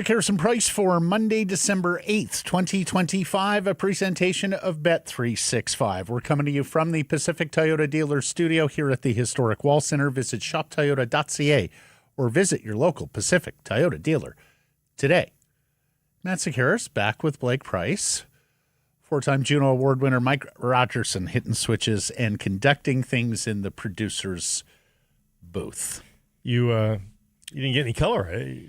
Harrison Price for Monday, December 8th, 2025, a presentation of Bet365. We're coming to you from the Pacific Toyota Dealer Studio here at the historic Wall Center. Visit shoptoyota.ca or visit your local Pacific Toyota dealer today. Matt Sekeres back with Blake Price. Four-time Juno Award winner Mike Rogerson hitting switches and conducting things in the producer's booth. You didn't get any color, right?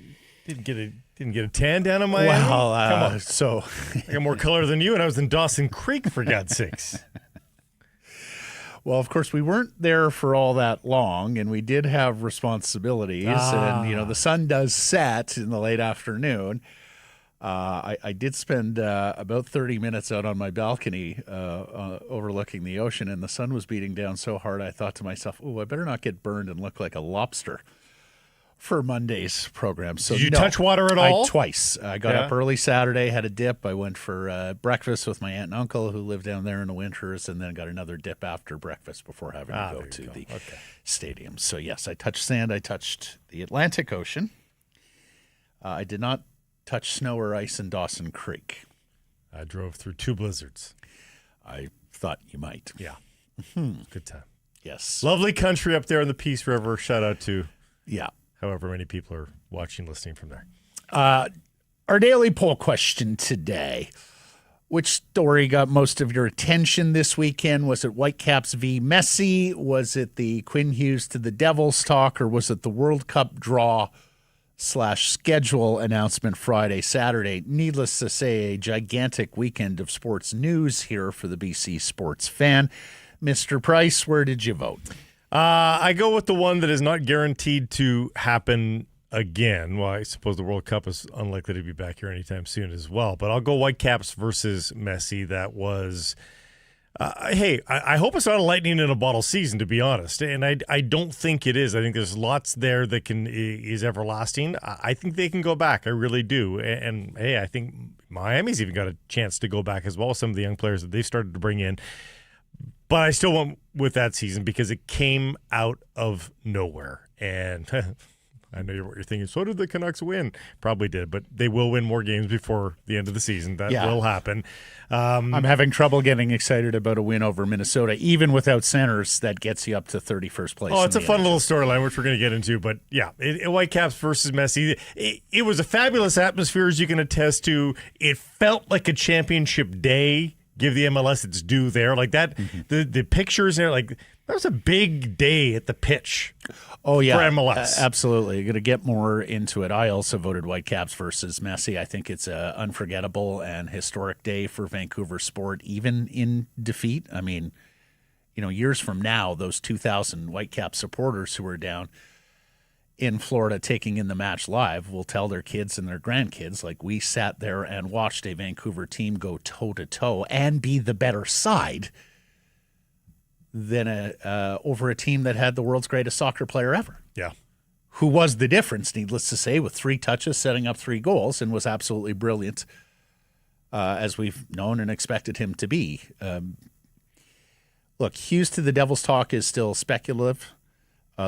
Didn't get a tan down on my end? Well, come on. So I got more color than you, and I was in Dawson Creek, for God's sakes. Well, of course, we weren't there for all that long, and we did have responsibilities. And, the sun does set in the late afternoon. I did spend about 30 minutes out on my balcony overlooking the ocean, and the sun was beating down so hard I thought to myself, I better not get burned and look like a lobster for Monday's program. So did you touch water at all? Twice. I got up early Saturday, had a dip. I went for breakfast with my aunt and uncle who live down there in the winters, and then got another dip after breakfast before having to go to the stadium. So, yes, I touched sand. I touched the Atlantic Ocean. I did not touch snow or ice in Dawson Creek. I drove through 2 blizzards. I thought you might. Yeah. Good time. Yes. Lovely country up there in the Peace River. Shout out to however many people are watching, listening from there. Our daily poll question today. Which story got most of your attention this weekend? Was it Whitecaps v. Messi? Was it the Quinn Hughes to the Devils talk? Or was it the World Cup draw / schedule announcement Friday, Saturday? Needless to say, a gigantic weekend of sports news here for the BC sports fan. Mr. Price, where did you vote? I go with the one that is not guaranteed to happen again. Well, I suppose the World Cup is unlikely to be back here anytime soon as well. But I'll go Whitecaps versus Messi. That was, I hope it's not a lightning in a bottle season, to be honest. And I don't think it is. I think there's lots there that is everlasting. I think they can go back. I really do. And hey, I think Miami's even got a chance to go back as well. Some of the young players that they've started to bring in. But I still went with that season because it came out of nowhere. And I know what you're thinking. So did the Canucks win? Probably did, but they will win more games before the end of the season. That will happen. I'm having trouble getting excited about a win over Minnesota, even without centers. That gets you up to 31st place. Oh, it's a fun little storyline, which we're going to get into. But yeah, Whitecaps versus Messi. It was a fabulous atmosphere, as you can attest to. It felt like a championship day. Give the MLS its due there. Like that, the pictures there, like that was a big day at the pitch. Oh, yeah. For MLS. Absolutely. You're going to get more into it. I also voted Whitecaps versus Messi. I think it's an unforgettable and historic day for Vancouver sport, even in defeat. I mean, years from now, those 2,000 Whitecaps supporters who were down in Florida taking in the match live will tell their kids and their grandkids, like, we sat there and watched a Vancouver team go toe-to-toe and be the better side than over a team that had the world's greatest soccer player ever. Yeah. Who was the difference, needless to say, with 3 touches, setting up 3 goals, and was absolutely brilliant, as we've known and expected him to be. Look, Hughes to the Devils talk is still speculative.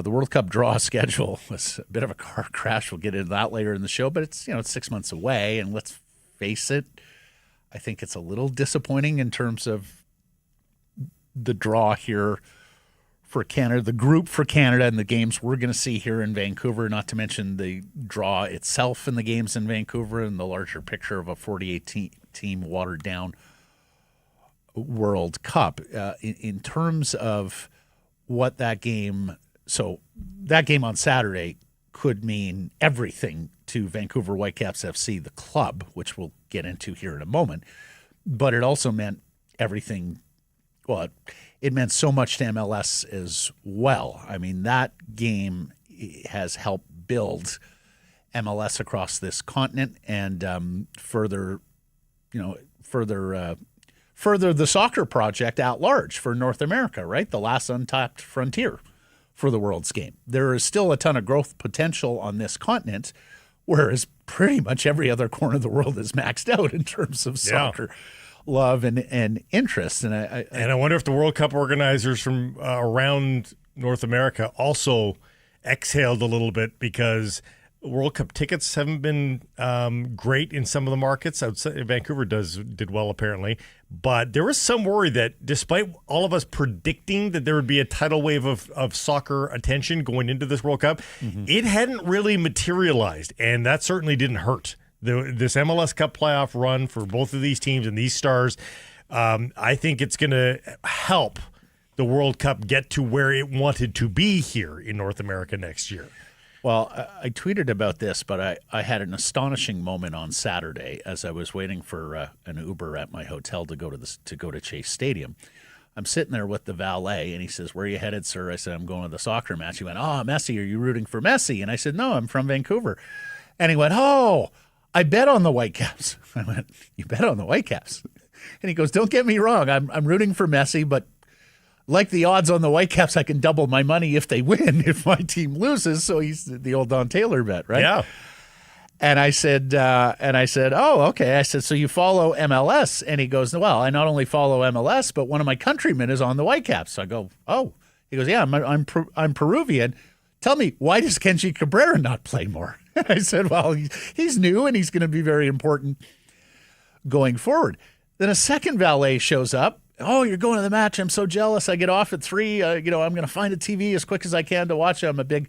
The World Cup draw schedule was a bit of a car crash. We'll get into that later in the show, but it's 6 months away, and let's face it, I think it's a little disappointing in terms of the draw here for Canada, the group for Canada, and the games we're going to see here in Vancouver, not to mention the draw itself and the games in Vancouver and the larger picture of a 48-team watered-down World Cup. In terms of what that game... So that game on Saturday could mean everything to Vancouver Whitecaps FC, the club, which we'll get into here in a moment. But it also meant everything. Well, it meant so much to MLS as well. I mean, that game has helped build MLS across this continent and further further the soccer project at large for North America, right? The last untapped frontier for the world's game. There is still a ton of growth potential on this continent, whereas pretty much every other corner of the world is maxed out in terms of soccer love and interest. And I wonder if the World Cup organizers from around North America also exhaled a little bit, because World Cup tickets haven't been great in some of the markets. Outside, Vancouver did well apparently, but there was some worry that despite all of us predicting that there would be a tidal wave of soccer attention going into this World Cup, it hadn't really materialized, and that certainly didn't hurt. This MLS Cup playoff run for both of these teams and these stars, I think it's going to help the World Cup get to where it wanted to be here in North America next year. Well, I tweeted about this, but I had an astonishing moment on Saturday as I was waiting for an Uber at my hotel to go to Chase Stadium. I'm sitting there with the valet, and he says, "Where are you headed, sir?" I said, "I'm going to the soccer match." He went, "Oh, Messi, are you rooting for Messi?" And I said, "No, I'm from Vancouver." And he went, "Oh, I bet on the Whitecaps." I went, "You bet on the Whitecaps?" And he goes, "Don't get me wrong, I'm rooting for Messi, but like the odds on the Whitecaps, I can double my money if they win, if my team loses." So he's the old Don Taylor bet, right? Yeah. And I said, "Oh, okay." I said, "So you follow MLS?" And he goes, "Well, I not only follow MLS, but one of my countrymen is on the Whitecaps." So I go, "Oh." He goes, "Yeah, I'm Peruvian. Tell me, why does Kenji Cabrera not play more?" I said, "Well, he's new and he's going to be very important going forward." Then a second valet shows up. "Oh, you're going to the match. I'm so jealous. I get off at 3. I'm going to find a TV as quick as I can to watch it. I'm a big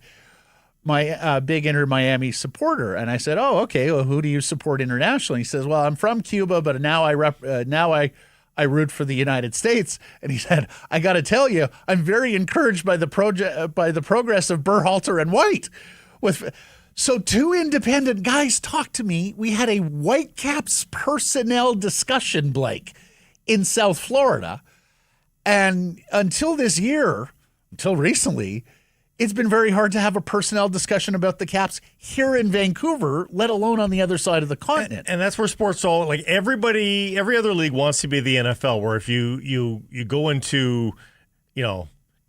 Inter Miami supporter." And I said, "Oh, okay. Well, who do you support internationally?" He says, "Well, I'm from Cuba, but now I root for the United States." And he said, "I got to tell you, I'm very encouraged by the progress of Berhalter and White." So two independent guys talked to me. We had a Whitecaps personnel discussion, Blake, in South Florida. And until recently, it's been very hard to have a personnel discussion about the Caps here in Vancouver, let alone on the other side of the continent. And that's where sports all, like every other league wants to be the NFL, where if you go into,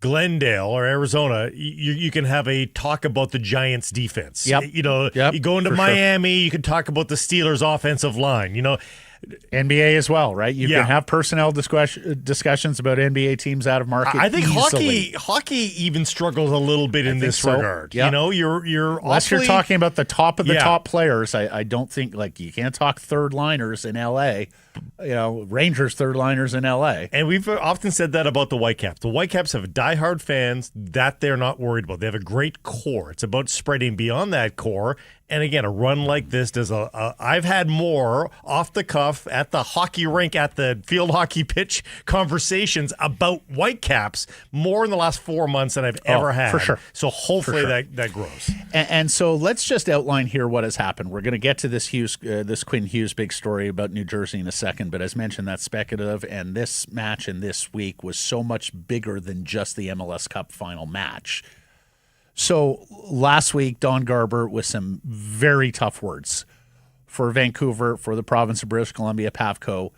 Glendale or Arizona, you can have a talk about the Giants defense. Yep. You go into Miami, you can talk about the Steelers offensive line, NBA as well, right? You can have personnel discussions about NBA teams out of market. I think easily. hockey even struggles a little bit in this regard. Yep. You're unless you're talking about the top of the top players. I don't think, like, you can't talk third liners in LA. Rangers third liners in LA. And we've often said that about the Whitecaps. The Whitecaps have diehard fans that they're not worried about. They have a great core. It's about spreading beyond that core. And again, a run like this does I've had more off the cuff at the hockey rink, at the field hockey pitch conversations about Whitecaps more in the last 4 months than I've ever had. For sure. So hopefully that grows. And so let's just outline here what has happened. We're going to get to this Quinn Hughes big story about New Jersey in a second, but as mentioned, that's speculative. And this match in this week was so much bigger than just the MLS Cup final match. So last week, Don Garber with some very tough words for Vancouver, for the province of British Columbia, PAVCO,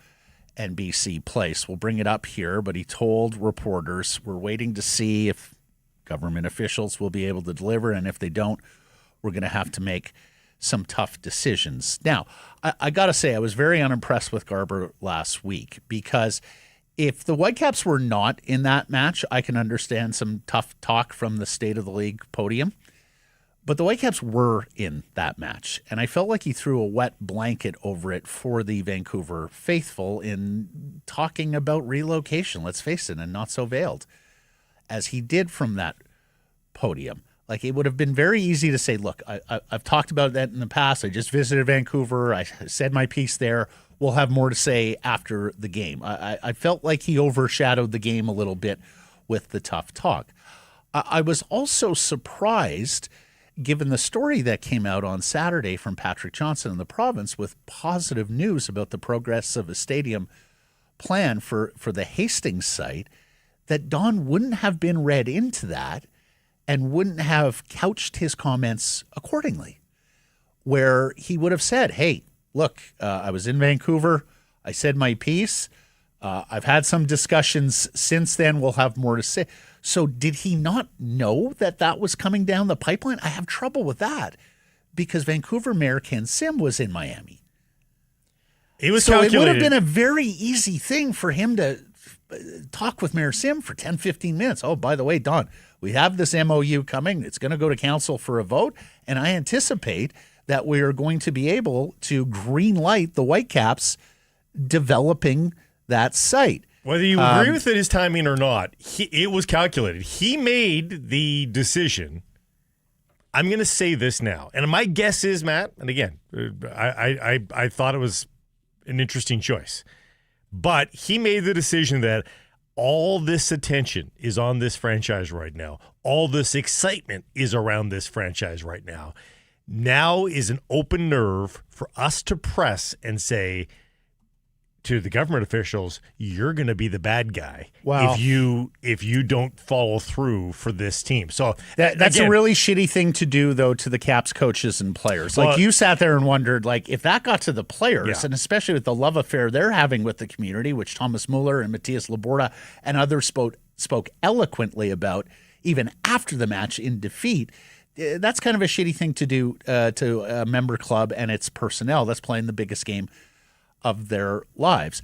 and BC Place. We'll bring it up here, but he told reporters, we're waiting to see if government officials will be able to deliver, and if they don't, we're going to have to make some tough decisions. Now, I got to say, I was very unimpressed with Garber last week, because if the Whitecaps were not in that match, I can understand some tough talk from the State of the League podium. But the Whitecaps were in that match, and I felt like he threw a wet blanket over it for the Vancouver faithful in talking about relocation, let's face it, and not so veiled as he did from that podium. Like, it would have been very easy to say, look, I've talked about that in the past. I just visited Vancouver. I said my piece there. We'll have more to say after the game. I felt like he overshadowed the game a little bit with the tough talk. I was also surprised, given the story that came out on Saturday from Patrick Johnson in the province with positive news about the progress of a stadium plan for the Hastings site, that Don wouldn't have been read into that and wouldn't have couched his comments accordingly, where he would have said, hey, look, I was in Vancouver. I said my piece. I've had some discussions since then. We'll have more to say. So did he not know that that was coming down the pipeline? I have trouble with that because Vancouver Mayor Ken Sim was in Miami. It was so calculated. It would have been a very easy thing for him to talk with Mayor Sim for 10, 15 minutes. Oh, by the way, Don, we have this MOU coming. It's going to go to council for a vote, and I anticipate that we are going to be able to green light the Whitecaps developing that site. Whether you agree with his timing or not, it was calculated. He made the decision. I'm going to say this now, and my guess is, Matt, and again, I thought it was an interesting choice, but he made the decision that all this attention is on this franchise right now. All this excitement is around this franchise right now. Now is an open nerve for us to press and say to the government officials, you're going to be the bad guy if you don't follow through for this team. So that's again, a really shitty thing to do, though, to the Caps coaches and players. Like you sat there and wondered, like if that got to the players, and especially with the love affair they're having with the community, which Thomas Muller and Matthias Laborda and others spoke eloquently about, even after the match in defeat. That's kind of a shitty thing to do to a member club and its personnel that's playing the biggest game of their lives.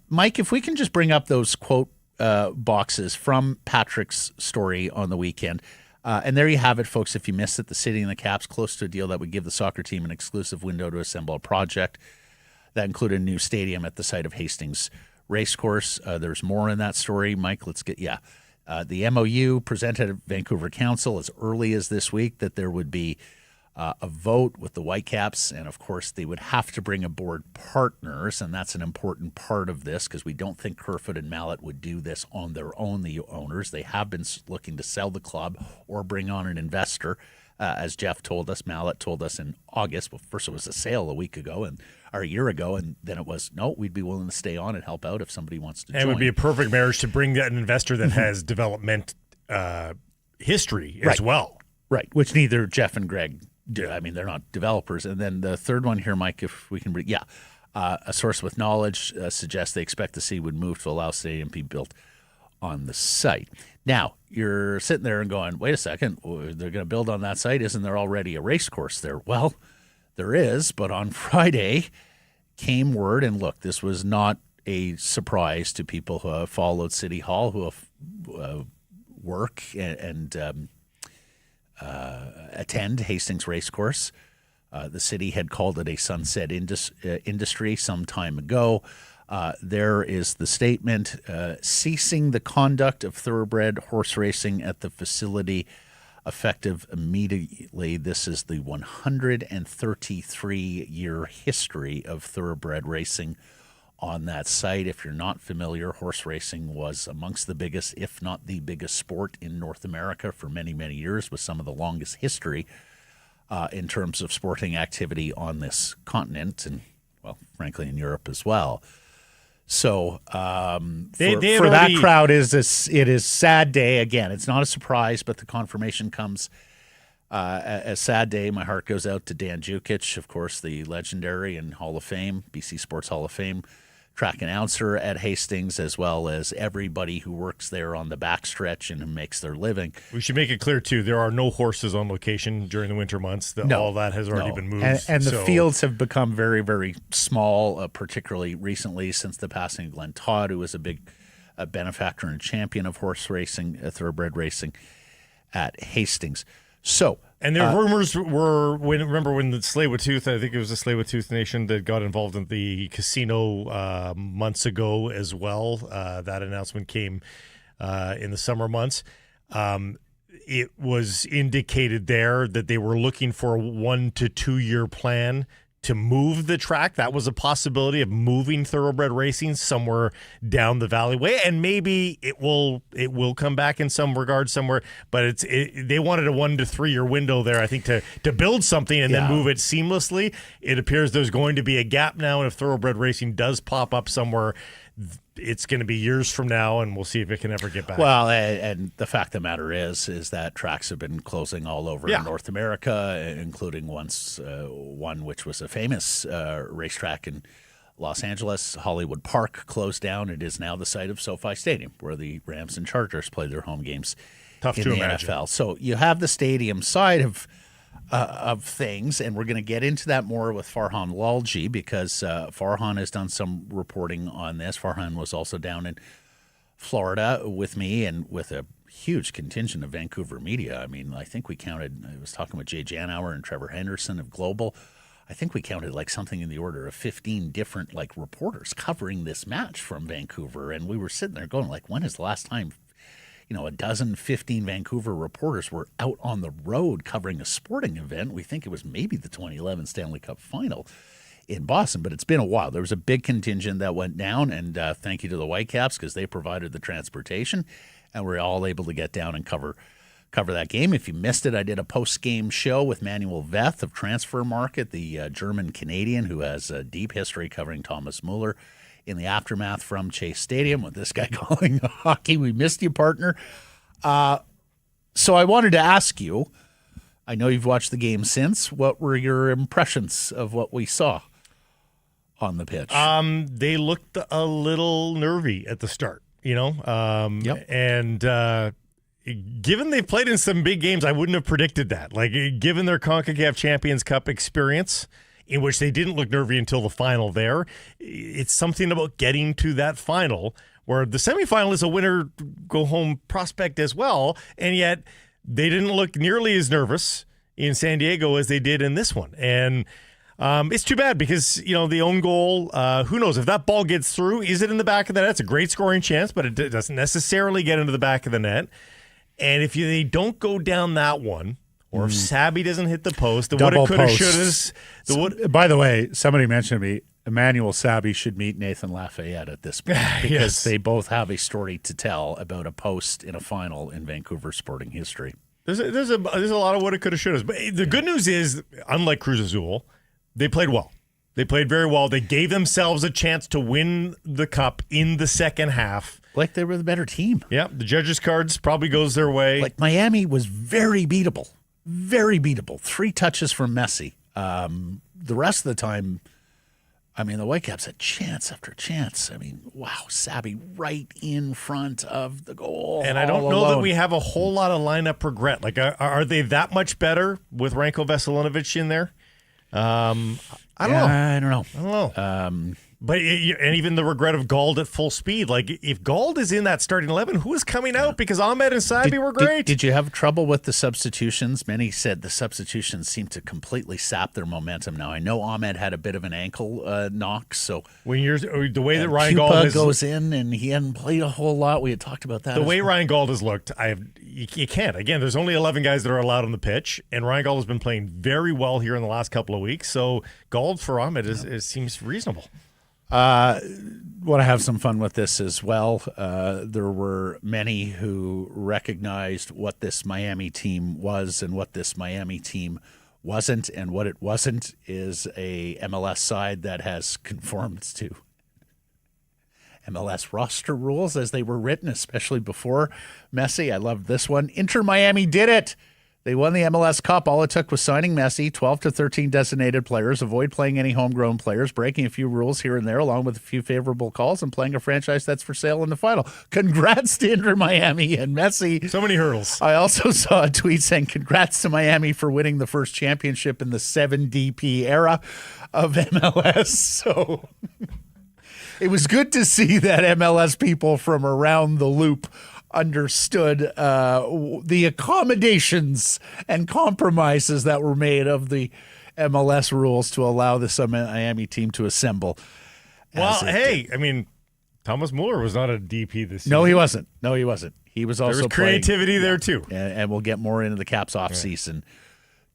Mike, if we can just bring up those quote boxes from Patrick's story on the weekend. And there you have it, folks. If you missed it, the city and the Caps close to a deal that would give the soccer team an exclusive window to assemble a project that included a new stadium at the site of Hastings Racecourse. There's more in that story. Mike, let's get, the MOU presented at Vancouver Council as early as this week that there would be a vote with the Whitecaps, and of course they would have to bring aboard partners, and that's an important part of this because we don't think Kerfoot and Mallet would do this on their own, the owners. They have been looking to sell the club or bring on an investor, as Jeff told us, Mallet told us in August. Well, first it was a sale a year ago, and then it was, no, we'd be willing to stay on and help out if somebody wants to join. It would be a perfect marriage to bring an investor that has development history as well. Right, which neither Jeff and Greg do. I mean, they're not developers. And then the third one here, Mike, if we can bring, a source with knowledge suggests they expect the city would move to allow stadium to be built on the site. Now, you're sitting there and going, wait a second, they're going to build on that site. Isn't there already a race course there? Well, there is, but on Friday came word, and look, this was not a surprise to people who have followed City Hall, who have work and attend Hastings Racecourse. The city had called it a sunset industry some time ago. There is the statement, ceasing the conduct of thoroughbred horse racing at the facility effective immediately. This is the 133-year history of thoroughbred racing on that site. If you're not familiar, horse racing was amongst the biggest, if not the biggest sport in North America for many, many years, with some of the longest history in terms of sporting activity on this continent and, well, frankly, in Europe as well. So for that crowd, it is sad day. Again, it's not a surprise, but the confirmation comes a sad day. My heart goes out to Dan Jukic, of course, the legendary and Hall of Fame, BC Sports Hall of Fame track announcer at Hastings, as well as everybody who works there on the backstretch and who makes their living. We should make it clear, too, there are no horses on location during the winter months. All that has already been moved. And the fields have become very, very small, particularly recently since the passing of Glenn Todd, who was a big benefactor and champion of horse racing, thoroughbred racing at Hastings. So, and the rumors were, when the Tsleil-Waututh, I think it was the Tsleil-Waututh Nation that got involved in the casino months ago as well. That announcement came in the summer months. It was indicated there that they were looking for a 1 to 2 year plan to move the track. That was a possibility of moving thoroughbred racing somewhere down the Valleyway, and maybe it will come back in some regard somewhere. But they wanted a 1 to 3 year window there, I think, to build something and then move it seamlessly. It appears there's going to be a gap now, and if thoroughbred racing does pop up somewhere, it's going to be years from now, and we'll see if it can ever get back. Well, and the fact of the matter is that tracks have been closing all over North America, including one which was a famous racetrack in Los Angeles, Hollywood Park closed down. It is now the site of SoFi Stadium, where the Rams and Chargers play their home games Tough in to the imagine. NFL. So you have the stadium side of things, and we're going to get into that more with Farhan Lalji, because Farhan has done some reporting on this. Farhan was also down in Florida with me and with a huge contingent of Vancouver media. I mean, I think we counted, I was talking with Jay Janauer and Trevor Henderson of Global. I think we counted like something in the order of 15 different like reporters covering this match from Vancouver. And we were sitting there going like, when is the last time, a dozen, 15 Vancouver reporters were out on the road covering a sporting event? We think it was maybe the 2011 Stanley Cup final in Boston, but it's been a while. There was a big contingent that went down, and thank you to the Whitecaps, because they provided the transportation, and we're all able to get down and cover that game. If you missed it, I did a post-game show with Manuel Veth of Transfer Market, the German-Canadian who has a deep history covering Thomas Muller in the aftermath from Chase Stadium, with this guy calling hockey. We missed you, partner. So I wanted to ask you, I know you've watched the game since. What were your impressions of what we saw on the pitch? They looked a little nervy at the start, Yep. And given they've played in some big games, I wouldn't have predicted that. Like, given their CONCACAF Champions Cup experience, in which they didn't look nervy until the final there, it's something about getting to that final where the semifinal is a winner-go-home prospect as well, and yet they didn't look nearly as nervous in San Diego as they did in this one. And it's too bad because, the own goal, who knows, if that ball gets through, is it in the back of the net? It's a great scoring chance, but it doesn't necessarily get into the back of the net. And if they don't go down that one, or if Sabby doesn't hit the post, the woulda, coulda, shouldas. By the way, somebody mentioned to me, Emmanuel Sabby should meet Nathan Lafayette at this point, because Yes. they both have a story to tell about a post in a final in Vancouver sporting history. There's a lot of woulda, coulda, shouldas. But the good news is, unlike Cruz Azul, they played well. They played very well. They gave themselves a chance to win the cup in the second half. Like they were the better team. Yeah, the judges' cards probably goes their way. Like Miami was very beatable. Very beatable. 3 touches from Messi. The rest of the time, the Whitecaps had chance after chance. Wow, Sabby right in front of the goal. And I don't know that we have a whole lot of lineup regret. Like, are they that much better with Ranko Veselinovic in there? I don't know. I don't know. But even the regret of Gauld at full speed. Like, if Gauld is in that starting 11, who is coming out? Because Ahmed and Sabby were great. Did you have trouble with the substitutions? Many said the substitutions seemed to completely sap their momentum. Now, I know Ahmed had a bit of an ankle knock, so when the way that Ryan Pupa Gauld goes in, and he hadn't played a whole lot. We had talked about that. The way Ryan Gauld has looked, you can't. Again, there's only 11 guys that are allowed on the pitch, and Ryan Gauld has been playing very well here in the last couple of weeks. So Gauld for Ahmed seems reasonable. Want to have some fun with this as well. There were many who recognized what this Miami team was and what this Miami team wasn't, and what it wasn't is a MLS side that has conformed to MLS roster rules as they were written, especially before Messi. I love this one. Inter Miami did it. They won the MLS Cup. All it took was signing Messi, 12 to 13 designated players, avoid playing any homegrown players, breaking a few rules here and there, along with a few favorable calls, and playing a franchise that's for sale in the final. Congrats to Inter Miami and Messi. So many hurdles. I also saw a tweet saying, congrats to Miami for winning the first championship in the 7DP era of MLS. So it was good to see that MLS people from around the loop understood the accommodations and compromises that were made of the MLS rules to allow the Miami team to assemble. Well, hey, Thomas Muller was not a DP this season. No, he wasn't. He was also there was creativity there too. And we'll get more into the Caps offseason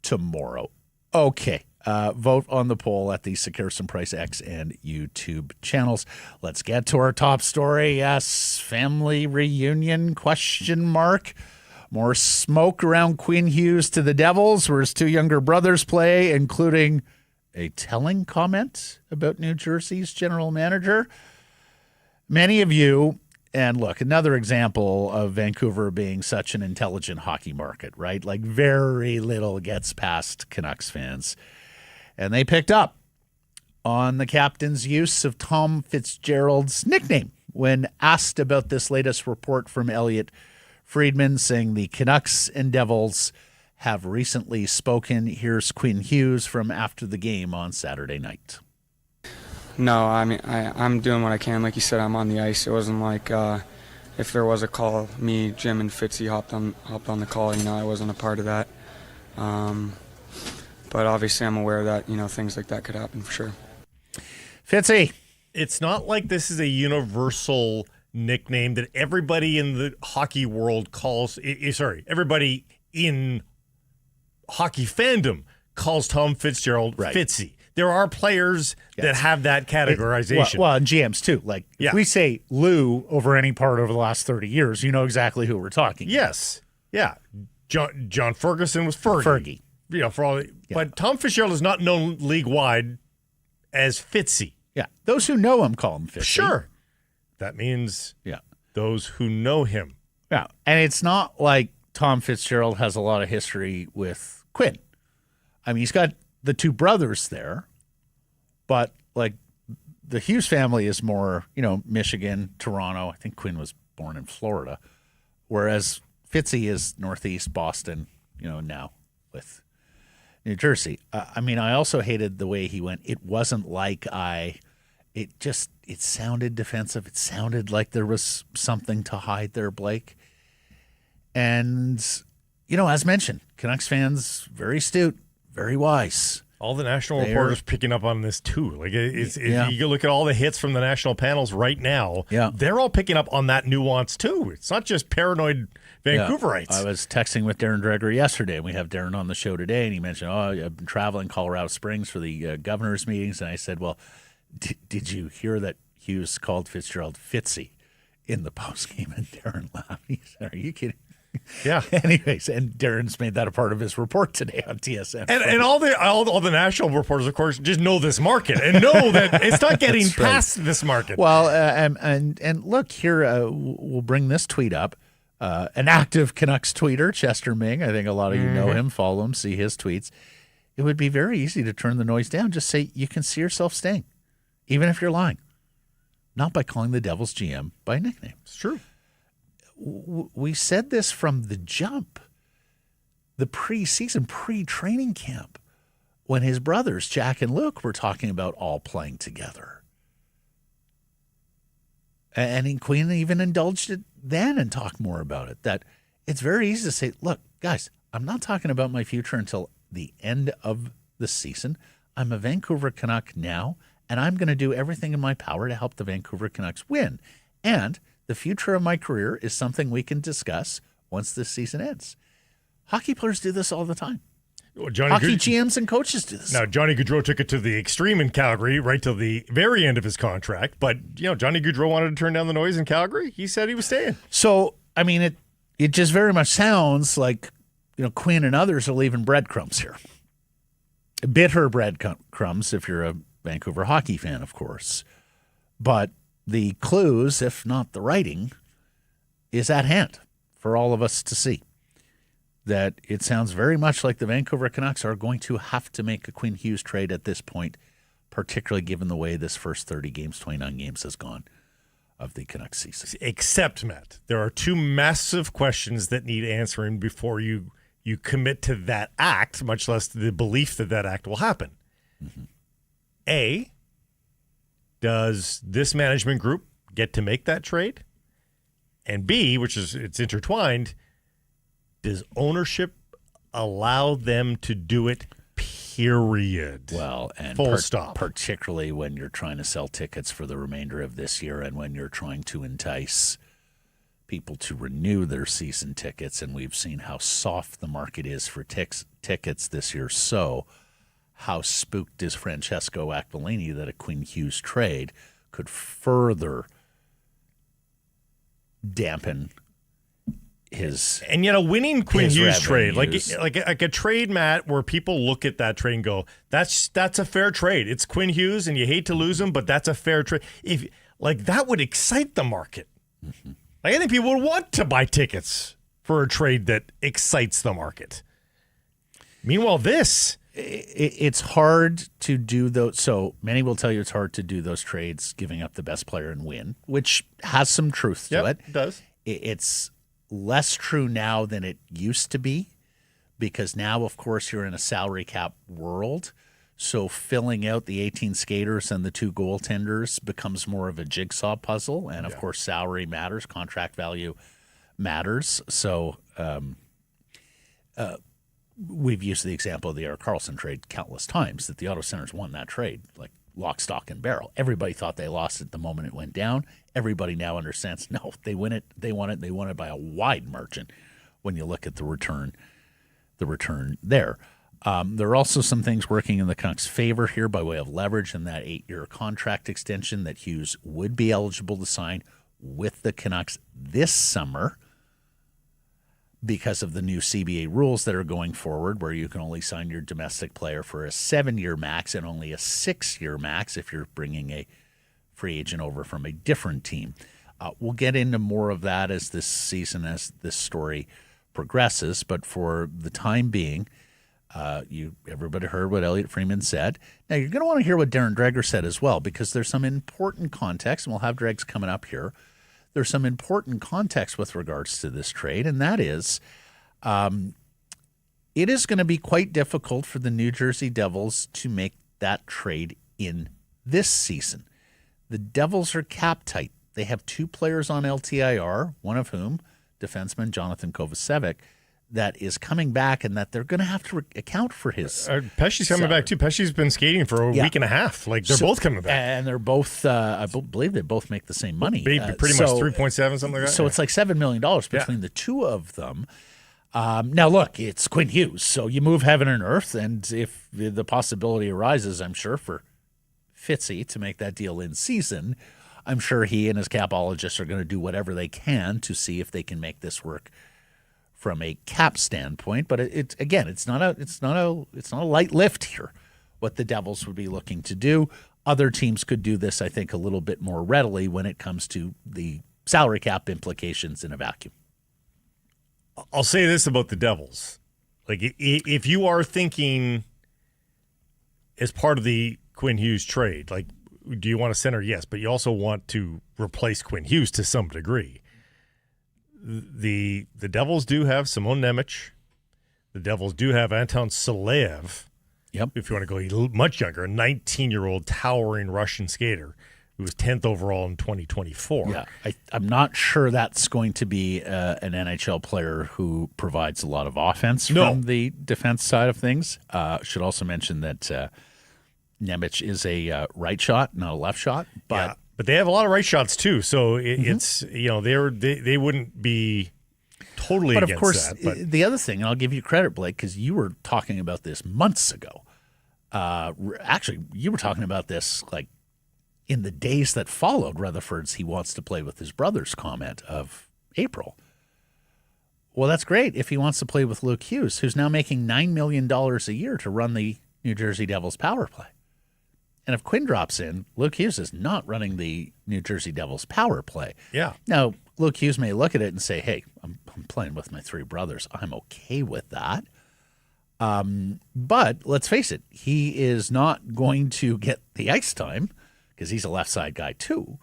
tomorrow. Okay. Vote on the poll at the Sekerson Price X and YouTube channels. Let's get to our top story. Yes, family reunion, ? More smoke around Quinn Hughes to the Devils, where his 2 younger brothers play, including a telling comment about New Jersey's general manager. Many of you, and look, another example of Vancouver being such an intelligent hockey market, right? Like, very little gets past Canucks fans. And they picked up on the captain's use of Tom Fitzgerald's nickname when asked about this latest report from Elliot Friedman saying the Canucks and Devils have recently spoken. Here's Quinn Hughes from after the game on Saturday night. No, I mean, I'm doing what I can. Like you said, I'm on the ice. It wasn't like if there was a call, me, Jim, and Fitzy hopped on the call. I wasn't a part of that. But obviously I'm aware that, things like that could happen for sure. Fitzy. It's not like this is a universal nickname that everybody in the hockey world calls. Everybody in hockey fandom calls Tom Fitzgerald Fitzy. There are players that have that categorization. Well, and GMs too. Like, if we say Lou over any part over the last 30 years, you know exactly who we're talking about. Yes. Yeah. John Ferguson was Fergie. But Tom Fitzgerald is not known league-wide as Fitzy. Yeah. Those who know him call him Fitzy. Sure. That means those who know him. Yeah. And it's not like Tom Fitzgerald has a lot of history with Quinn. I mean, he's got the two brothers there, but like the Hughes family is more, Michigan, Toronto. I think Quinn was born in Florida, whereas Fitzy is Northeast Boston, now with New Jersey. I also hated the way he went. It wasn't like it sounded defensive. It sounded like there was something to hide there, Blake. And, as mentioned, Canucks fans, very astute, very wise. All the national reporters picking up on this too. Like if you look at all the hits from the national panels right now, they're all picking up on that nuance too. It's not just paranoid Vancouverites. I was texting with Darren Dreger yesterday, and we have Darren on the show today, and he mentioned, I've been traveling Colorado Springs for the governor's meetings, and I said, well, did you hear that Hughes called Fitzgerald Fitzy in the postgame? And Darren laughed. He said, are you kidding? Yeah. Anyways, and Darren's made that a part of his report today on TSN. And all the national reporters, of course, just know this market and know that it's not getting past this market. Well, and look here, we'll bring this tweet up. An active Canucks tweeter, Chester Ming. I think a lot of you know him, follow him, see his tweets. It would be very easy to turn the noise down. Just say you can see yourself staying, even if you're lying. Not by calling the Devils GM by nickname. It's true. We said this from the jump, the preseason, pre-training camp, when his brothers, Jack and Luke, were talking about all playing together. And Quinn even indulged it then and talked more about it, that it's very easy to say, look, guys, I'm not talking about my future until the end of the season. I'm a Vancouver Canuck now, and I'm going to do everything in my power to help the Vancouver Canucks win. And the future of my career is something we can discuss once this season ends. Hockey players do this all the time. Well, Hockey GMs and coaches do this. Now, Johnny Gaudreau took it to the extreme in Calgary, right till the very end of his contract. But, Johnny Gaudreau wanted to turn down the noise in Calgary. He said he was staying. So, it just very much sounds like, Quinn and others are leaving breadcrumbs here. Bitter breadcrumbs if you're a Vancouver hockey fan, of course. But the clues, if not the writing, is at hand for all of us to see. That it sounds very much like the Vancouver Canucks are going to have to make a Quinn Hughes trade at this point, particularly given the way this first 30 games, 29 games has gone of the Canucks season. Except, Matt, there are two massive questions that need answering before you commit to that act, much less the belief that act will happen. Mm-hmm. A, does this management group get to make that trade? And B, it's intertwined, does ownership allow them to do it, period? Well, and full stop. Particularly when you're trying to sell tickets for the remainder of this year and when you're trying to entice people to renew their season tickets. And we've seen how soft the market is for tickets this year. So how spooked is Francesco Aquilini that a Quinn Hughes trade could further dampen his winning Quinn Hughes trade, revenues. like a trade, Matt, where people look at that trade and go, that's a fair trade. It's Quinn Hughes, and you hate to lose him, but that's a fair trade. If that would excite the market. Mm-hmm. I think people would want to buy tickets for a trade that excites the market. Meanwhile, this It's hard to do those. So many will tell you it's hard to do those trades, giving up the best player and win, which has some truth to it. It does. It's less true now than it used to be, because now, of course, you're in a salary cap world. So filling out the 18 skaters and the 2 goaltenders becomes more of a jigsaw puzzle. And, of course, salary matters, contract value matters. So we've used the example of the Erik Karlsson trade countless times, that the Auto Centers won that trade like lock, stock, and barrel. Everybody thought they lost it the moment it went down. Everybody now understands, no, they win it. They won it. They won it by a wide margin when you look at the return there. There are also some things working in the Canucks' favor here by way of leverage in that 8-year contract extension that Hughes would be eligible to sign with the Canucks this summer, because of the new CBA rules that are going forward, where you can only sign your domestic player for a 7-year max and only a 6-year max if you're bringing a free agent over from a different team. We'll get into more of that as this season, as this story progresses. But for the time being, everybody heard what Elliot Freeman said. Now, you're going to want to hear what Darren Dreger said as well, because there's some important context, and we'll have Dregs coming up here. There's some important context with regards to this trade, and that is it is going to be quite difficult for the New Jersey Devils to make that trade in this season. The Devils are cap tight. They have 2 players on LTIR, one of whom, defenseman Jonathan Kovacevic, that is coming back, and that they're going to have to account for his. Pesci's coming back too. Pesci's been skating for a week and a half. Like, they're both coming back, and they're both. I believe they both make the same money. Pretty much 3.7, something like that. So it's like $7 million between the 2 of them. Now, look, it's Quinn Hughes, so you move heaven and earth, and if the possibility arises, I'm sure for Fitzy to make that deal in season, I'm sure he and his capologists are going to do whatever they can to see if they can make this work from a cap standpoint. But it's not a light lift here, what the Devils would be looking to do. Other teams could do this, I think, a little bit more readily when it comes to the salary cap implications in a vacuum. I'll say this about the Devils. Like, if you are thinking as part of the Quinn Hughes trade, like, do you want a center? Yes, but you also want to replace Quinn Hughes to some degree. The Devils do have Simon Nemec. The Devils do have Anton Salev. Yep. If you want to go much younger, a 19-year-old towering Russian skater who was 10th overall in 2024. Yeah, I'm not sure that's going to be an NHL player who provides a lot of offense from the defense side of things. Should also mention that Nemec is a right shot, not a left shot. But they have a lot of right shots too. So it's they wouldn't be totally against that. But of course, the other thing, and I'll give you credit, Blake, because you were talking about this months ago. Actually, you were talking about this like in the days that followed Rutherford's "he wants to play with his brothers" comment of April. Well, that's great if he wants to play with Luke Hughes, who's now making $9 million a year to run the New Jersey Devils power play. And if Quinn drops in, Luke Hughes is not running the New Jersey Devils power play. Yeah. Now, Luke Hughes may look at it and say, hey, I'm playing with my 3 brothers. I'm okay with that. But let's face it, he is not going to get the ice time because he's a left side guy too,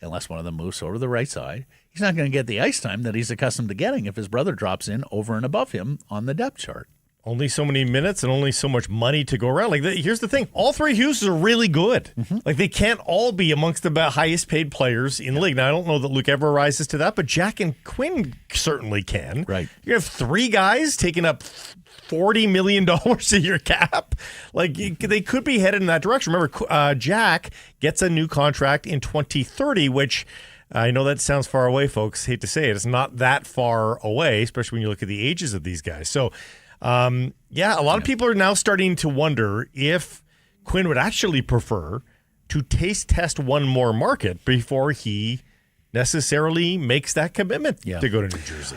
unless one of them moves over to the right side. He's not going to get the ice time that he's accustomed to getting if his brother drops in over and above him on the depth chart. Only so many minutes and only so much money to go around. Like, here's the thing. All 3 Hughes are really good. Mm-hmm. Like, they can't all be amongst the highest paid players in the league. Now, I don't know that Luke ever rises to that, but Jack and Quinn certainly can. Right. You have 3 guys taking up $40 million a year cap. Like, they could be headed in that direction. Remember, Jack gets a new contract in 2030, which I know that sounds far away, folks. Hate to say it. It's not that far away, especially when you look at the ages of these guys. So, a lot of people are now starting to wonder if Quinn would actually prefer to taste test one more market before he necessarily makes that commitment to go to New Jersey.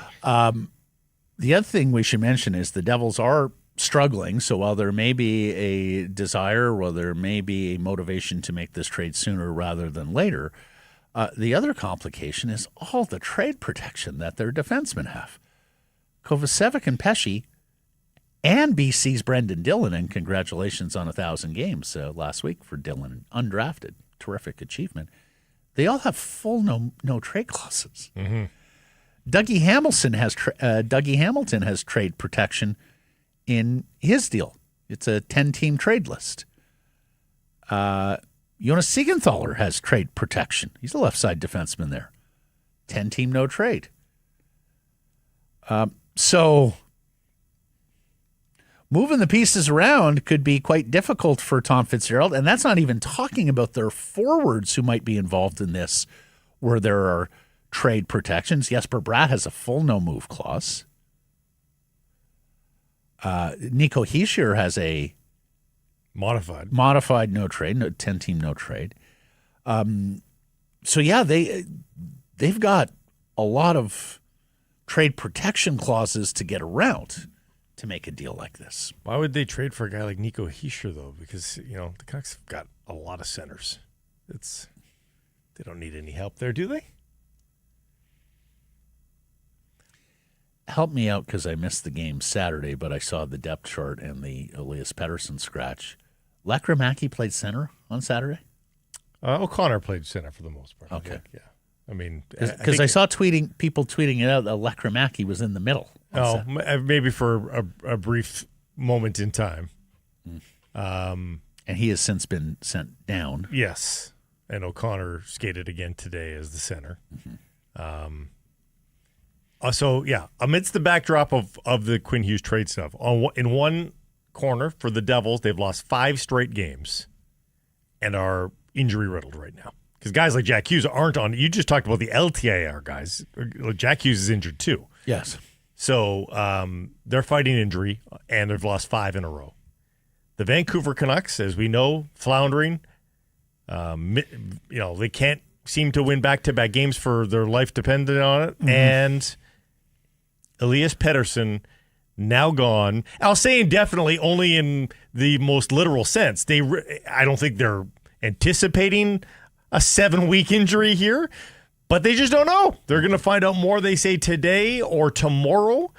The other thing we should mention is the Devils are struggling. So while there may be a desire, or there may be a motivation to make this trade sooner rather than later, the other complication is all the trade protection that their defensemen have. Kovacevic and Pesci and BC's Brendan Dillon, and congratulations on 1,000 games last week for Dillon, undrafted, terrific achievement. They all have full no trade clauses. Mm-hmm. Dougie Hamilton has trade protection in his deal. It's a 10-team trade list. Jonas Siegenthaler has trade protection. He's a left side defenseman there. 10-team no trade. So moving the pieces around could be quite difficult for Tom Fitzgerald, and that's not even talking about their forwards who might be involved in this, where there are trade protections. Jesper Bratt has a full no-move clause. Nico Hischier has a modified no trade, 10-team no trade. So yeah, they've got a lot of trade protection clauses to get around to make a deal like this. Why would they trade for a guy like Nico Hischier, though? Because, the Canucks have got a lot of centers. They don't need any help there, do they? Help me out, because I missed the game Saturday, but I saw the depth chart and the Elias Pettersson scratch. Lekkerimäki played center on Saturday? O'Connor played center for the most part. Okay. Yeah. I mean, because I saw people tweeting it out that Lekkerimäki was in the middle. Maybe for a brief moment in time. And he has since been sent down. Yes. And O'Connor skated again today as the center. Mm-hmm. So, yeah, amidst the backdrop of the Quinn Hughes trade stuff, in one corner for the Devils, they've lost 5 straight games and are injury-riddled right now. Because guys like Jack Hughes aren't on – you just talked about the LTIR guys. Jack Hughes is injured too. Yes. So they're fighting injury, and they've lost 5 in a row. The Vancouver Canucks, as we know, floundering. They can't seem to win back-to-back games for their life dependent on it. Mm-hmm. And Elias Pettersson now gone. I'll say indefinitely only in the most literal sense. I don't think they're anticipating a 7-week injury here, but they just don't know. They're going to find out more, they say, today or tomorrow.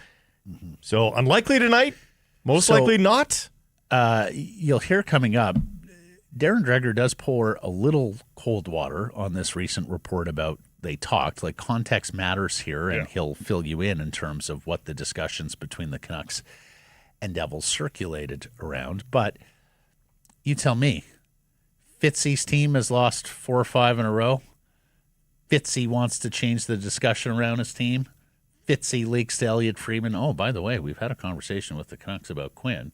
Mm-hmm. So unlikely tonight, most likely not. You'll hear coming up, Darren Dreger does pour a little cold water on this recent report about they talked. Like, context matters here, and he'll fill you in terms of what the discussions between the Canucks and Devils circulated around. But you tell me, Fitzy's team has lost 4 or 5 in a row. Fitzy wants to change the discussion around his team. Fitzy leaks to Elliot Friedman. Oh, by the way, we've had a conversation with the Canucks about Quinn.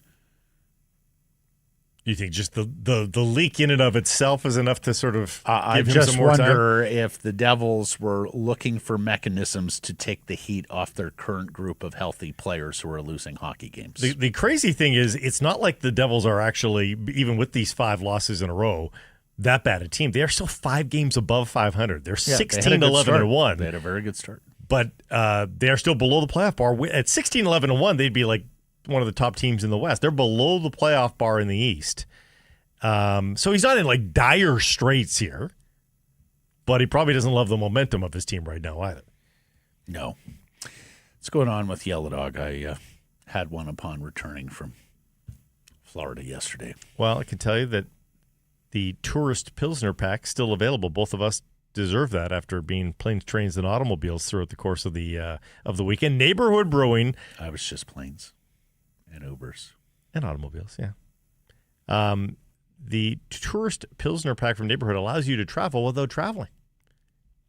You think just the leak in and of itself is enough to sort of give him some more time? I just wonder if the Devils were looking for mechanisms to take the heat off their current group of healthy players who are losing hockey games. The crazy thing is, it's not like the Devils are actually, even with these 5 losses in a row, that bad a team. They are still 5 games above 500. They're 16-11-1. They had a very good start. But they are still below the playoff bar. At 16-11-1, they'd be like one of the top teams in the West. They're below the playoff bar in the East. So he's not in like dire straits here, but he probably doesn't love the momentum of his team right now either. No. What's going on with Yellow Dog? I had one upon returning from Florida yesterday. Well, I can tell you that the Tourist Pilsner pack still available. Both of us deserve that after being planes, trains, and automobiles throughout the course of the weekend. Neighborhood Brewing. I was just planes. And Ubers. And automobiles, yeah. The Tourist Pilsner pack from Neighborhood allows you to travel without traveling.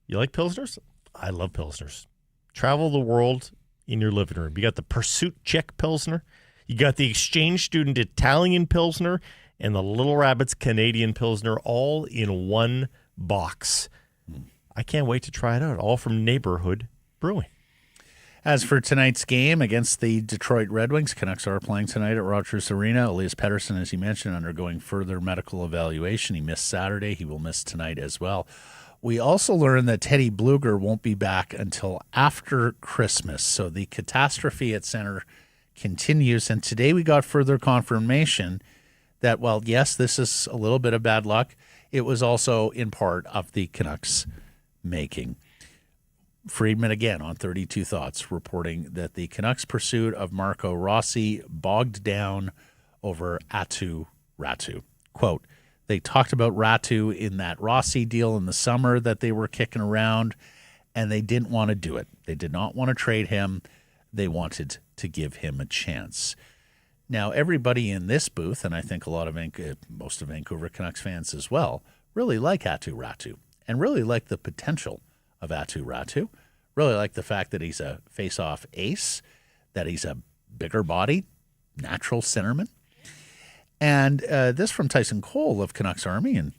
You like Pilsners? I love Pilsners. Travel the world in your living room. You got the Pursuit Czech Pilsner. You got the Exchange Student Italian Pilsner and the Little Rabbits Canadian Pilsner all in one box. I can't wait to try it out. All from Neighborhood Brewing. As for tonight's game against the Detroit Red Wings, Canucks are playing tonight at Rogers Arena. Elias Pettersson, as you mentioned, undergoing further medical evaluation. He missed Saturday. He will miss tonight as well. We also learned that Teddy Blueger won't be back until after Christmas. So the catastrophe at center continues. And today we got further confirmation that, well, yes, this is a little bit of bad luck. It was also in part of the Canucks making. Friedman again on 32 Thoughts reporting that the Canucks' pursuit of Marco Rossi bogged down over Räty. Quote, they talked about Räty in that Rossi deal in the summer that they were kicking around, and they didn't want to do it. They did not want to trade him. They wanted to give him a chance. Now, everybody in this booth, and I think a lot of most of Vancouver Canucks fans as well, really like Räty and really like the potential of Räty. Really like the fact that he's a face-off ace, that he's a bigger body, natural centerman. And this from Tyson Cole of Canucks Army, and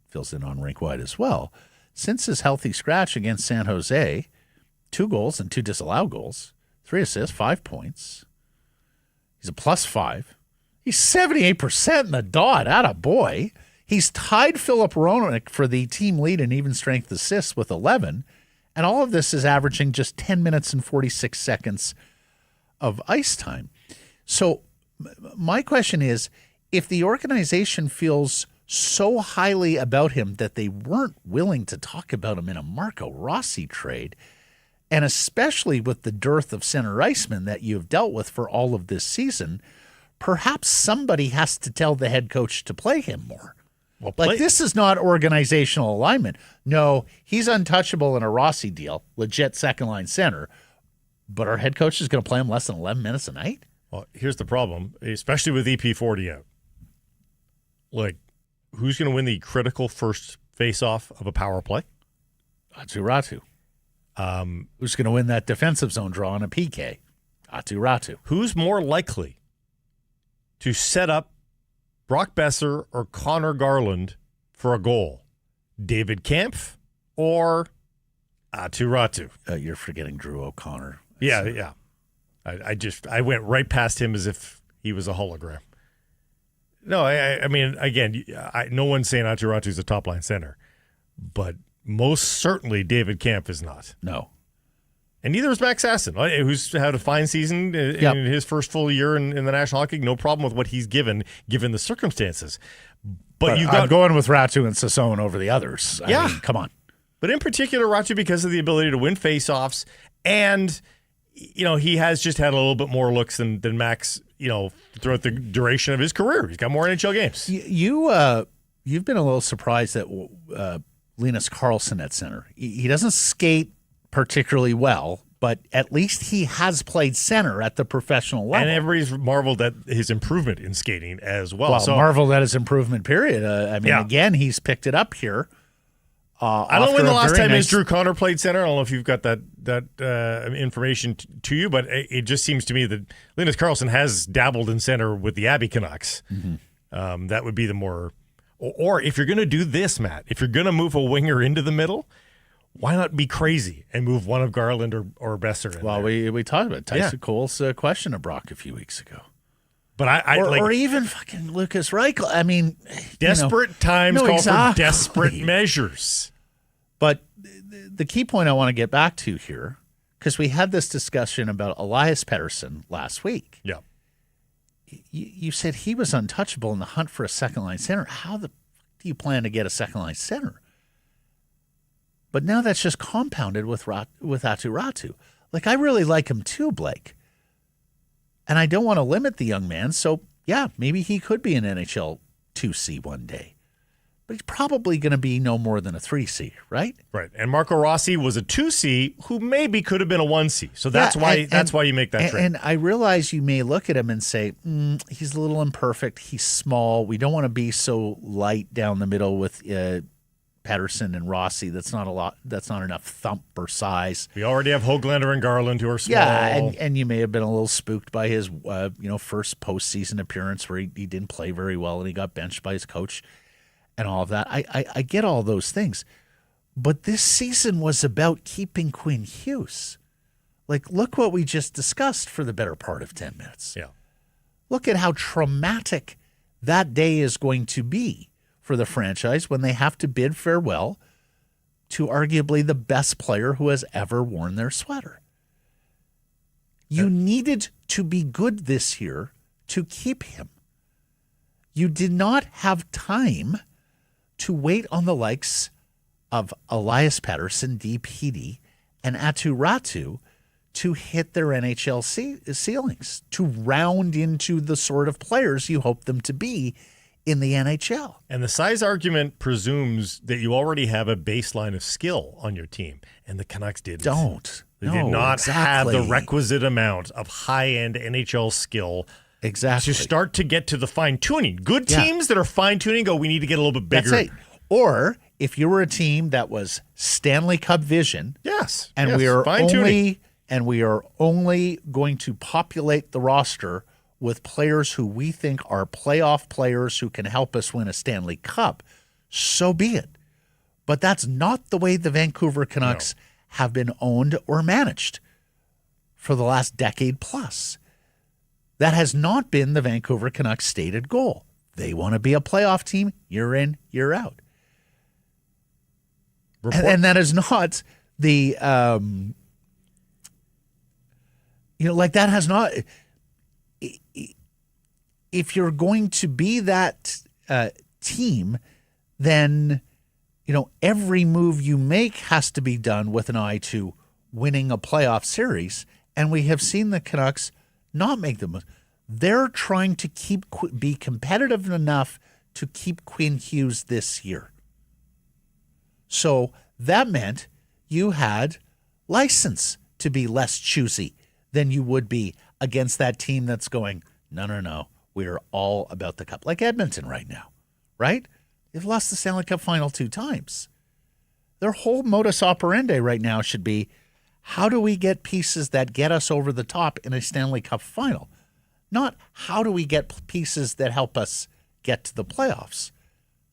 fills in on Rink Wide as well. Since his healthy scratch against San Jose, 2 goals and 2 disallowed goals, 3 assists, 5 points. He's a +5. He's 78% in the dot. Atta boy. He's tied Philip Hronek for the team lead in even strength assists with 11. And all of this is averaging just 10 minutes and 46 seconds of ice time. So my question is, if the organization feels so highly about him that they weren't willing to talk about him in a Marco Rossi trade, and especially with the dearth of center icemen that you've dealt with for all of this season, perhaps somebody has to tell the head coach to play him more. Well, this is not organizational alignment. No, he's untouchable in a Rossi deal, legit second-line center, but our head coach is going to play him less than 11 minutes a night? Well, here's the problem, especially with EP40 out. Like, who's going to win the critical first face-off of a power play? Räty. Who's going to win that defensive zone draw on a PK? Räty. Who's more likely to set up Brock Besser or Connor Garland for a goal? David Kampf or Räty? You're forgetting Drew O'Connor. Yeah. I went right past him as if he was a hologram. No, I mean, again, no one's saying Räty is a top-line center, but most certainly David Kampf is not. No. And neither is Max Sasson, who's had a fine season in his first full year in the National Hockey. No problem with what he's given the circumstances. But I'm going with Räty and Sasson over the others. I mean, come on. But in particular, Räty, because of the ability to win faceoffs, and he has just had a little bit more looks than Max, throughout the duration of his career. He's got more NHL games. You've been a little surprised at Linus Karlsson at center. He doesn't skate particularly well, but at least he has played center at the professional level. And everybody's marveled at his improvement in skating as well. Marveled at his improvement, period. Again, he's picked it up here. I don't know when the last time Drew Connor played center. I don't know if you've got that information to you, but it just seems to me that Linus Karlsson has dabbled in center with the Abbey Canucks. Mm-hmm. That would be the more... Or if you're going to do this, Matt, if you're going to move a winger into the middle, why not be crazy and move one of Garland or Besser in there? We talked about Tyson Cole's question of Brock a few weeks ago. But or even fucking Lucas Reichel. I mean, desperate times call for desperate measures. But the key point I want to get back to here, because we had this discussion about Elias Pettersson last week. Yeah. You said he was untouchable in the hunt for a second-line center. How the fuck do you plan to get a second-line center? But now that's just compounded with Räty. Like, I really like him too, Blake. And I don't want to limit the young man, so, yeah, maybe he could be an NHL 2C one day. But he's probably going to be no more than a 3C, right? Right. And Marco Rossi was a 2C who maybe could have been a 1C. So that's why you make that trade. And I realize you may look at him and say, he's a little imperfect. He's small. We don't want to be so light down the middle with Pettersson and Rossi. That's not enough thump or size. We already have Höglander and Garland who are small. Yeah, and you may have been a little spooked by his first postseason appearance where he didn't play very well and he got benched by his coach and all of that. I get all those things. But this season was about keeping Quinn Hughes. Like, look what we just discussed for the better part of 10 minutes. Yeah. Look at how traumatic that day is going to be for the franchise when they have to bid farewell to arguably the best player who has ever worn their sweater. You needed to be good this year to keep him. You did not have time to wait on the likes of Elias Pettersson, DPD, and Atu Ratu to hit their NHL ceilings, to round into the sort of players you hope them to be in the NHL. And the size argument presumes that you already have a baseline of skill on your team, and the Canucks didn't. They did not have the requisite amount of high-end NHL skill to start to get to the fine-tuning. Good teams that are fine-tuning go, we need to get a little bit bigger. That's it. Or if you were a team that was Stanley Cup vision, we are only going to populate the roster with players who we think are playoff players who can help us win a Stanley Cup, so be it. But that's not the way the Vancouver Canucks have been owned or managed for the last decade plus. That has not been the Vancouver Canucks' stated goal. They want to be a playoff team year in, year out. And that is not the, that has not... If you're going to be that team, then, every move you make has to be done with an eye to winning a playoff series. And we have seen the Canucks not make the move. They're trying to be competitive enough to keep Quinn Hughes this year. So that meant you had license to be less choosy than you would be against that team that's going, no. We are all about the cup. Like Edmonton right now, right? They've lost the Stanley Cup final 2 times. Their whole modus operandi right now should be, how do we get pieces that get us over the top in a Stanley Cup final? Not how do we get pieces that help us get to the playoffs.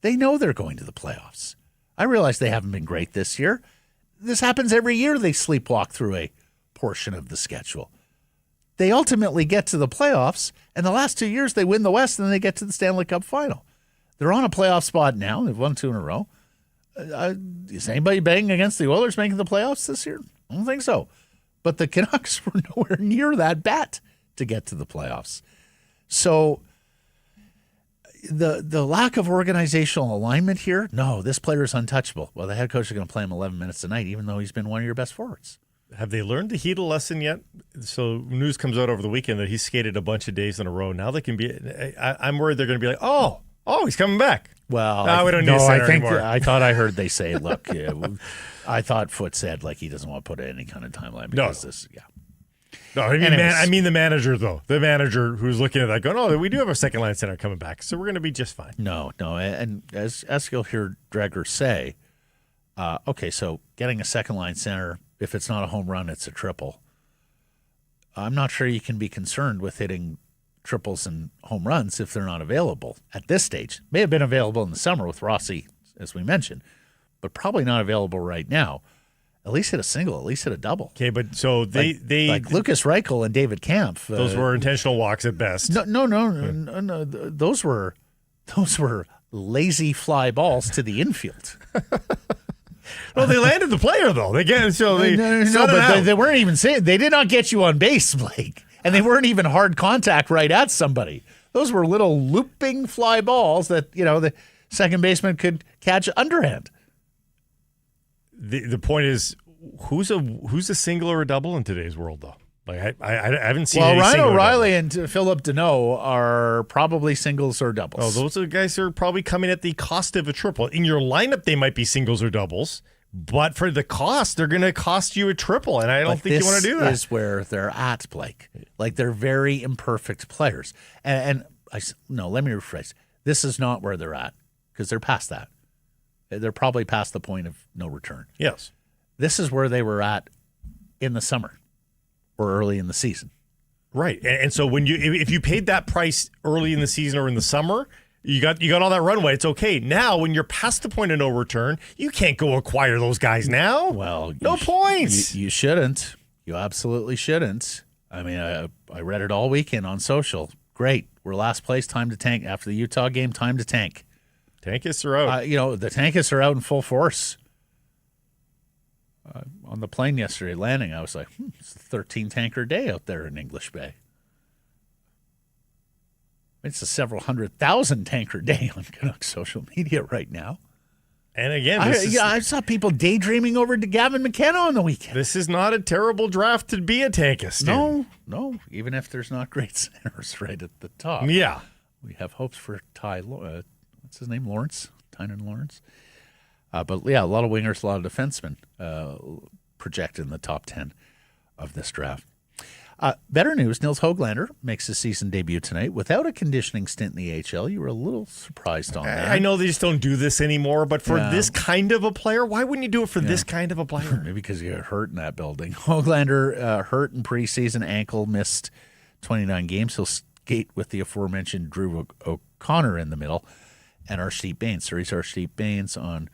They know they're going to the playoffs. I realize they haven't been great this year. This happens every year. They sleepwalk through a portion of the schedule. They ultimately get to the playoffs, and the last 2 years they win the West, and then they get to the Stanley Cup final. They're on a playoff spot now. They've won 2 in a row. Is anybody betting against the Oilers making the playoffs this year? I don't think so. But the Canucks were nowhere near that bet to get to the playoffs. So the lack of organizational alignment here, no, this player is untouchable. Well, the head coach is going to play him 11 minutes a night, even though he's been one of your best forwards. Have they learned the heat lesson yet? So news comes out over the weekend that he skated a bunch of days in a row. Now they can be. I'm worried they're going to be like, oh, he's coming back. Well, we don't need a center anymore. I thought I heard they say, look, I thought Foote said he doesn't want to put any kind of timeline because this. No, I mean the manager though. The manager who's looking at that going, oh, we do have a second line center coming back, so we're going to be just fine. No, and as you'll hear Dreger say, okay, so getting a second line center. If it's not a home run, it's a triple. I'm not sure you can be concerned with hitting triples and home runs if they're not available at this stage. May have been available in the summer with Rossi, as we mentioned, but probably not available right now. At least hit a single, at least hit a double. Okay, but so they like Lucas Reichel and David Kampf. Those were intentional walks at best. No. Those were lazy fly balls to the infield. Well, they landed the player though. They weren't even saying. They did not get you on base, Blake, and they weren't even hard contact right at somebody. Those were little looping fly balls that the second baseman could catch underhand. The point is, who's a single or a double in today's world though? Like I haven't seen. Well, Ryan O'Reilly and Philip Deneau are probably singles or doubles. Oh, those are guys who are probably coming at the cost of a triple. In your lineup, they might be singles or doubles, but for the cost, they're going to cost you a triple, and I don't think you want to do that. This is where they're at, Blake. Like they're very imperfect players, let me rephrase. This is not where they're at because they're past that. They're probably past the point of no return. Yes, this is where they were at in the summer. Or early in the season. Right. And so if you paid that price early in the season or in the summer, you got all that runway. It's okay. Now, when you're past the point of no return, you can't go acquire those guys now. Well, no points. You shouldn't. You absolutely shouldn't. I mean, I read it all weekend on social. Great. We're last place. Time to tank. After the Utah game, time to tank. Tankists are out. The tankists are out in full force. On the plane yesterday landing, I was like, it's a 13-tanker day out there in English Bay. It's a several 100,000 tanker day on Canucks social media right now. And again, I saw people daydreaming over to Gavin McKenna on the weekend. This is not a terrible draft to be a tankist. No. Even if there's not great centers right at the top. Yeah. We have hopes for what's his name? Lawrence? Tynan Lawrence? But yeah, a lot of wingers, a lot of defensemen projected in the top 10 of this draft. Better news, Nils Höglander makes his season debut tonight without a conditioning stint in the AHL. You were a little surprised on that. I know they just don't do this anymore, but for this kind of a player, why wouldn't you do it for this kind of a player? Maybe because you got hurt in that building. Höglander hurt in preseason, ankle, missed 29 games. He'll skate with the aforementioned Drew O'Connor in the middle and Arshdeep Bains. So he's Arshdeep Bains on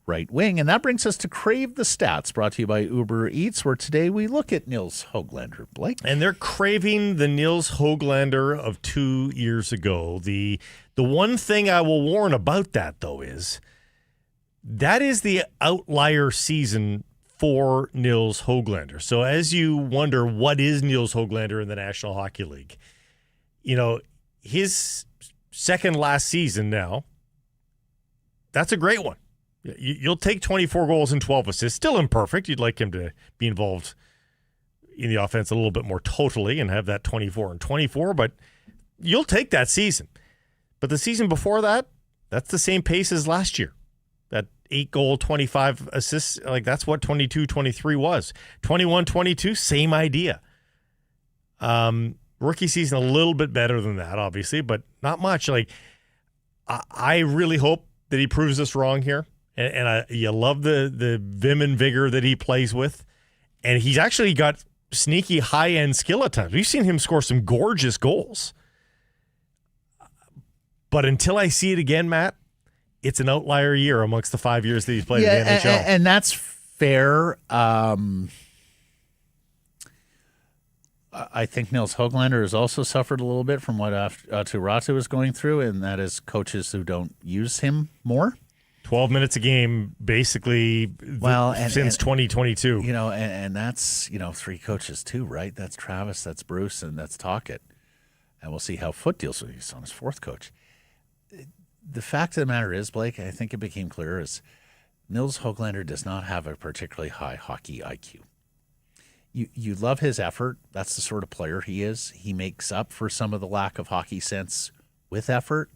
right wing. And that brings us to Crave the Stats, brought to you by Uber Eats, where today we look at Nils Höglander, Blake. And they're craving the Nils Höglander of 2 years ago. The one thing I will warn about that, though, is that is the outlier season for Nils Höglander. So as you wonder, what is Nils Höglander in the National Hockey League? You know, his second last season now, that's a great one. You'll take 24 goals and 12 assists. Still imperfect. You'd like him to be involved in the offense a little bit more totally and have that 24 and 24, but you'll take that season. But the season before that, that's the same pace as last year. That 8-goal, 25 assists, like that's what 22-23 was. 21-22, same idea. Rookie season a little bit better than that, obviously, but not much. Like I really hope that he proves us wrong here. And you love the vim and vigor that he plays with. And he's actually got sneaky high-end skill at times. We've seen him score some gorgeous goals. But until I see it again, Matt, it's an outlier year amongst the 5 years that he's played in the NHL. And that's fair. I think Nils Höglander has also suffered a little bit from what Räty was going through, and that is coaches who don't use him more. 12 minutes a game, basically, since 2022. You know, and that's, three coaches too, right? That's Travis, that's Bruce, and that's Tocchet. And we'll see how Foote deals with it. He's on his fourth coach. The fact of the matter is, Blake, I think it became clear, is Nils Höglander does not have a particularly high hockey IQ. You love his effort. That's the sort of player he is. He makes up for some of the lack of hockey sense with effort.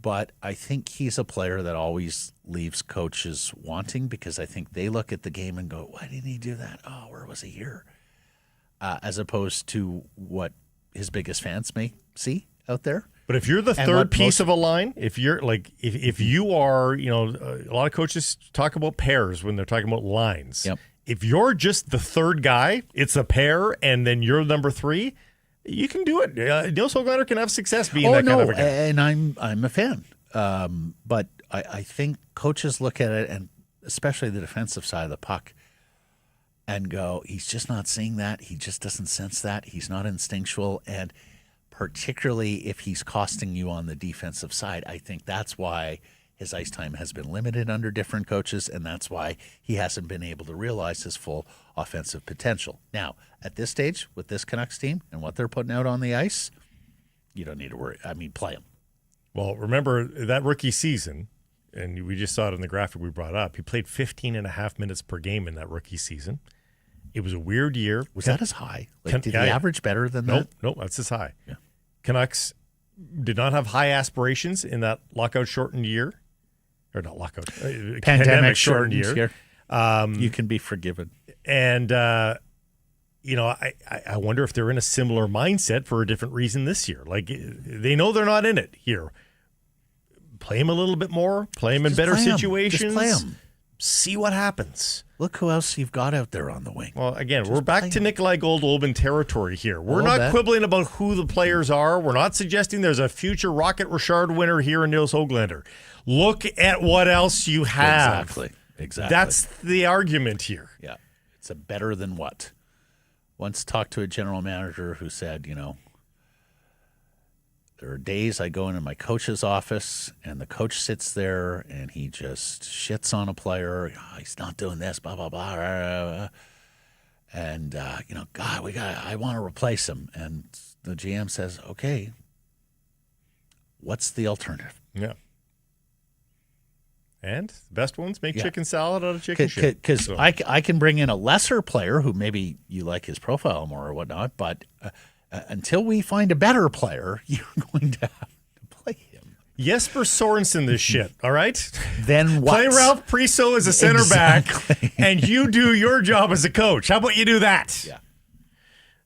But I think he's a player that always leaves coaches wanting, because I think they look at the game and go, why didn't he do that? Oh, where was he here? As opposed to what his biggest fans may see out there. But if you're the third piece of a line, if you're like, if you are, a lot of coaches talk about pairs when they're talking about lines. Yep. If you're just the third guy, it's a pair, and then you're number three, you can do it. Nils Höglander can have success being that kind of a guy. And I'm a fan. But I think coaches look at it, and especially the defensive side of the puck, and go, he's just not seeing that. He just doesn't sense that. He's not instinctual. And particularly if he's costing you on the defensive side, I think that's why his ice time has been limited under different coaches, and that's why he hasn't been able to realize his full offensive potential. Now, at this stage, with this Canucks team and what they're putting out on the ice, you don't need to worry. I mean, play him. Well, remember that rookie season, and we just saw it in the graphic we brought up, he played 15 and a half minutes per game in that rookie season. It was a weird year. Was that as high? Did he average better than that? Nope, that's as high. Yeah. Canucks did not have high aspirations in that lockout-shortened year. Or not lockout. Pandemic-shortened year. You can be forgiven. And, I wonder if they're in a similar mindset for a different reason this year. Like, they know they're not in it here. Play him a little bit more. Play him in better situations. Just play him. See what happens. Look who else you've got out there on the wing. Well, again, we're back to Nikolai Goldobin territory here. We're not quibbling about who the players are. We're not suggesting there's a future Rocket Richard winner here in Nils Höglander. Look at what else you have. Exactly. That's the argument here. Yeah. It's a better than what? Once talked to a general manager who said, there are days I go into my coach's office and the coach sits there and he just shits on a player. Oh, he's not doing this, blah, blah, blah. And, God, I want to replace him. And the GM says, okay, what's the alternative? Yeah. And the best ones make chicken salad out of chicken shit. Because I can bring in a lesser player who maybe you like his profile more or whatnot, but until we find a better player, you're going to have to play him. Jesper Sorensen this shit, all right? Then what? Play Ralph Priso as a center back, and you do your job as a coach. How about you do that? Yeah.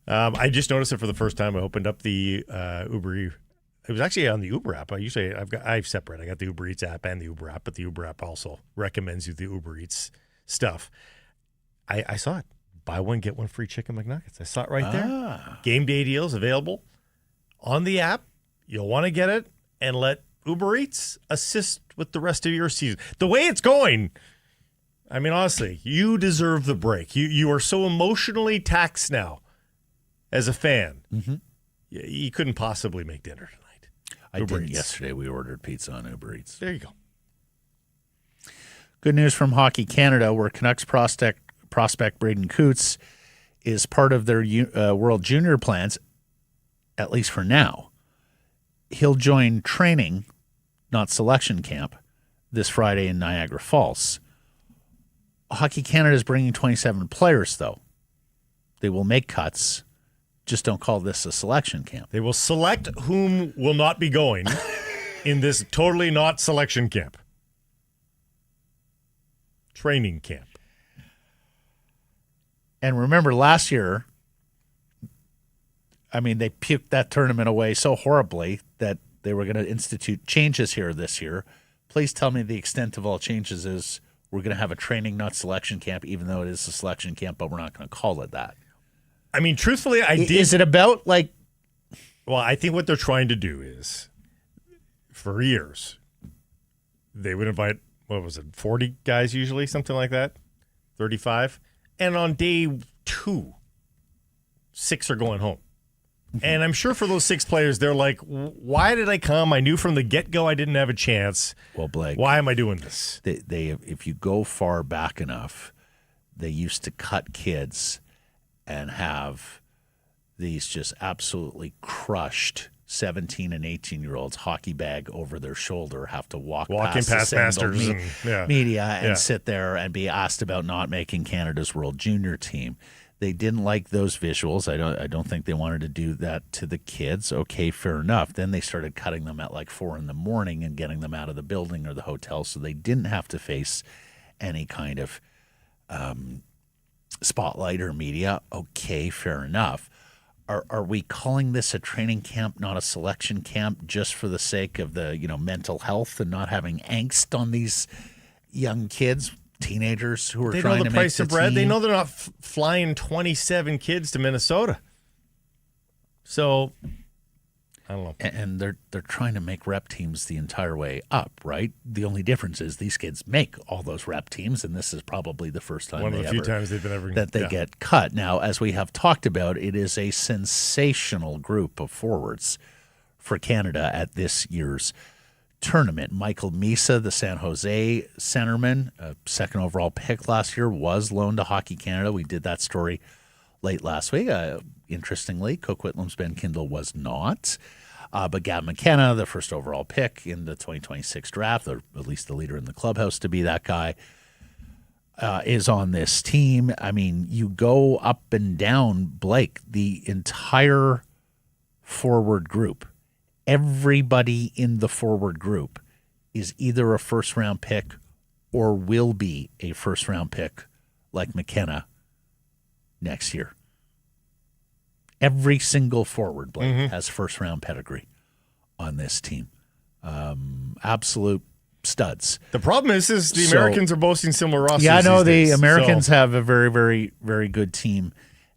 I just noticed it for the first time. I opened up the Uber. It was actually on the Uber app. I've separate. I got the Uber Eats app and the Uber app, but the Uber app also recommends you the Uber Eats stuff. I saw it. Buy one, get one free chicken McNuggets. I saw it right there. Game day deals available on the app. You'll want to get it and let Uber Eats assist with the rest of your season. The way it's going, I mean, honestly, you deserve the break. You are so emotionally taxed now as a fan. Mm-hmm. You couldn't possibly make dinner tonight. I did yesterday. We ordered pizza on Uber Eats. There you go. Good news from Hockey Canada, where Canucks prospect Braden Coots is part of their World Junior plans, at least for now. He'll join training, not selection camp, this Friday in Niagara Falls. Hockey Canada is bringing 27 players, though. They will make cuts. Just don't call this a selection camp. They will select whom will not be going in this totally not selection camp. Training camp. And remember last year, I mean, they puked that tournament away so horribly that they were going to institute changes here this year. Please tell me the extent of all changes is we're going to have a training, not selection camp, even though it is a selection camp, but we're not going to call it that. I mean, truthfully, Is it about, like... Well, I think what they're trying to do is, for years, they would invite, 40 guys usually, something like that? 35? And on day 2, 6 are going home. Mm-hmm. And I'm sure for those 6 players, they're like, why did I come? I knew from the get-go I didn't have a chance. Well, Blake... Why am I doing this? They if you go far back enough, they used to cut kids... and have these just absolutely crushed 17 and 18-year-olds hockey bag over their shoulder, have to walk past Masters media and sit there and be asked about not making Canada's World Junior team. They didn't like those visuals. I don't think they wanted to do that to the kids. Okay, fair enough. Then they started cutting them at like 4 a.m. and getting them out of the building or the hotel so they didn't have to face any kind of spotlight or media. Okay, fair enough. Are we calling this a training camp, not a selection camp, just for the sake of the mental health and not having angst on these young kids, teenagers who are trying to make the price of bread. team? They know they're not flying 27 kids to Minnesota. So I don't know. And they're trying to make rep teams the entire way up, right? The only difference is these kids make all those rep teams, and this is probably the first time one of the few times they've been ever that they get cut. Now, as we have talked about, it is a sensational group of forwards for Canada at this year's tournament. Michael Misa, the San Jose centerman, a second overall pick last year, was loaned to Hockey Canada. We did that story late last week. Interestingly, Cook Whitlam's Ben Kindle was not. But Gavin McKenna, the first overall pick in the 2026 draft, or at least the leader in the clubhouse to be that guy, is on this team. I mean, you go up and down, Blake, the entire forward group, everybody in the forward group is either a first-round pick or will be a first-round pick like McKenna next year. Every single forward, Blake, has first-round pedigree on this team. Absolute studs. The problem is the Americans are boasting similar rosters. Yeah, I know the days, Americans have a very, very, very good team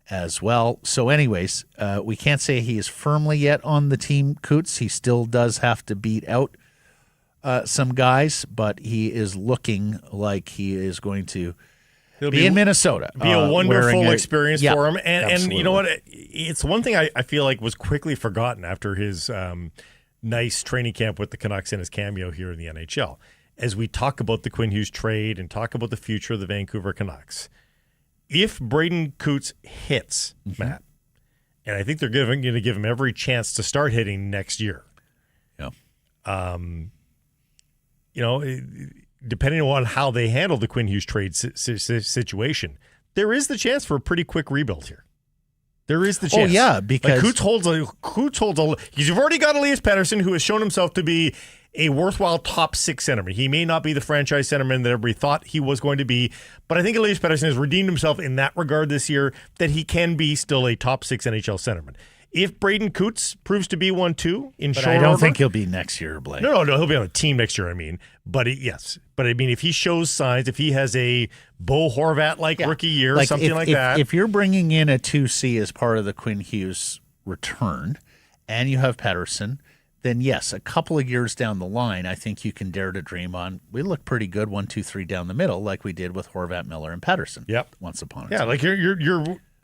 as well. So anyways, we can't say he is firmly yet on the team, Coots. He still does have to beat out some guys, but he is looking like he is going to be in Minnesota. Be a wonderful experience for him. And you know what? It's one thing I feel like was quickly forgotten after his nice training camp with the Canucks and his cameo here in the NHL. As we talk about the Quinn Hughes trade and talk about the future of the Vancouver Canucks, if Braden Coots hits, Matt, and I think they're going to give him every chance to start hitting next year. Yeah. depending on how they handle the Quinn Hughes trade situation, there is the chance for a pretty quick rebuild here. There is the chance. Oh, yeah, because Coots holds a because you've already got Elias Pettersson, who has shown himself to be a worthwhile top 6 centerman. He may not be the franchise centerman that everybody thought he was going to be, but I think Elias Pettersson has redeemed himself in that regard this year, that he can be still a top 6 NHL centerman. If Braden Coots proves to be one too, but I don't think he'll be next year, Blake. No, he'll be on a team next year. I mean, but yes, but I mean, if he shows signs, if he has a Bo Horvat-like rookie year, like something like that. If you're bringing in a 2C as part of the Quinn Hughes return, and you have Pettersson, then yes, a couple of years down the line, I think you can dare to dream on. We look pretty good 1, 2, 3 down the middle, like we did with Horvat, Miller, and Pettersson. Yep. Once upon a time. Yeah, like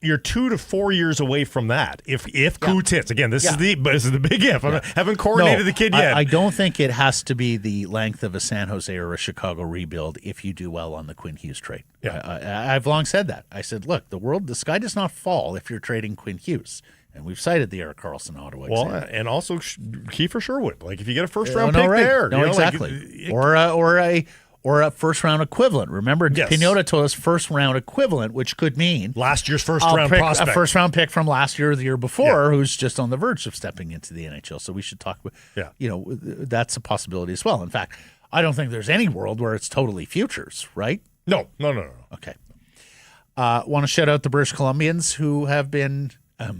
you're 2 to 4 years away from that. If Coots hits again, this is the big if. I haven't coordinated the kid yet. I don't think it has to be the length of a San Jose or a Chicago rebuild if you do well on the Quinn Hughes trade. Yeah. I've long said that. I said, look, the sky does not fall if you're trading Quinn Hughes. And we've cited the Erik Karlsson Ottawa example. And also Kiefer Sherwood. Like if you get a first round pick there, exactly. Or a first round equivalent. Remember, Pinota told us first round equivalent, which could mean last year's first round prospect, a first round pick from last year or the year before, who's just on the verge of stepping into the NHL. So we should talk about, that's a possibility as well. In fact, I don't think there's any world where it's totally futures, right? No. Okay. Want to shout out the British Columbians who have been, I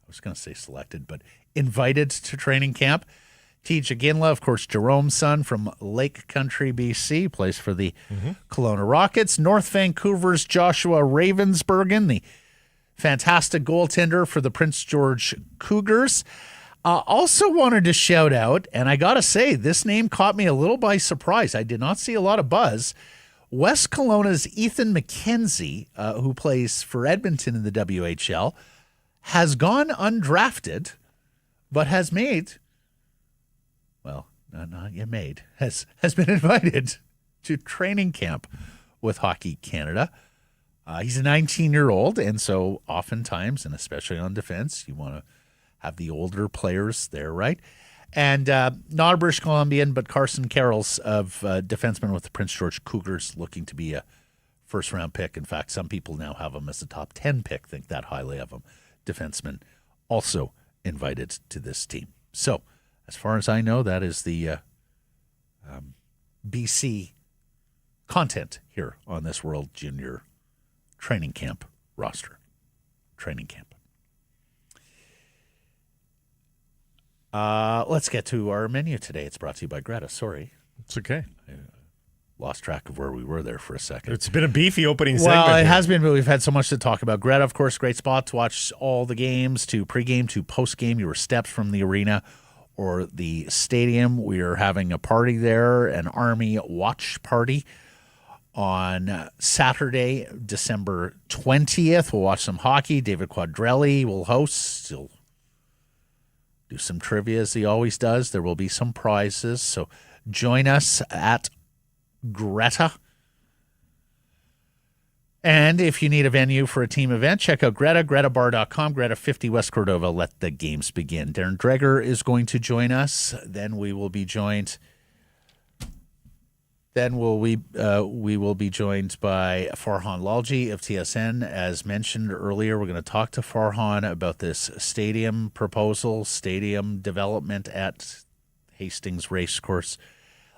was going to say selected, but invited to training camp. T.J. Ginla, of course, Jerome's son from Lake Country, BC, plays for the Kelowna Rockets. North Vancouver's Joshua Ravensbergen, the fantastic goaltender for the Prince George Cougars. Also wanted to shout out, and I got to say, this name caught me a little by surprise. I did not see a lot of buzz. West Kelowna's Ethan McKenzie, who plays for Edmonton in the WHL, has gone undrafted, but has made... well, not yet made, has been invited to training camp with Hockey Canada. He's a 19-year-old, and so oftentimes, and especially on defense, you want to have the older players there, right? And not a British Columbian, but Carson Carrolls of defenseman with the Prince George Cougars, looking to be a first-round pick. In fact, some people now have him as a top 10 pick, think that highly of him. Defenseman also invited to this team. So, as far as I know, that is the BC content here on this World Junior Training Camp roster. Training camp. Let's get to our menu today. It's brought to you by Greta. Sorry. It's okay. I lost track of where we were there for a second. It's been a beefy opening segment. Well, it has been, but we've had so much to talk about. Greta, of course, great spot to watch all the games, to pregame, to postgame. You were steps from the arena or the stadium. We are having a party there, an Army watch party on Saturday, December 20th. We'll watch some hockey. David Quadrelli will host. He'll do some trivia as he always does. There will be some prizes. So join us at Greta. And if you need a venue for a team event, check out Greta, gretabar.com, Greta 50 West Cordova. Let the games begin. Darren Dreger is going to join us. Then we will be joined. We will be joined by Farhan Lalji of TSN. As mentioned earlier, we're going to talk to Farhan about this stadium proposal, stadium development at Hastings Racecourse.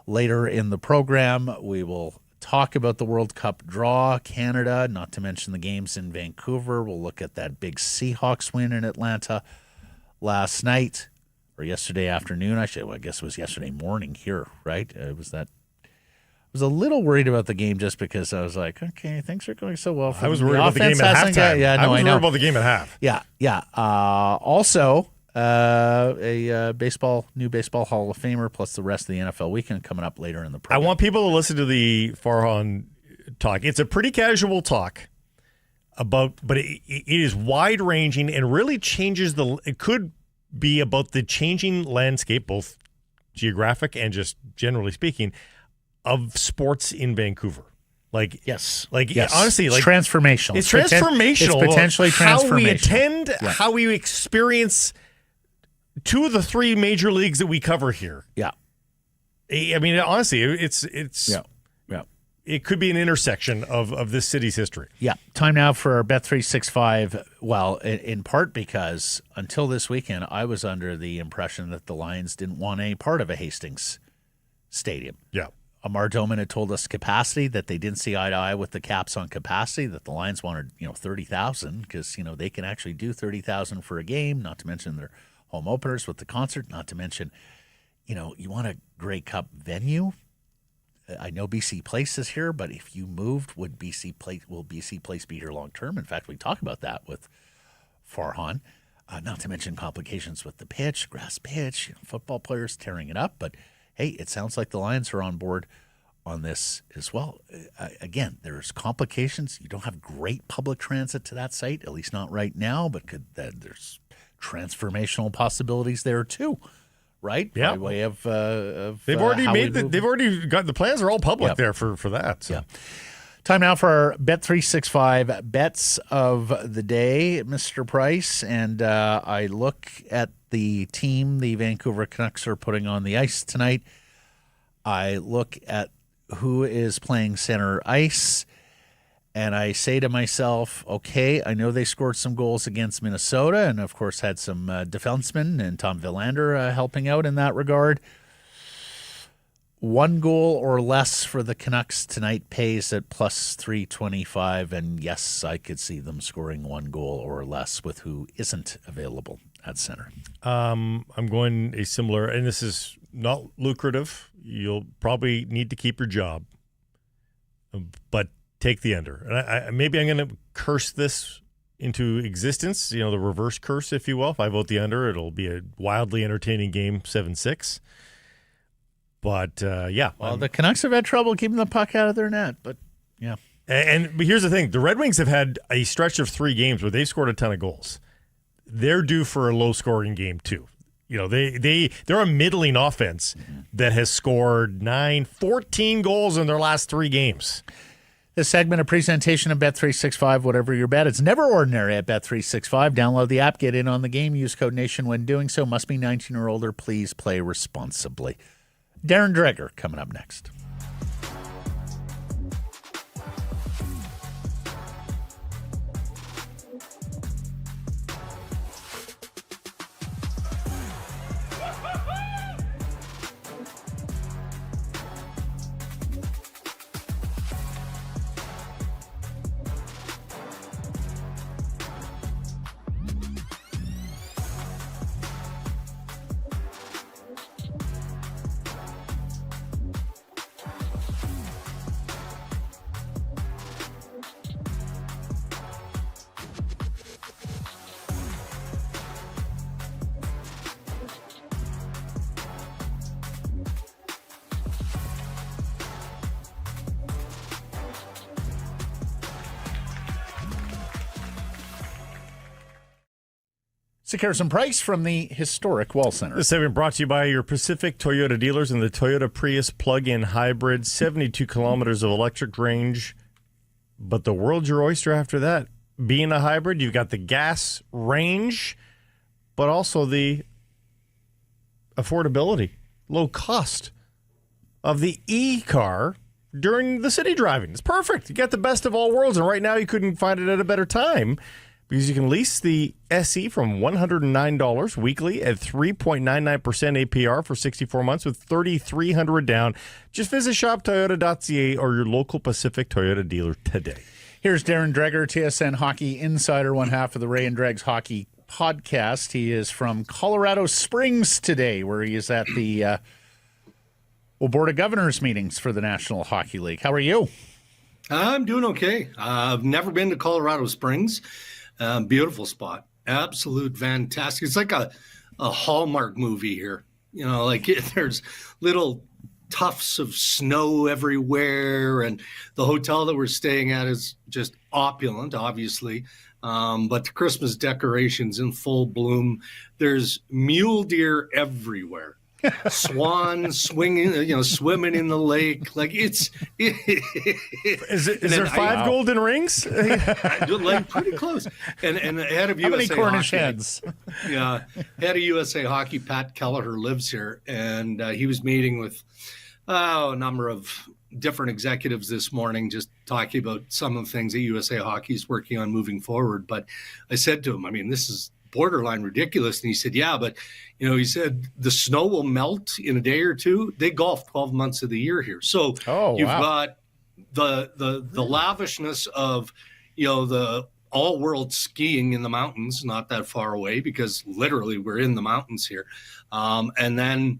Later in the program, we will talk about the World Cup draw, Canada, not to mention the games in Vancouver. We'll look at that big Seahawks win in Atlanta last night, or yesterday afternoon. I guess it was yesterday morning here, right? I was a little worried about the game just because I was like, okay, things are going so well. I was worried about the game at halftime. I was worried about the game at half. Yeah. Also, a new baseball Hall of Famer, plus the rest of the NFL weekend coming up later in the program. I want people to listen to the Farhan talk. It's a pretty casual talk but it is wide ranging and really changes it could be about the changing landscape, both geographic and just generally speaking, of sports in Vancouver. Yes. Honestly, it's transformational. It's transformational. It's potentially transformational. How we attend, how we experience two of the three major leagues that we cover here. Yeah. I mean, honestly, it's Yeah. it could be an intersection of this city's history. Yeah. Time now for Bet365. Well, in part because until this weekend, I was under the impression that the Lions didn't want any part of a Hastings Stadium. Yeah. Amar Doman had told us capacity, that they didn't see eye to eye with the Caps on capacity, that the Lions wanted, 30,000 because, they can actually do 30,000 for a game, not to mention their home openers with the concert, not to mention, you want a Grey Cup venue. I know BC Place is here, but if you moved, will BC Place be here long term? In fact, we talked about that with Farhan, not to mention complications with the pitch, grass pitch, football players tearing it up, but hey, it sounds like the Lions are on board on this as well. Again, there's complications. You don't have great public transit to that site, at least not right now, but there's transformational possibilities there too, right? Yeah. By way of They've already they've already got the plans are all public there for that. So. Yeah. Time now for our Bet365 bets of the day, Mr. Price. And I look at the team the Vancouver Canucks are putting on the ice tonight. I look at who is playing center ice, and I say to myself, okay, I know they scored some goals against Minnesota and, of course, had some defensemen and Tom Villander helping out in that regard. 1 goal or less for the Canucks tonight pays at plus 325. And yes, I could see them scoring 1 goal or less with who isn't available at center. I'm going a similar, and this is not lucrative. You'll probably need to keep your job, but take the under. And maybe I'm going to curse this into existence, the reverse curse, if you will. If I vote the under, it'll be a wildly entertaining game, 7-6. But, yeah. Well, the Canucks have had trouble keeping the puck out of their net, but, yeah. But here's the thing. The Red Wings have had a stretch of 3 games where they've scored a ton of goals. They're due for a low-scoring game, too. They're a middling offense that has scored 14 goals in their last 3 games. This segment, a presentation of Bet365, whatever your bet. It's never ordinary at Bet365. Download the app, get in on the game, use code NATION when doing so. Must be 19 or older. Please play responsibly. Darren Dreger coming up next. Harrison Price from the historic Wall Center. This segment brought to you by your Pacific Toyota dealers and the Toyota Prius plug-in hybrid, 72 kilometers of electric range. But the world's your oyster after that. Being a hybrid, you've got the gas range, but also the affordability, low cost of the e-car during the city driving. It's perfect. You got the best of all worlds, and right now you couldn't find it at a better time, because you can lease the SE from $109 weekly at 3.99% APR for 64 months with $3,300 down. Just visit shoptoyota.ca or your local Pacific Toyota dealer today. Here's Darren Dreger, TSN Hockey Insider, one half of the Ray and Dregs Hockey Podcast. He is from Colorado Springs today, where he is at the Board of Governors meetings for the National Hockey League. How are you? I'm doing okay. I've never been to Colorado Springs. Beautiful spot. Absolute fantastic. It's like a Hallmark movie here. There's little tufts of snow everywhere, and the hotel that we're staying at is just opulent, obviously. But the Christmas decorations in full bloom. There's mule deer everywhere. Swans swinging, swimming in the lake. Is there 5 golden rings? Pretty close. And head of USA How many Cornish Hockey, heads? Yeah, head of USA Hockey, Pat Kelleher, lives here, and he was meeting with a number of different executives this morning just talking about some of the things that USA Hockey is working on moving forward. But I said to him, I mean, this is borderline ridiculous. And he said, yeah, but, he said the snow will melt in a day or two. They golf 12 months of the year here. So you've got the lavishness of, the all-world skiing in the mountains, not that far away, because literally we're in the mountains here. And then,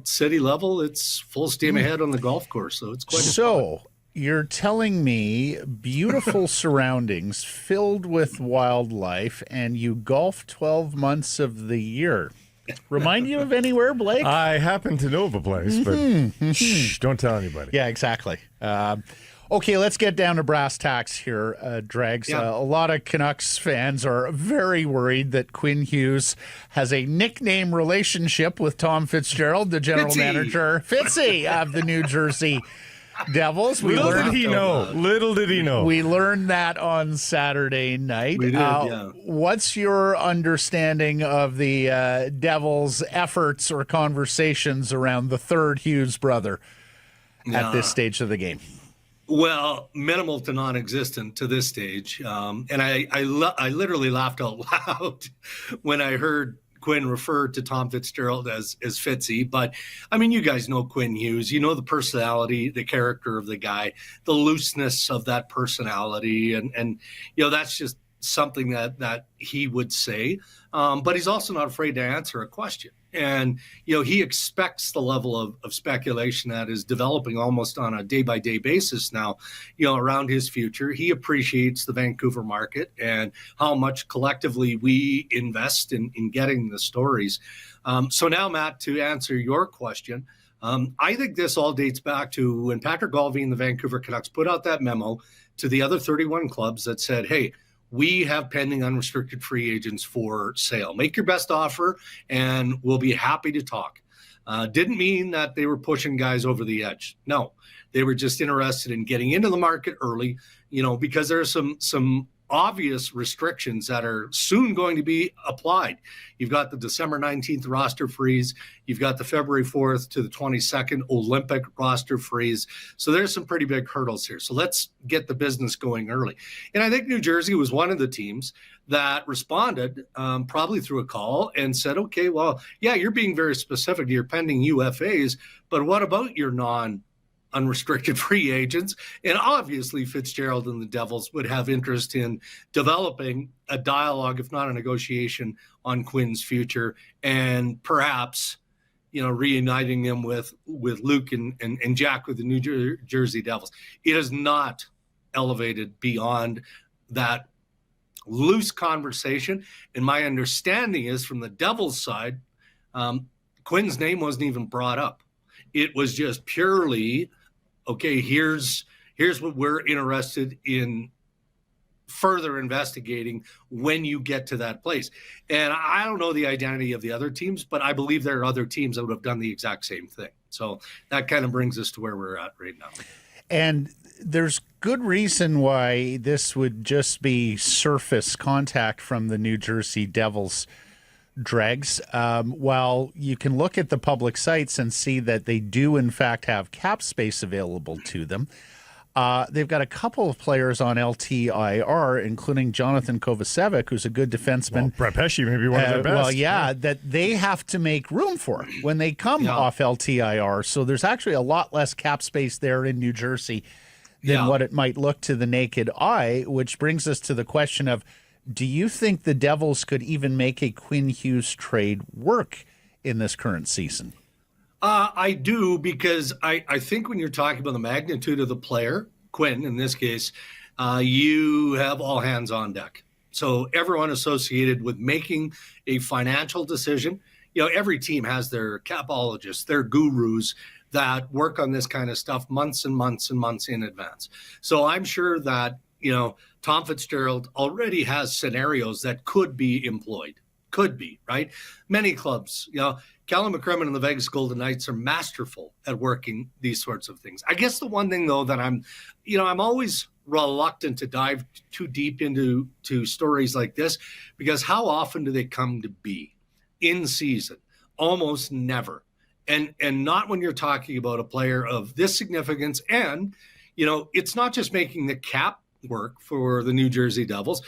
city level, it's full steam ahead on the golf course. So it's quite So you're telling me beautiful surroundings filled with wildlife, and you golf 12 months of the year. Remind you of anywhere, Blake? I happen to know of a place, but shh, don't tell anybody. Yeah, exactly. Okay, let's get down to brass tacks here, Dregs. Yeah. A lot of Canucks fans are very worried that Quinn Hughes has a nickname relationship with Tom Fitzgerald, the general manager, Fitzy, of the New Jersey Devils. Little did he know. We learned that on Saturday night. We did, yeah. What's your understanding of the Devils' efforts or conversations around the third Hughes brother at this stage of the game? Well, minimal to non-existent to this stage. And I literally laughed out loud when I heard Quinn refer to Tom Fitzgerald as Fitzy. But, I mean, you guys know Quinn Hughes. You know the personality, the character of the guy, the looseness of that personality. And that's just something that he would say. But he's also not afraid to answer a question. And, he expects the level of speculation that is developing almost on a day-by-day basis now, around his future. He appreciates the Vancouver market and how much collectively we invest in getting the stories. So now, Matt, to answer your question, I think this all dates back to when Patrick Galvin and the Vancouver Canucks put out that memo to the other 31 clubs that said, hey, we have pending unrestricted free agents for sale. Make your best offer, and we'll be happy to talk. Didn't mean that they were pushing guys over the edge. No, they were just interested in getting into the market early, because there are some obvious restrictions that are soon going to be applied. You've got the December 19th roster freeze. You've got the February 4th to the 22nd Olympic roster freeze. So there's some pretty big hurdles here. So let's get the business going early. And I think New Jersey was one of the teams that responded probably through a call and said, okay, well, yeah, you're being very specific to your pending UFAs, but what about your unrestricted free agents? And obviously Fitzgerald and the Devils would have interest in developing a dialogue, if not a negotiation, on Quinn's future, and perhaps, reuniting them with Luke and Jack with the New Jersey Devils. It is not elevated beyond that loose conversation. And my understanding is from the Devils side, Quinn's name wasn't even brought up. It was just purely, okay, here's what we're interested in further investigating when you get to that place. And I don't know the identity of the other teams, but I believe there are other teams that would have done the exact same thing. So that kind of brings us to where we're at right now. And there's good reason why this would just be surface contact from the New Jersey Devils, Dregs. While you can look at the public sites and see that they do, in fact, have cap space available to them, they've got a couple of players on LTIR, including Jonathan Kovacevic, who's a good defenseman. Well, Brett Pesce may be one of their best. Well, yeah, that they have to make room for when they come off LTIR. So there's actually a lot less cap space there in New Jersey than what it might look to the naked eye, which brings us to the question of, do you think the Devils could even make a Quinn Hughes trade work in this current season? I do, because I think when you're talking about the magnitude of the player, Quinn in this case, you have all hands on deck. So everyone associated with making a financial decision, every team has their capologists, their gurus that work on this kind of stuff months and months and months in advance. So I'm sure that, Tom Fitzgerald already has scenarios that could be employed. Could be, right? Many clubs, Callum McCrimmon and the Vegas Golden Knights are masterful at working these sorts of things. I guess the one thing, though, that I'm always reluctant to dive too deep into stories like this, because how often do they come to be in season? Almost never. and not when you're talking about a player of this significance. And, it's not just making the cap work for the New Jersey Devils.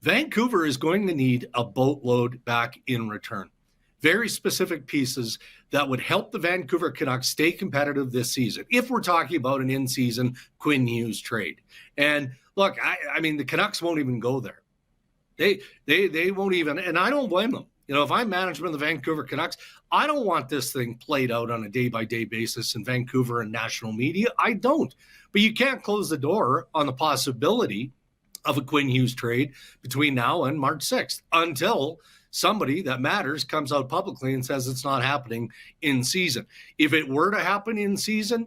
Vancouver is going to need a boatload back in return. Very specific pieces that would help the Vancouver Canucks stay competitive this season, if we're talking about an in-season Quinn Hughes trade. And look, I mean, the Canucks won't even go there. They won't even, and I don't blame them. If I'm management of the Vancouver Canucks, I don't want this thing played out on a day-by-day basis in Vancouver and national media. I don't. But you can't close the door on the possibility of a Quinn Hughes trade between now and March 6th until somebody that matters comes out publicly and says it's not happening in season. If it were to happen in season,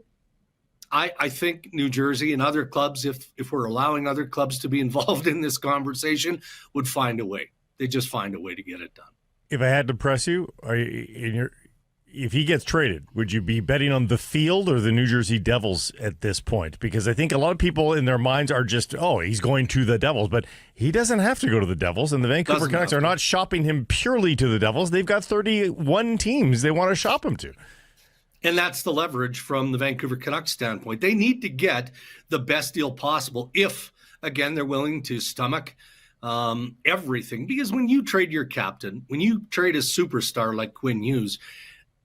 I think New Jersey and other clubs, if we're allowing other clubs to be involved in this conversation, would find a way. They just find a way to get it done. If I had to press you, if he gets traded, would you be betting on the field or the New Jersey Devils at this point? Because I think a lot of people in their minds are just, he's going to the Devils, but he doesn't have to go to the Devils, and the Vancouver Canucks are not shopping him purely to the Devils. They've got 31 teams they want to shop him to. And that's the leverage from the Vancouver Canucks standpoint. They need to get the best deal possible if, again, they're willing to stomach everything. Because when you trade your captain, when you trade a superstar like Quinn Hughes,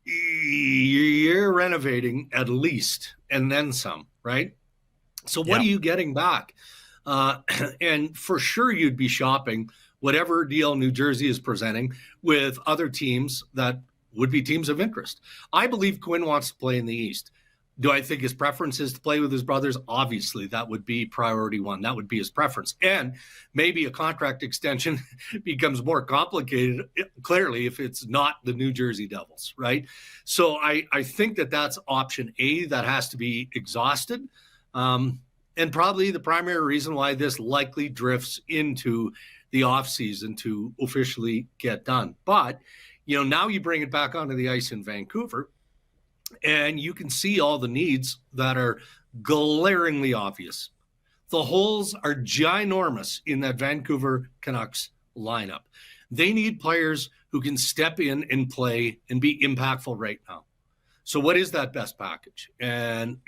you're renovating at least and then some, right? So what are you getting back? And for sure you'd be shopping whatever deal New Jersey is presenting with other teams that would be teams of interest. I believe Quinn wants to play in the East. Do I think his preference is to play with his brothers? Obviously, that would be priority one. That would be his preference. And maybe a contract extension becomes more complicated, clearly, if it's not the New Jersey Devils, right? So I think that's option A that has to be exhausted. And probably the primary reason why this likely drifts into the offseason to officially get done. But, now you bring it back onto the ice in Vancouver, and you can see all the needs that are glaringly obvious. The holes are ginormous in that Vancouver Canucks lineup. They need players who can step in and play and be impactful right now. So what is that best package? And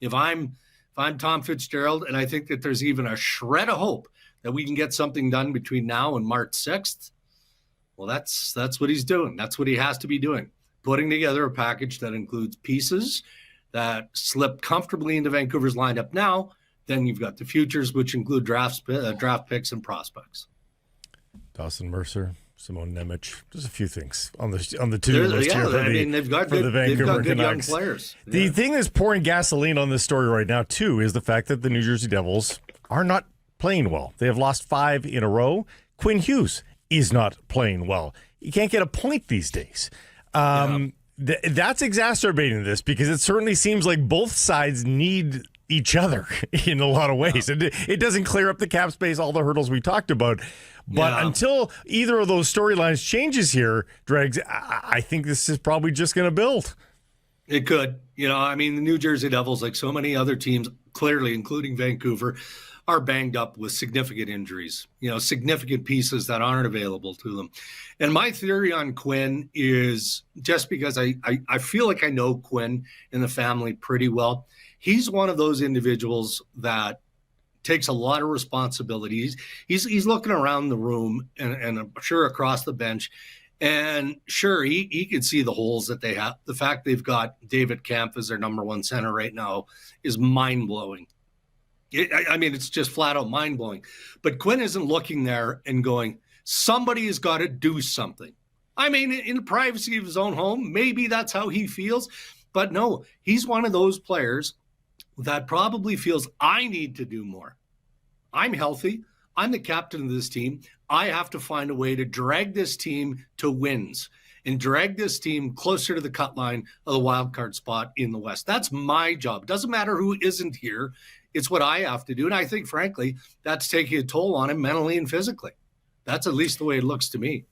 if I'm Tom Fitzgerald, and I think that there's even a shred of hope that we can get something done between now and March 6th, well, that's what he's doing. That's what he has to be doing. Putting together a package that includes pieces that slip comfortably into Vancouver's lineup now. Then you've got the futures, which include draft picks and prospects. Dawson Mercer, Simone Nemec, just a few things on the to-do list here they've got good young players. The thing that's pouring gasoline on this story right now, too, is the fact that the New Jersey Devils are not playing well. They have lost 5 in a row. Quinn Hughes is not playing well. You can't get a point these days. That's exacerbating this because it certainly seems like both sides need each other in a lot of ways. It doesn't clear up the cap space, all the hurdles we talked about. But until either of those storylines changes here, Dregs, I think this is probably just going to build. It could. The New Jersey Devils, like so many other teams, clearly, including Vancouver, are banged up with significant injuries, significant pieces that aren't available to them. And my theory on Quinn is just because I feel like I know Quinn and the family pretty well. He's one of those individuals that takes a lot of responsibilities. He's looking around the room and I'm sure across the bench. And sure, he can see the holes that they have. The fact they've got David Kampf as their number one center right now is mind-blowing. It's just flat out mind-blowing. But Quinn isn't looking there and going, somebody has got to do something. In the privacy of his own home, maybe that's how he feels. But no, he's one of those players that probably feels, I need to do more. I'm healthy. I'm the captain of this team. I have to find a way to drag this team to wins and drag this team closer to the cut line of the wild card spot in the West. That's my job. It doesn't matter who isn't here. It's what I have to do. And I think, frankly, that's taking a toll on him mentally and physically. That's at least the way it looks to me.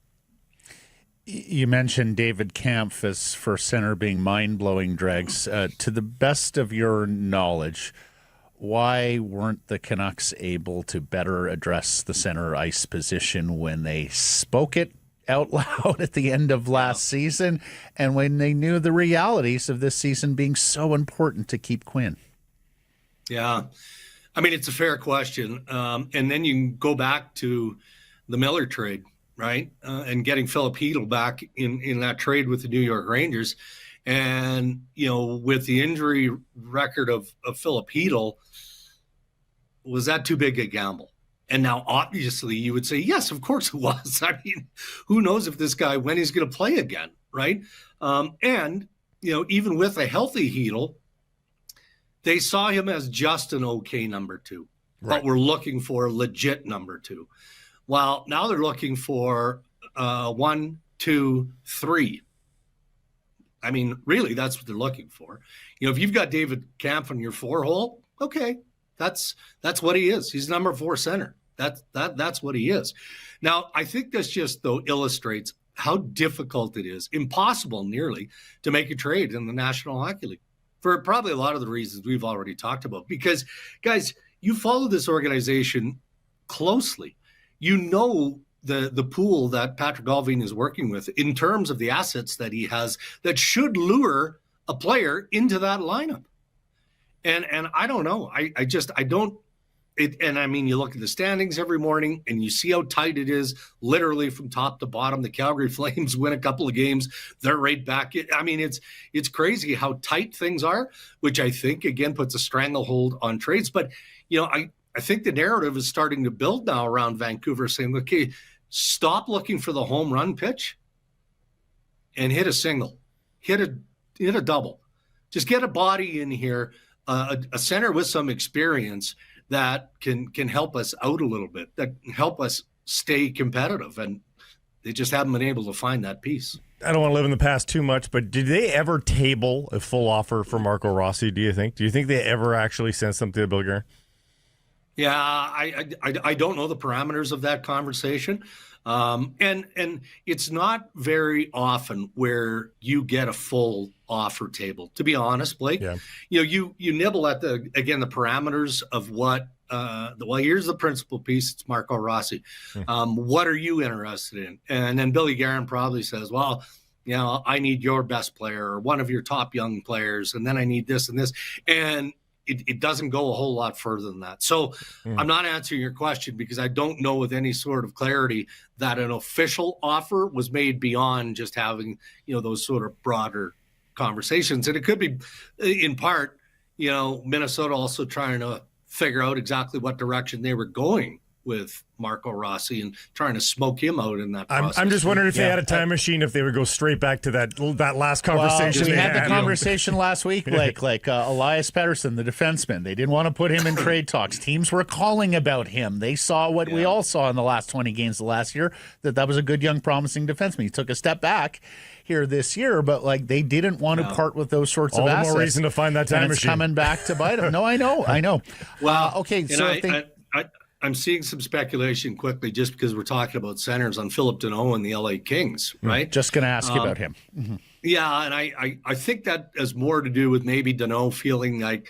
You mentioned David Kampf as first center being mind-blowing, Dregs. To the best of your knowledge, why weren't the Canucks able to better address the center ice position when they spoke it out loud at the end of last season, and when they knew the realities of this season being so important to keep Quinn. Yeah. I mean, it's a fair question. And then you can go back to the Miller trade, right? And getting Philip Hedl back in that trade with the New York Rangers. And, with the injury record of Philip Hedl, was that too big a gamble? And now, obviously, you would say, yes, of course it was. I mean, who knows if this guy, when he's going to play again, right? And, even with a healthy Hedl, they saw him as just an okay number 2, but we're looking for a legit number 2. Well, now they're looking for 1, 2, 3. I mean, really, that's what they're looking for. If you've got David Kampf on your 4-hole, okay, that's what he is. He's number 4 center. That's what he is. Now, I think this just, though, illustrates how difficult it is, impossible nearly, to make a trade in the National Hockey League for probably a lot of the reasons we've already talked about. Because, guys, you follow this organization closely. You know the pool that Patrick Allvin is working with in terms of the assets that he has that should lure a player into that lineup. And I don't know. I don't. And I mean, you look at the standings every morning and you see how tight it is, literally from top to bottom. The Calgary Flames win a couple of games, they're right back. I mean, it's crazy how tight things are, which I think, again, puts a stranglehold on trades. But, I think the narrative is starting to build now around Vancouver saying, okay, stop looking for the home run pitch and hit a single, hit a double. Just get a body in here, a center with some experience that can help us out a little bit, that help us stay competitive. And they just haven't been able to find that piece. I don't want to live in the past too much, but did they ever table a full offer for Marco Rossi, do you think? Do you think they ever actually sent something to Blueger? Yeah, I don't know the parameters of that conversation. And it's not very often where you get a full offer table, to be honest, Blake. Yeah. You nibble at the parameters of what here's the principal piece. It's Marco Rossi. What are you interested in? And then Billy Guerin probably says, well, I need your best player or one of your top young players, and then I need this and this. And it doesn't go a whole lot further than that. So I'm not answering your question because I don't know with any sort of clarity that an official offer was made beyond just having, those sort of broader conversations. And it could be in part, Minnesota also trying to figure out exactly what direction they were going with Marco Rossi and trying to smoke him out in that process. I'm just wondering if they had a time machine, if they would go straight back to that last conversation. We had the conversation last week, Blake, like Elias Pettersson, the defenseman. They didn't want to put him in trade talks. Teams were calling about him. They saw what we all saw in the last 20 games of last year, that was a good, young, promising defenseman. He took a step back here this year, but they didn't want to part with those sorts of assets. All the more reason to find that time and it's machine. Coming back to bite him. No, I know. Well, okay, so I think... I'm seeing some speculation quickly just because we're talking about centers on Philip Deneau and the LA Kings, right? Just going to ask you about him. Mm-hmm. Yeah, and I think that has more to do with maybe Deneau feeling like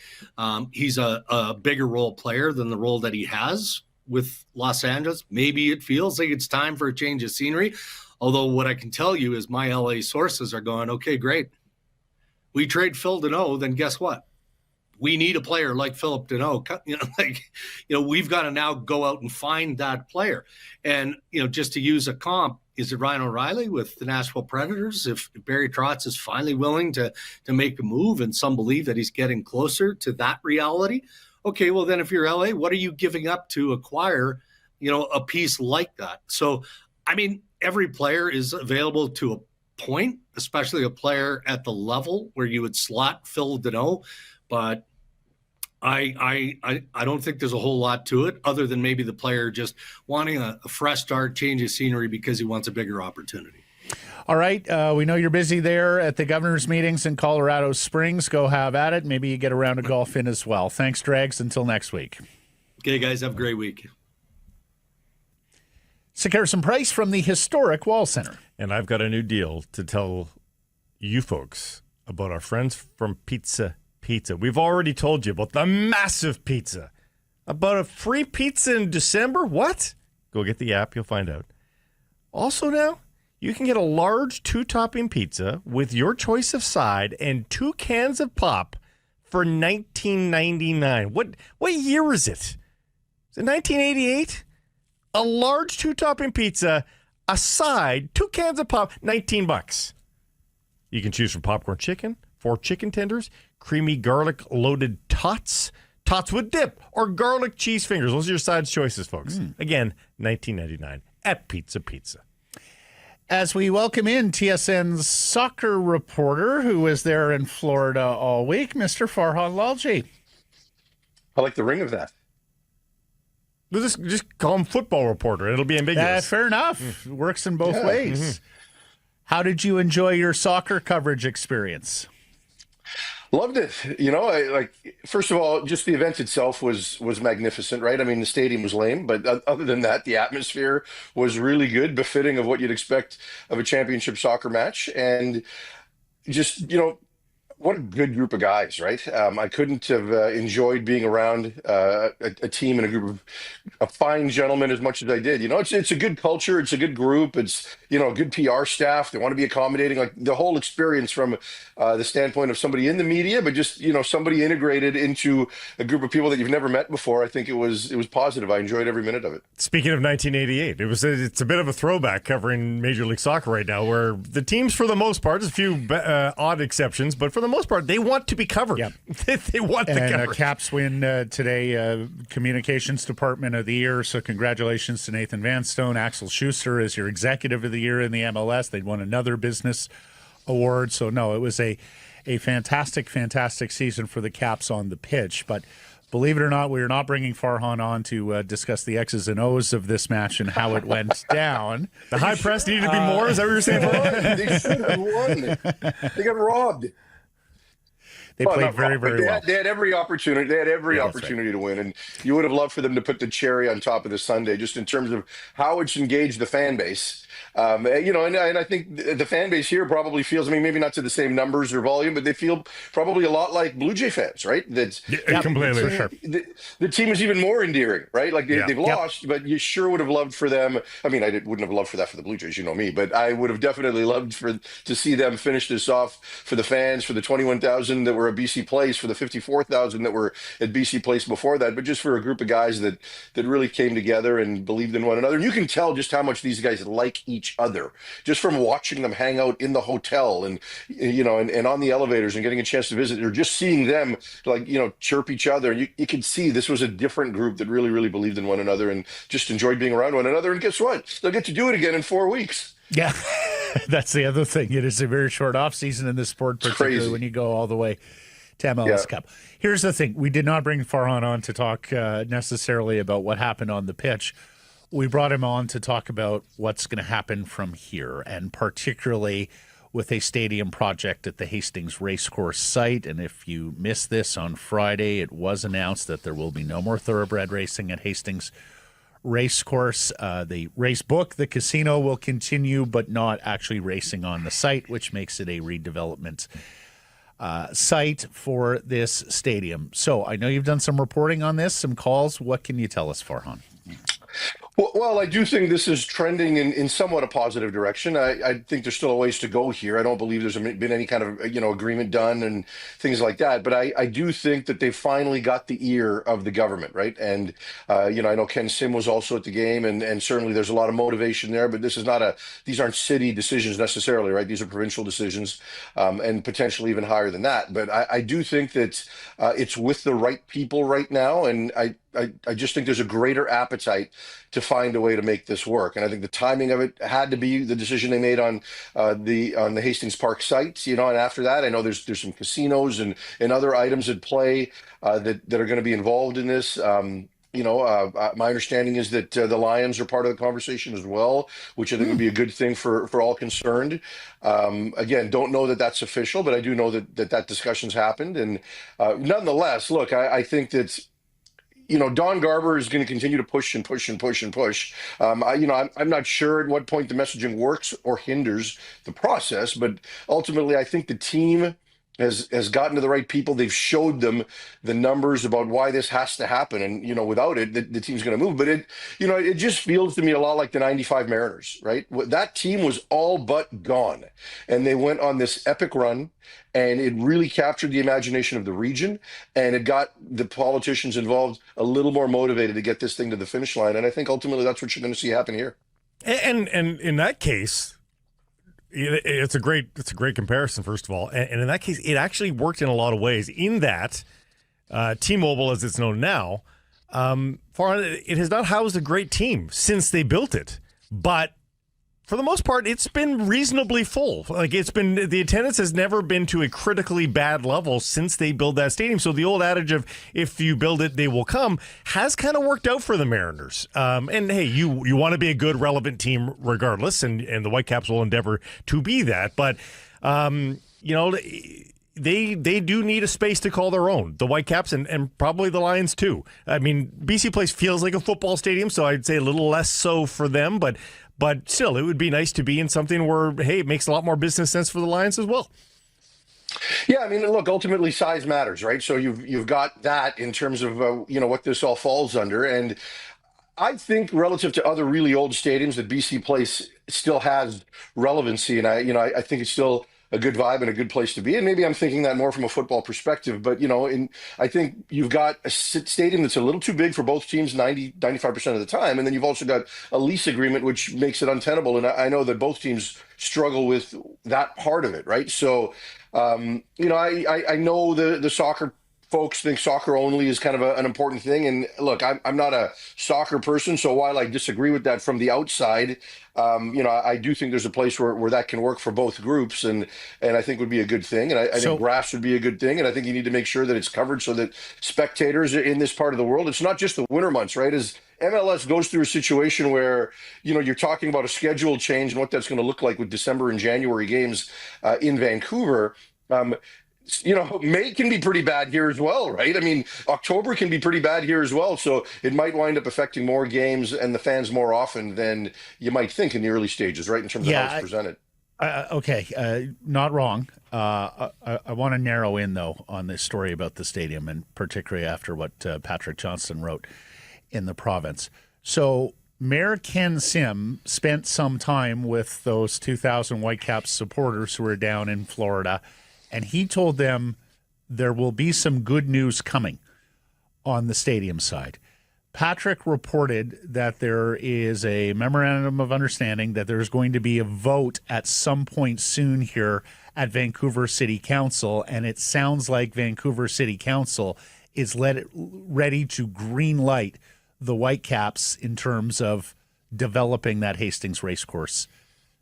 he's a bigger role player than the role that he has with Los Angeles. Maybe it feels like it's time for a change of scenery. Although what I can tell you is my LA sources are going, okay, great. We trade Phil Deneau, then guess what? We need a player like Philip Deneau. We've got to now go out and find that player. And, just to use a comp, is it Ryan O'Reilly with the Nashville Predators? If Barry Trotz is finally willing to make a move, and some believe that he's getting closer to that reality, okay, well, then if you're LA, what are you giving up to acquire, a piece like that? So, I mean, every player is available to a point, especially a player at the level where you would slot Phil Deneau. But I don't think there's a whole lot to it other than maybe the player just wanting a fresh start, change of scenery because he wants a bigger opportunity. All right. We know you're busy there at the governor's meetings in Colorado Springs. Go have at it. Maybe you get a round of golf in as well. Thanks, Dregs. Until next week. Okay, guys. Have a great week. Harrison Price from the historic Wall Center. And I've got a new deal to tell you folks about our friends from Pizza. We've already told you about the massive pizza. About a free pizza in December? What? Go get the app. You'll find out. Also now, You can get a large 2-topping pizza with your choice of side and 2 cans of pop for $19.99. What year is it? Is it 1988? A large 2-topping pizza, a side, 2 cans of pop, $19. You can choose from popcorn chicken, 4 chicken tenders, creamy garlic loaded tots with dip, or garlic cheese fingers. Those are your side choices, folks. Again, $19.99 at Pizza Pizza. As we welcome in TSN's soccer reporter, who is there in Florida all week, Mr. Farhan Lalji. I like the ring of that. We'll just call him football reporter. It'll be ambiguous. Fair enough. Works in both ways. How did you enjoy your soccer coverage experience? Loved it. First of all, just the event itself was magnificent, right? I mean, the stadium was lame, but other than that, the atmosphere was really good, befitting of what you'd expect of a championship soccer match. And just, what a good group of guys, right? I couldn't have enjoyed being around a team and a group of fine gentlemen as much as I did. It's a good culture. It's a good group. It's, a good PR staff. They want to be accommodating, like the whole experience from the standpoint of somebody in the media, but just, somebody integrated into a group of people that you've never met before. I think it was positive. I enjoyed every minute of it. Speaking of 1988, it's a bit of a throwback covering Major League Soccer right now, where the teams, for the most part, there's a few odd exceptions, but for the most part, they want to be covered. Yep. They want the coverage. And Caps win today, Communications Department of the Year. So congratulations to Nathan Vanstone. Axel Schuster is your Executive of the Year in the MLS. They won another business award. So, no, it was a fantastic, fantastic season for the Caps on the pitch. But believe it or not, we are not bringing Farhan on to discuss the X's and O's of this match and how it went down. The high press needed to be more? Is that what you're saying? They should have won. They got robbed. They played very, very well. They had every opportunity. They had every opportunity to win, and you would have loved for them to put the cherry on top of the sundae, just in terms of how it's engaged the fan base. And I think the fan base here probably feels, maybe not to the same numbers or volume, but they feel probably a lot like Blue Jay fans, right? Completely, for sure. The team is even more endearing, right? Like they've lost, but you sure would have loved for them. I wouldn't have loved for that for the Blue Jays, me, but I would have definitely loved to see them finish this off for the fans, for the 21,000 that were at BC Place, for the 54,000 that were at BC Place before that, but just for a group of guys that really came together and believed in one another. And you can tell just how much these guys like each other just from watching them hang out in the hotel and on the elevators and getting a chance to visit, or just seeing them chirp each other. You could see this was a different group that really, really believed in one another and just enjoyed being around one another. And guess what? They'll get to do it again in 4 weeks. Yeah, that's the other thing. It is a very short off season in this sport, particularly when you go all the way to MLS Cup. Here's the thing. We did not bring Farhan on to talk necessarily about what happened on the pitch. We brought him on to talk about what's going to happen from here, and particularly with a stadium project at the Hastings Racecourse site. And if you missed this on Friday, it was announced that there will be no more thoroughbred racing at Hastings Racecourse. The race book, the casino, will continue, but not actually racing on the site, which makes it a redevelopment site for this stadium. So I know you've done some reporting on this, some calls. What can you tell us, Farhan? Well, I do think this is trending in somewhat a positive direction. I think there's still a ways to go here. I don't believe there's been any kind of agreement done and things like that. But I do think that they finally got the ear of the government, right? And I know Ken Sim was also at the game, and certainly there's a lot of motivation there. But these aren't city decisions necessarily, right? These are provincial decisions, and potentially even higher than that. But I do think that it's with the right people right now, and I just think there's a greater appetite to find a way to make this work. And I think the timing of it had to be the decision they made on the Hastings Park site, and after that, I know there's some casinos and other items at play that are going to be involved in this. My understanding is that the Lions are part of the conversation as well, which I think would be a good thing for all concerned. Again, don't know that that's official, but I do know that discussion's happened. And nonetheless, look, I think that Don Garber is going to continue to push and push and push and push. I'm not sure at what point the messaging works or hinders the process, but ultimately I think the team has gotten to the right people. They've showed them the numbers about why this has to happen, and without it, the team's going to move. But it just feels to me a lot like the '95 Mariners, right? That team was all but gone, and they went on this epic run, and it really captured the imagination of the region, and it got the politicians involved a little more motivated to get this thing to the finish line. And I think ultimately that's what you're going to see happen here. And in that case, it's a great comparison, first of all. And in that case, it actually worked in a lot of ways. In that, T-Mobile, as it's known now, Farhan, it has not housed a great team since they built it. But for the most part, it's been reasonably full. Like, the attendance has never been to a critically bad level since they built that stadium. So the old adage of if you build it, they will come has kind of worked out for the Mariners. And hey, you want to be a good, relevant team regardless, and the Whitecaps will endeavor to be that. But they do need a space to call their own. The Whitecaps and probably the Lions too. I mean, BC Place feels like a football stadium, so I'd say a little less so for them, but still, it would be nice to be in something where, hey, it makes a lot more business sense for the Lions as well. Yeah, I mean, look, ultimately size matters, right? So you've got that in terms of what this all falls under, and I think relative to other really old stadiums, that BC Place still has relevancy, and I think it's still a good vibe and a good place to be. And maybe I'm thinking that more from a football perspective, but I think you've got a stadium that's a little too big for both teams 95% of the time. And then you've also got a lease agreement, which makes it untenable. And I know that both teams struggle with that part of it, right? So, I know the soccer folks think soccer only is kind of an important thing. And look, I'm not a soccer person, so while I disagree with that from the outside, I do think there's a place where that can work for both groups, and I think would be a good thing. And I think grass would be a good thing. And I think you need to make sure that it's covered so that spectators in this part of the world, it's not just the winter months, right? As MLS goes through a situation where, you're talking about a schedule change and what that's going to look like with December and January games in Vancouver. May can be pretty bad here as well, right? I mean, October can be pretty bad here as well. So it might wind up affecting more games and the fans more often than you might think in the early stages, right? In terms of how it's presented. Okay, not wrong. I want to narrow in, though, on this story about the stadium, and particularly after what Patrick Johnston wrote in the province. So Mayor Ken Sim spent some time with those 2,000 Whitecaps supporters who were down in Florida, and he told them there will be some good news coming on the stadium side. Patrick reported that there is a memorandum of understanding that there's going to be a vote at some point soon here at Vancouver City Council, and it sounds like Vancouver City Council is ready to green light the Whitecaps in terms of developing that Hastings Racecourse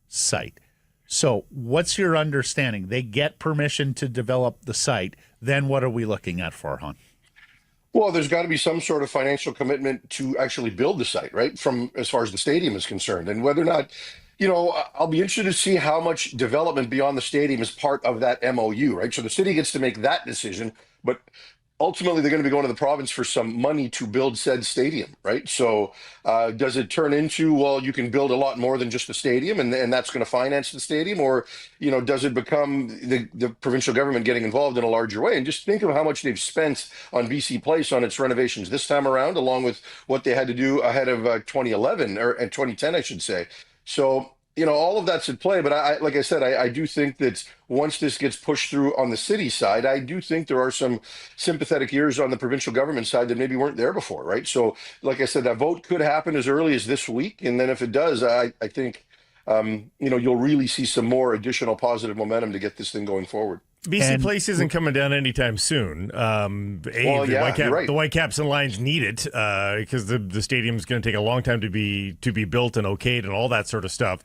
site. So what's your understanding? They get permission to develop the site. Then what are we looking at, Farhan? Well, there's got to be some sort of financial commitment to actually build the site, right? From as far as the stadium is concerned, and whether or not, I'll be interested to see how much development beyond the stadium is part of that MOU, right? So the city gets to make that decision, but ultimately they're going to be going to the province for some money to build said stadium, right? So does it turn into, well, you can build a lot more than just the stadium, and that's going to finance the stadium? Or, does it become the provincial government getting involved in a larger way? And just think of how much they've spent on BC Place on its renovations this time around, along with what they had to do ahead of 2011 or 2010, I should say. So, all of that's at play. But like I said, I do think that once this gets pushed through on the city side, I do think there are some sympathetic ears on the provincial government side that maybe weren't there before, right? So, like I said, that vote could happen as early as this week. And then if it does, I think, you'll really see some more additional positive momentum to get this thing going forward. BC Place isn't coming down anytime soon. The Whitecaps and Lions need it because the stadium's going to take a long time to be built and okayed and all that sort of stuff.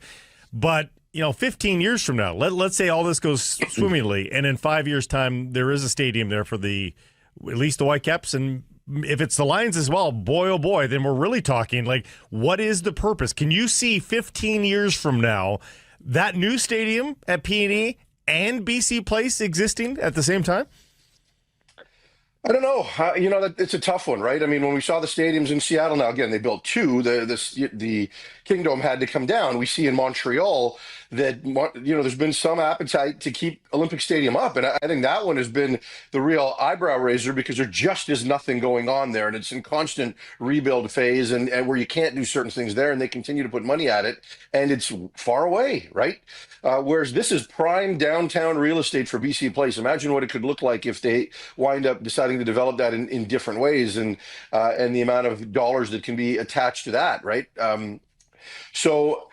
But 15 years from now, let's say all this goes swimmingly, and in 5 years' time there is a stadium there for at least the Whitecaps, and if it's the Lions as well, boy oh boy, then we're really talking like, what is the purpose? Can you see 15 years from now that new stadium at P&E and BC Place existing at the same time? I don't know. It's a tough one, right? I mean, when we saw the stadiums in Seattle, now again they built two. The Kingdom had to come down. We see in Montreal that there's been some appetite to keep Olympic Stadium up, and I think that one has been the real eyebrow raiser because there just is nothing going on there, and it's in constant rebuild phase, and where you can't do certain things there, and they continue to put money at it, and it's far away, right? Whereas this is prime downtown real estate for BC Place. Imagine what it could look like if they wind up deciding to develop that in different ways, and the amount of dollars that can be attached to that, right? So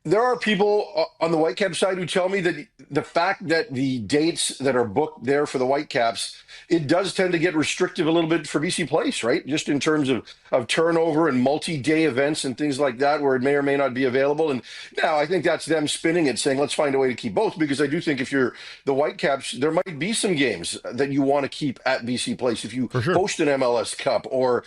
there are people on the Whitecaps side who tell me that the fact that the dates that are booked there for the Whitecaps, it does tend to get restrictive a little bit for BC Place, right? Just in terms of turnover and multi-day events and things like that, where it may or may not be available. And now I think that's them spinning it, saying, let's find a way to keep both, because I do think if you're the Whitecaps, there might be some games that you want to keep at BC Place if you host an MLS Cup, or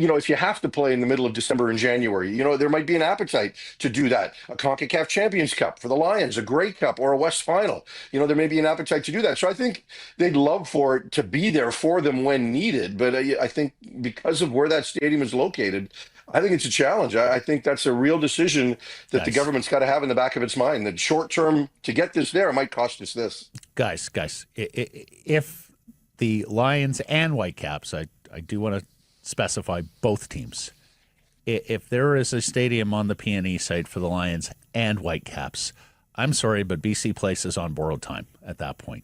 if you have to play in the middle of December and January, there might be an appetite to do that. A CONCACAF Champions Cup for the Lions, a Grey Cup, or a West Final. There may be an appetite to do that. So I think they'd love for it to be there for them when needed. But I think because of where that stadium is located, I think it's a challenge. I think that's a real decision that the government's got to have in the back of its mind. That short term, to get this there, it might cost us this. Guys, if the Lions and Whitecaps, I do want to specify both teams. If there is a stadium on the PNE site for the Lions and Whitecaps, I'm sorry, but BC Place is on borrowed time at that point.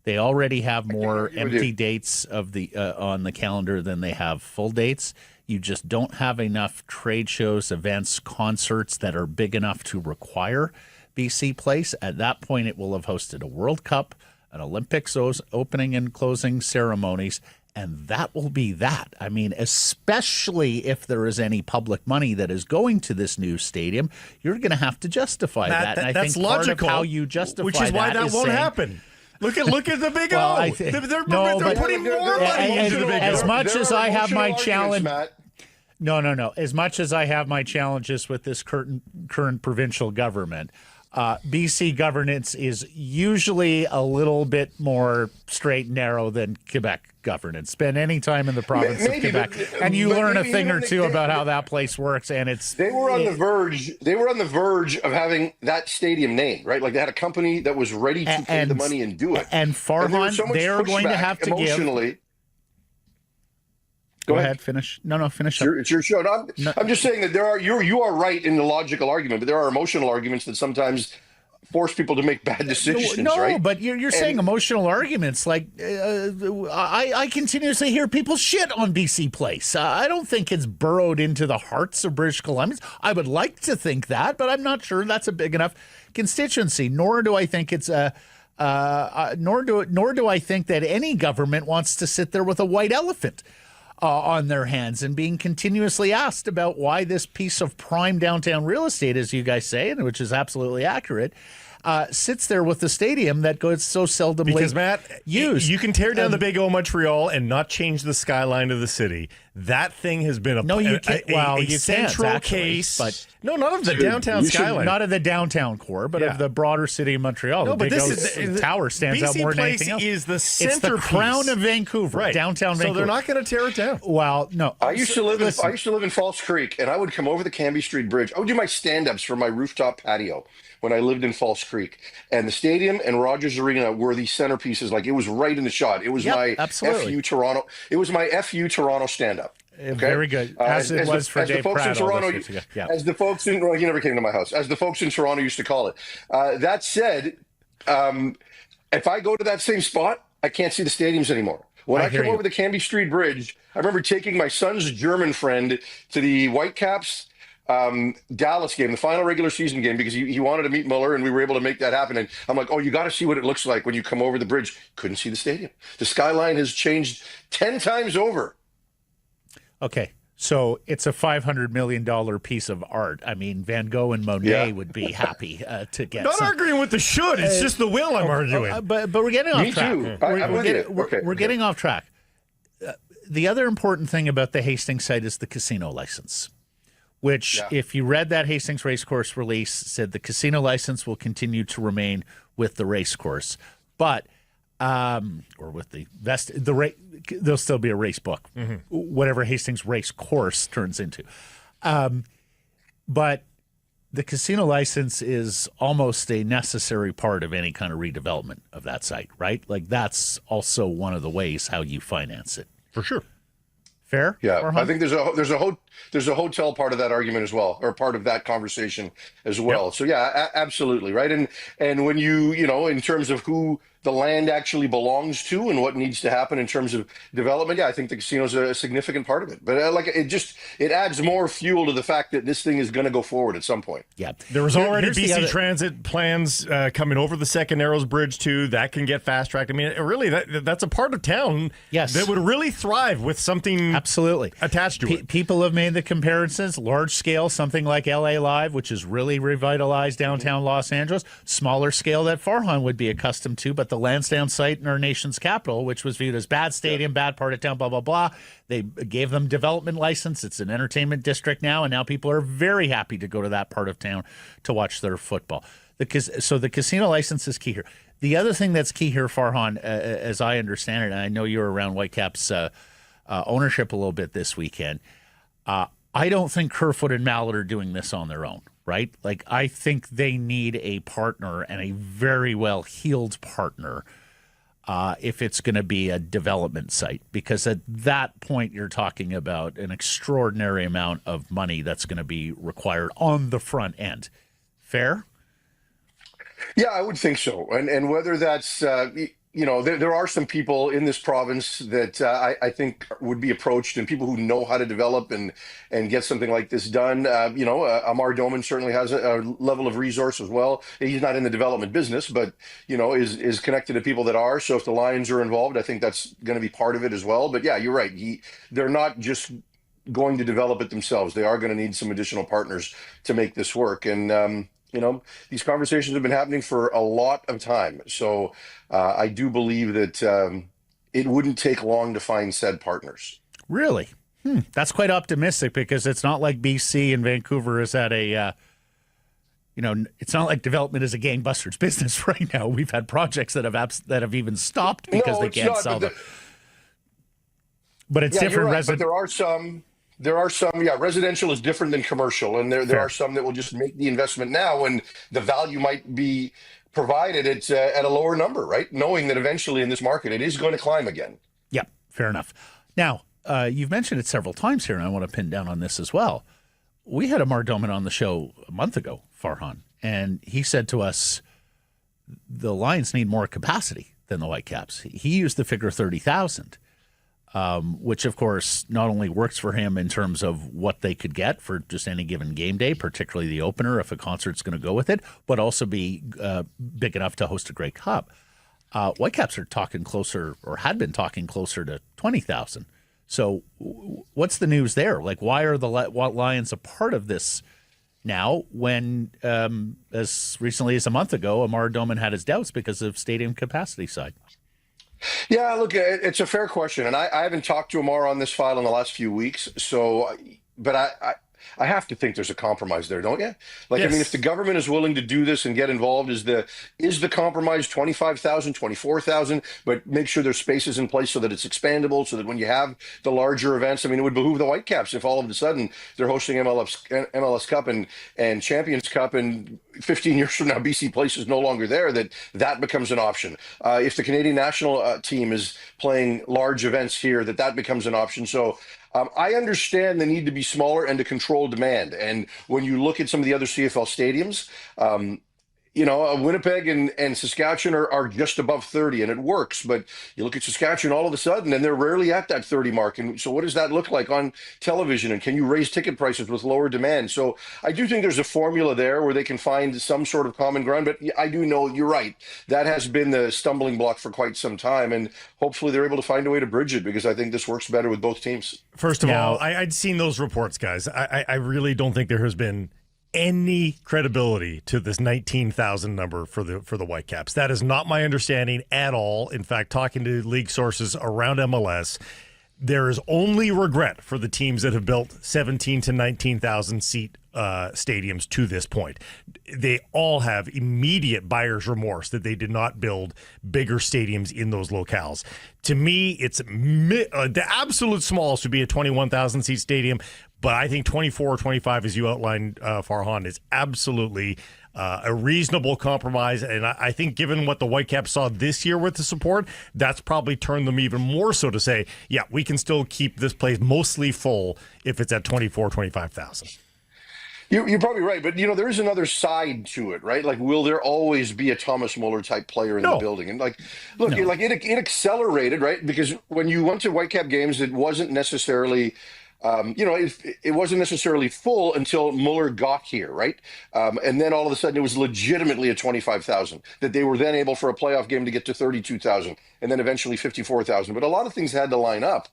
They already have more empty dates of the on the calendar than they have full dates. You just don't have enough trade shows, events, concerts that are big enough to require BC Place. At that point, it will have hosted a World Cup, an Olympics opening and closing ceremonies, and that will be that. I mean, especially if there is any public money that is going to this new stadium, you're going to have to justify that. And I that's think logical. part of how you justify which is why that won't happen. Look at the Big O. They're putting more money into the Big O. As much as I have my challenge, Matt. No. As much as I have my challenges with this current provincial government, BC governance is usually a little bit more straight and narrow than Quebec governance. Spend any time in the province of Quebec, and you learn a thing or two about how that place works. And they were on the verge. They were on the verge of having that stadium named, right? Like they had a company that was ready to pay the money and do it. And Farhan, they're going to have to give. Go ahead, finish. No, finish. It's your show. I'm just saying that you are right in the logical argument, but there are emotional arguments that sometimes force people to make bad decisions. Right? But you're saying emotional arguments. Like I continuously hear people shit on BC Place. I don't think it's burrowed into the hearts of British Columbians. I would like to think that, but I'm not sure that's a big enough constituency. Nor do I think it's a. Nor do I think that any government wants to sit there with a white elephant on their hands and being continuously asked about why this piece of prime downtown real estate, as you guys say, and which is absolutely accurate, sits there with the stadium that goes so seldomly because, Matt, used. You can tear down the Big O Montreal and not change the skyline of the city. That thing has been a central case. But not of the downtown skyline. Not of the downtown core, but of the broader city of Montreal. No, but the tower stands out more than anything else. Is the centerpiece. It's the crown of Vancouver, downtown Vancouver. So they're not going to tear it down. Well, no. I used to live in False Creek, and I would come over the Cambie Street Bridge. I would do my stand-ups from my rooftop patio when I lived in False Creek, and the stadium and Rogers Arena were the centerpieces. Like it was right in the shot. It was my FU Toronto. It was my FU Toronto stand-up. Okay? Very good, as it was for Dave Pratt. As the folks in he never came to my house. As the folks in Toronto used to call it. That said, if I go to that same spot, I can't see the stadiums anymore. When I come over the Cambie Street Bridge, I remember taking my son's German friend to the Whitecaps Dallas game, the final regular season game, because he wanted to meet Muller, and we were able to make that happen. And I'm like, oh, you got to see what it looks like when you come over the bridge. Couldn't see the stadium. The skyline has changed 10 times over. Okay, so it's a $500 million piece of art. I mean, Van Gogh and Monet would be happy to get. Not arguing with the should. It's just the will I'm arguing. But we're getting off track. Me too. We're getting off track. The other important thing about the Hastings site is the casino license, which, if you read that Hastings Racecourse release, said the casino license will continue to remain with the racecourse. But or with the vest, there'll still be a race book, whatever Hastings race course turns into. But the casino license is almost a necessary part of any kind of redevelopment of that site, right? Like that's also one of the ways how you finance it. For sure. Fair? Yeah, Farhan? I think there's a hotel part of that argument as well, or part of that conversation as well. Yep. So yeah, absolutely right. And when you know, in terms of who the land actually belongs to and what needs to happen in terms of development, yeah, I think the casino is a significant part of it. But it adds more fuel to the fact that this thing is going to go forward at some point. Yeah. There was already Here's the BC other- Transit plans coming over the Second Narrows Bridge too. That can get fast tracked. I mean, really, that's a part of town Yes. that would really thrive with something Absolutely attached to it. People have made the comparisons, large scale, something like LA Live, which has really revitalized downtown Los Angeles, smaller scale that Farhan would be accustomed to, but the Lansdowne site in our nation's capital, which was viewed as bad stadium, bad part of town, blah, blah, blah. They gave them development license. It's an entertainment district now, and now people are very happy to go to that part of town to watch their football. So the casino license is key here. The other thing that's key here, Farhan, as I understand it, and I know you were around Whitecaps ownership a little bit this weekend, I don't think Kerfoot and Mallet are doing this on their own, right? Like, I think they need a partner and a very well-heeled partner if it's going to be a development site, because at that point you're talking about an extraordinary amount of money that's going to be required on the front end. Fair? Yeah, I would think so. And whether that's, there are some people in this province that I think would be approached, and people who know how to develop and get something like this done. Amar Doman certainly has a level of resource as well. He's not in the development business, but, is connected to people that are. So if the Lions are involved, I think that's going to be part of it as well. But yeah, you're right. They're not just going to develop it themselves. They are going to need some additional partners to make this work. And, these conversations have been happening for a lot of time. So I do believe that it wouldn't take long to find said partners. Really? That's quite optimistic, because it's not like BC and Vancouver is at a, it's not like development is a gangbusters business right now. We've had projects that have even stopped because they can't sell them. But it's different. Right, but there are some, residential is different than commercial. And there are some that will just make the investment now when the value might be provided at a lower number, right? Knowing that eventually in this market, it is going to climb again. Yeah, fair enough. Now, you've mentioned it several times here, and I want to pin down on this as well. We had Amar Doman on the show a month ago, Farhan, and he said to us, the Lions need more capacity than the Whitecaps. He used the figure 30,000. Which, of course, not only works for him in terms of what they could get for just any given game day, particularly the opener if a concert's going to go with it, but also be big enough to host a Grey Cup. Whitecaps are talking closer, or had been talking closer to 20,000. So what's the news there? Like, why are the Lions a part of this now when, as recently as a month ago, Amar Doman had his doubts because of stadium capacity side? Yeah, look, it's a fair question, and I haven't talked to Amar on this file in the last few weeks. But I have to think there's a compromise there, don't you? Like, yes. I mean, if the government is willing to do this and get involved, is the compromise 25,000, 24,000, but make sure there's spaces in place so that it's expandable, so that when you have the larger events, I mean, it would behoove the Whitecaps if all of a sudden they're hosting MLS Cup and Champions Cup, and 15 years from now, BC Place is no longer there, that becomes an option. If the Canadian national team is playing large events here, that becomes an option. So I understand the need to be smaller and to control demand. And when you look at some of the other CFL stadiums, Winnipeg and Saskatchewan are just above 30, and it works. But you look at Saskatchewan all of a sudden, and they're rarely at that 30 mark. And so what does that look like on television? And can you raise ticket prices with lower demand? So I do think there's a formula there where they can find some sort of common ground. But I do know you're right. That has been the stumbling block for quite some time. And hopefully they're able to find a way to bridge it, because I think this works better with both teams. First of all, I'd seen those reports, guys. I really don't think there has been any credibility to this 19,000 number for the Whitecaps. That is not my understanding at all. In fact, talking to league sources around MLS, there is only regret for the teams that have built 17 to 19,000 seat stadiums to this point. They all have immediate buyer's remorse that they did not build bigger stadiums in those locales. To me, it's the absolute smallest would be a 21,000 seat stadium, but I think 24 or 25, as you outlined, Farhan, is absolutely a reasonable compromise. And I think given what the Whitecaps saw this year with the support, that's probably turned them even more so to say, yeah, we can still keep this place mostly full if it's at 24, 25,000. You're probably right, but there is another side to it, right? Like, will there always be a Thomas Muller type player in the building? And look, it accelerated, right? Because when you went to Whitecap games, it wasn't necessarily, it wasn't necessarily full until Muller got here, right? And then all of a sudden, it was legitimately a 25,000 that they were then able for a playoff game to get to 32,000, and then eventually 54,000. But a lot of things had to line up.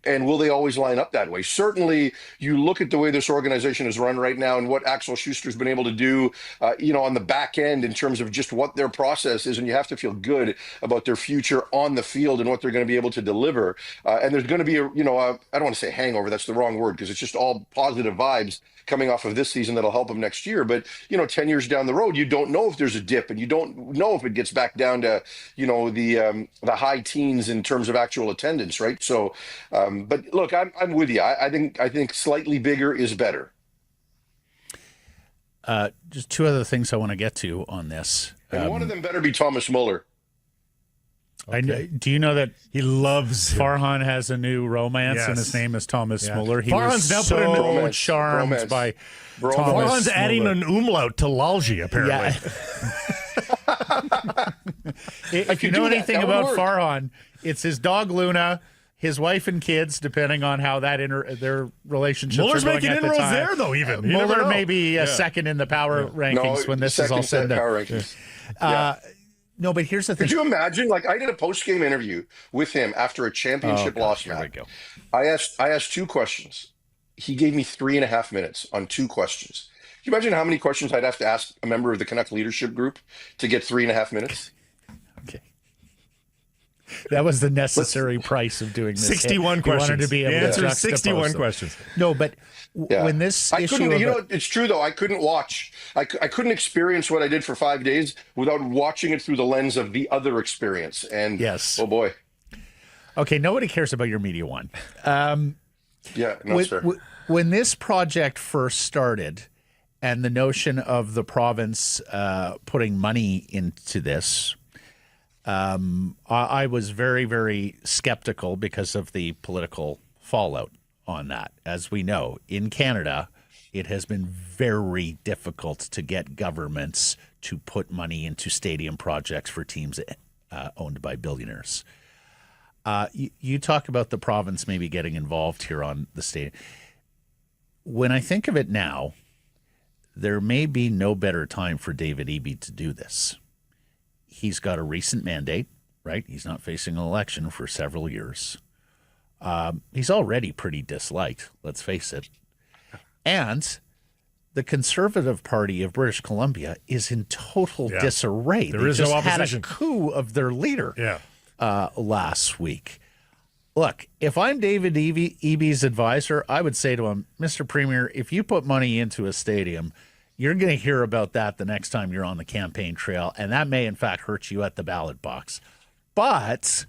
And will they always line up that way? Certainly, you look at the way this organization is run right now and what Axel Schuster's been able to do, on the back end in terms of just what their process is, and you have to feel good about their future on the field and what they're going to be able to deliver. And there's going to be I don't want to say hangover, that's the wrong word, because it's just all positive vibes coming off of this season that'll help them next year. But 10 years down the road, you don't know if there's a dip, and you don't know if it gets back down to the high teens in terms of actual attendance, right? So but look, I'm with you. I think slightly bigger is better. Just two other things I want to get to on this. And one of them better be Thomas Muller. Okay. Do you know that he loves Farhan has a new romance, and his name is Thomas Muller? He was so charmed by Thomas Farhan's adding an umlaut to Lalji, apparently. Yeah. If you know anything about Farhan, it's his dog Luna, his wife and kids, depending on how their relationships Muller's are going making at the inroads time. There, though, even. Muller may be second in the power rankings when this is all said and done. No, but here's the thing. Could you imagine? Like, I did a post-game interview with him after a championship loss match. I asked two questions. He gave me 3.5 minutes on two questions. Can you imagine how many questions I'd have to ask a member of the Canuck leadership group to get 3.5 minutes? Okay. That was the necessary price of doing this. 61 questions. Wanted to be able to juxtapose 61 them. questions. No, but when this issue, it's true though. I couldn't watch. I couldn't experience what I did for 5 days without watching it through the lens of the other experience. And yes, oh boy. Okay, nobody cares about your media one. Sir. When this project first started, and the notion of the province putting money into this. I was very, very skeptical because of the political fallout on that. As we know, in Canada, it has been very difficult to get governments to put money into stadium projects for teams owned by billionaires. You talk about the province maybe getting involved here on the stadium. When I think of it now, there may be no better time for David Eby to do this. He's got a recent mandate, right? He's not facing an election for several years. He's already pretty disliked, let's face it. And the Conservative Party of British Columbia is in total disarray. There is no opposition. They just had a coup of their leader last week. Look, if I'm David Eby's advisor, I would say to him, Mr. Premier, if you put money into a stadium, you're going to hear about that the next time you're on the campaign trail, and that may, in fact, hurt you at the ballot box. But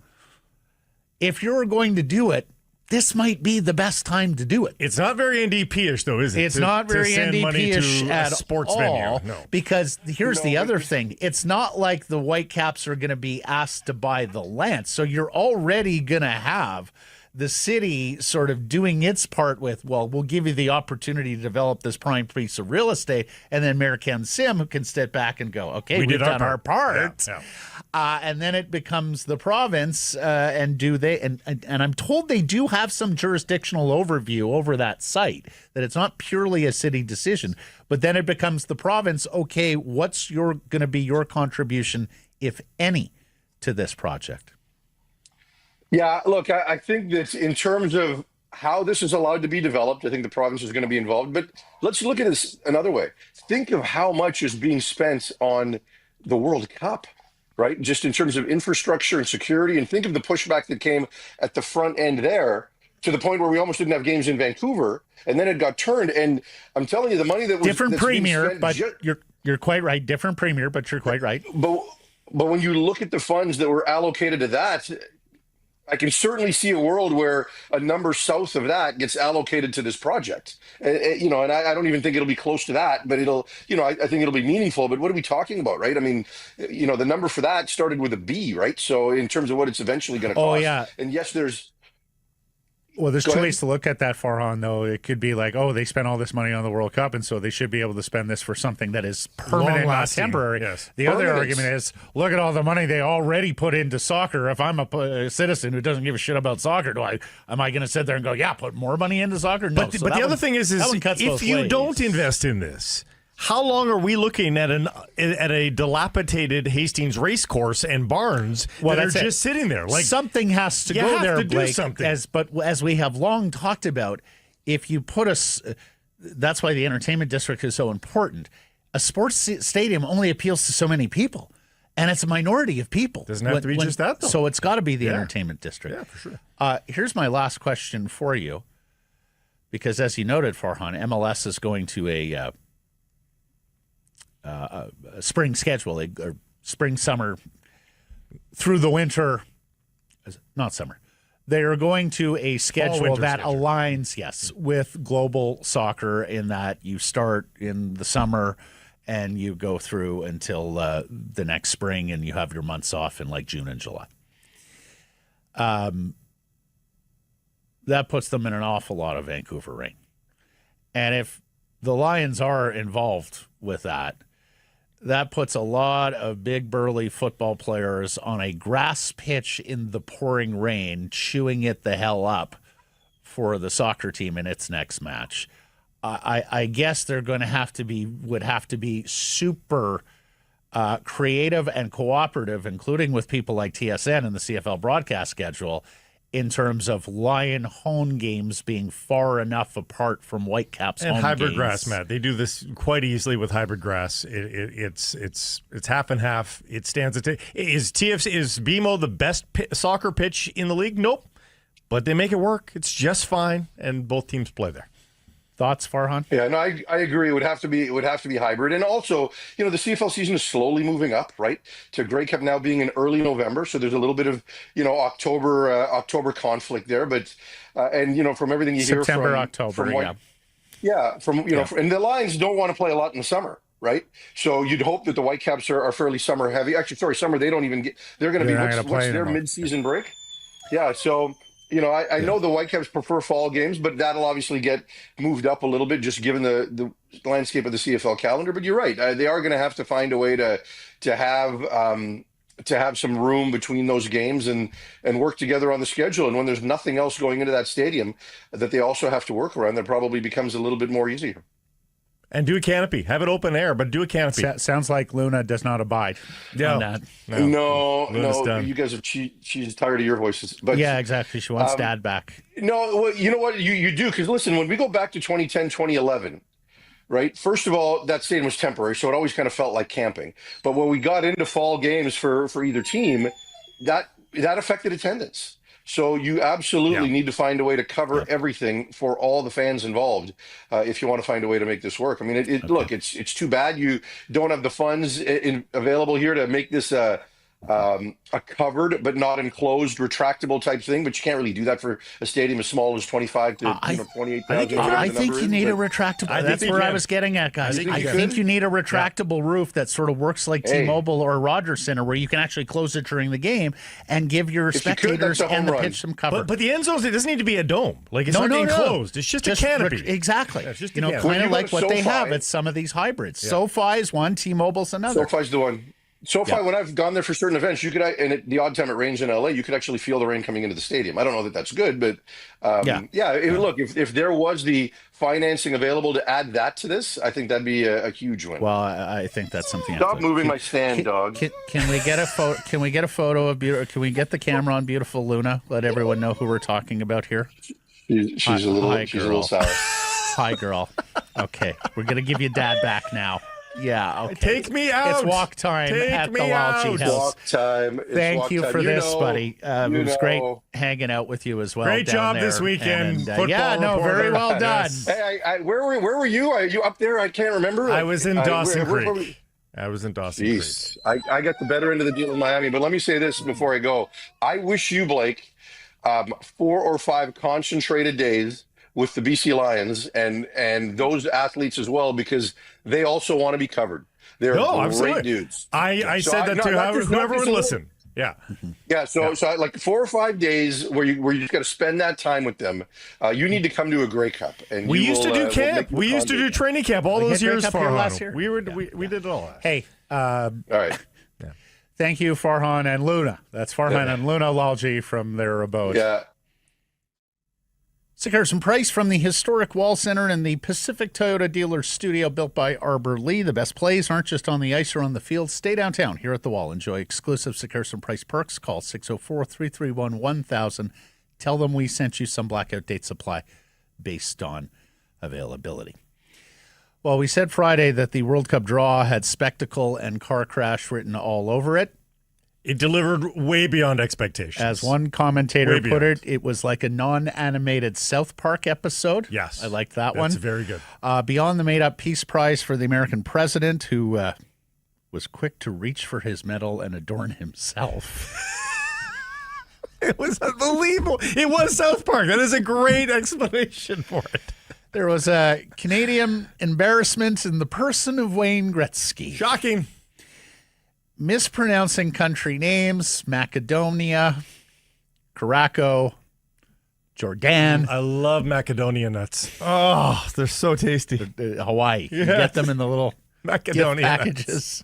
if you're going to do it, this might be the best time to do it. It's not very NDP-ish, though, is it? It's not very NDP-ish at sports all. Venue. No. Because here's the other thing. It's not like the Whitecaps are going to be asked to buy the land. So you're already going to have the city sort of doing its part with, well, we'll give you the opportunity to develop this prime piece of real estate, and then Mayor Ken Sim who can step back and go, okay, we've done our part. And then it becomes the province, and I'm told they do have some jurisdictional overview over that site, that it's not purely a city decision, but then it becomes the province, okay, what's going to be your contribution, if any, to this project? Yeah, look, I think that in terms of how this is allowed to be developed, I think the province is going to be involved. But let's look at this another way. Think of how much is being spent on the World Cup, right? Just in terms of infrastructure and security. And think of the pushback that came at the front end there, to the point where we almost didn't have games in Vancouver, and then it got turned. And I'm telling you, the money that was different premier, but you're quite right. Different premier, but you're quite right. But when you look at the funds that were allocated to that, I can certainly see a world where a number south of that gets allocated to this project. You know, and I don't even think it'll be close to that, but it'll, you know, I think it'll be meaningful. But what are we talking about, right? I mean, you know, the number for that started with a B, right? So in terms of what it's eventually going to cost. Oh, yeah. And yes, there's two ways to look at that, Farhan, though. It could be like, oh, they spent all this money on the World Cup, and so they should be able to spend this for something that is permanent, not temporary. Yes. The other argument is, look at all the money they already put into soccer. If I'm a citizen who doesn't give a shit about soccer, am I going to sit there and go, yeah, put more money into soccer? No. But the other thing is if you don't invest in this, how long are we looking at a dilapidated Hastings racecourse and barns that are just sitting there? Like, something has to go there, Blake. But as we have long talked about, if you put that's why the entertainment district is so important. A sports stadium only appeals to so many people, and it's a minority of people. Doesn't have to be just that, though. So it's got to be the entertainment district. Yeah, for sure. Here's my last question for you, because as you noted, Farhan, MLS is going to a spring schedule, or spring, summer, through the winter, not summer. They are going to a schedule that aligns, with global soccer, in that you start in the summer and you go through until the next spring, and you have your months off in like June and July. That puts them in an awful lot of Vancouver rain. And if the Lions are involved with that puts a lot of big, burly football players on a grass pitch in the pouring rain, chewing it the hell up for the soccer team in its next match. I guess they're going to would have to be super creative and cooperative, including with people like TSN and the CFL broadcast schedule, in terms of Lion home games being far enough apart from Whitecaps and home hybrid games. Grass, Matt. They do this quite easily with hybrid grass. It's half and half. It stands at is BMO the best soccer pitch in the league? Nope, but they make it work. It's just fine, and both teams play there. Thoughts, Farhan? Yeah, no, I agree. It would have to be hybrid, and also, you know, the CFL season is slowly moving up, right? To Grey Cup now being in early November, so there's a little bit of, you know, October conflict there, but and you know, from everything you hear from October, and the Lions don't want to play a lot in the summer. Right, so you'd hope that the Whitecaps are fairly summer heavy. Actually, sorry, summer they don't even get. They're going to be what's their mid-season break? Yeah, so. You know, I know the Whitecaps prefer fall games, but that'll obviously get moved up a little bit just given the landscape of the CFL calendar. But you're right; they are going to have to find a way to have some room between those games and work together on the schedule. And when there's nothing else going into that stadium that they also have to work around, that probably becomes a little bit more easier. And do a canopy. Have it open air, but do a canopy. Sounds like Luna does not abide on that. No. You guys have she's tired of your voices. But yeah, exactly. She wants Dad back. No, well, you know what? You do, because listen, when we go back to 2010, 2011, right? First of all, that stadium was temporary, so it always kind of felt like camping. But when we got into fall games for either team, that affected attendance. So you absolutely need to find a way to cover everything for all the fans involved if you want to find a way to make this work. I mean, look, it's too bad you don't have the funds available here to make this a covered but not enclosed retractable type thing, but you can't really do that for a stadium as small as 25 to 28,000. I think you need a retractable. That's where I was getting at, guys. I think you need a retractable roof that sort of works like T-Mobile or Rogers Center, where you can actually close it during the game and give your spectators and the pitch some cover. But the end zones, it doesn't need to be a dome. Like, it's not enclosed. It's just a canopy. Exactly. Just kind of like what they have at some of these hybrids. SoFi is one, T-Mobile's another. SoFi's the one. SoFi, when I've gone there for certain events, you could, and at the odd time it rains in LA, you could actually feel the rain coming into the stadium. I don't know that that's good, but look, if there was the financing available to add that to this, I think that'd be a huge win. Well, I think that's something. Stop moving my stand, dog. Can we get a photo? Can we get a photo of beautiful? Can we get the camera on beautiful Luna? Let everyone know who we're talking about here. She's a little sour. Hi, girl. Okay, we're gonna give you Dad back now. Yeah, okay. Take me out. It's walk time Take at the me Lalji out. house. Walk time. It's Thank walk you time. for this, buddy. It was great know. hanging out with you as well. Great down job there. this weekend, football yeah, no, reporter. very well done. Yes. Hey, where were you? Are you up there? I can't remember. I was in Dawson where were Creek. we? I was in Dawson Jeez, I got the better end of the deal in Miami. But let me say this before I go. I wish you, Blake, 4 or 5 concentrated days with the BC Lions and those athletes as well, because they also want to be covered. They're great absolutely. dudes. I So said that to whoever would listen. Yeah. Yeah, so like 4 or 5 days where you just got to spend that time with them. You need to come to a Grey Cup, and We used to do we'll camp. make We you used to do conduit. training camp all We those had Grey years. Cup here Farhan. last year? We did it all. Hey, All right. thank you, Farhan and Luna. That's Farhan and Luna Lalji from their abode. Yeah. Seahawks Price from the historic Wall Center and the Pacific Toyota Dealer Studio built by Arbor Lee. The best plays aren't just on the ice or on the field. Stay downtown here at the Wall. Enjoy exclusive Seahawks Price perks. Call 604-331-1000. Tell them we sent you some blackout date supply based on availability. Well, we said Friday that the World Cup draw had spectacle and car crash written all over it. It delivered way beyond expectations. As one commentator Way put beyond. it was like a non-animated South Park episode. Yes. I liked that one. That's very good. Beyond the made-up Peace Prize for the American president, who was quick to reach for his medal and adorn himself. It was unbelievable. It was South Park. That is a great explanation for it. There was a Canadian embarrassment in the person of Wayne Gretzky. Shocking. Mispronouncing country names, Macedonia, Caraco, Jordan, I love macadamia nuts. Oh, they're so tasty. Hawaii. You Yes. get them in the little gift Macadamia nuts. packages.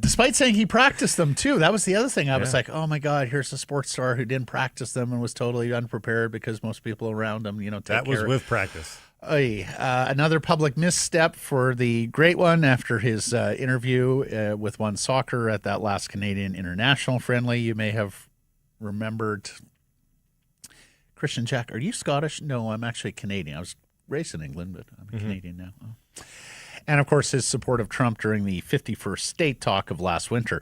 Despite saying he practiced them too. That was the other thing. I was like, oh my God, here's a sports star who didn't practice them and was totally unprepared because most people around him, take That care was of. with practice. Another public misstep for the great one after his interview with One Soccer at that last Canadian International friendly. You may have remembered Christian Jack. Are you Scottish? No, I'm actually Canadian. I was raised in England, but I'm a Canadian now. Oh. And, of course, his support of Trump during the 51st state talk of last winter.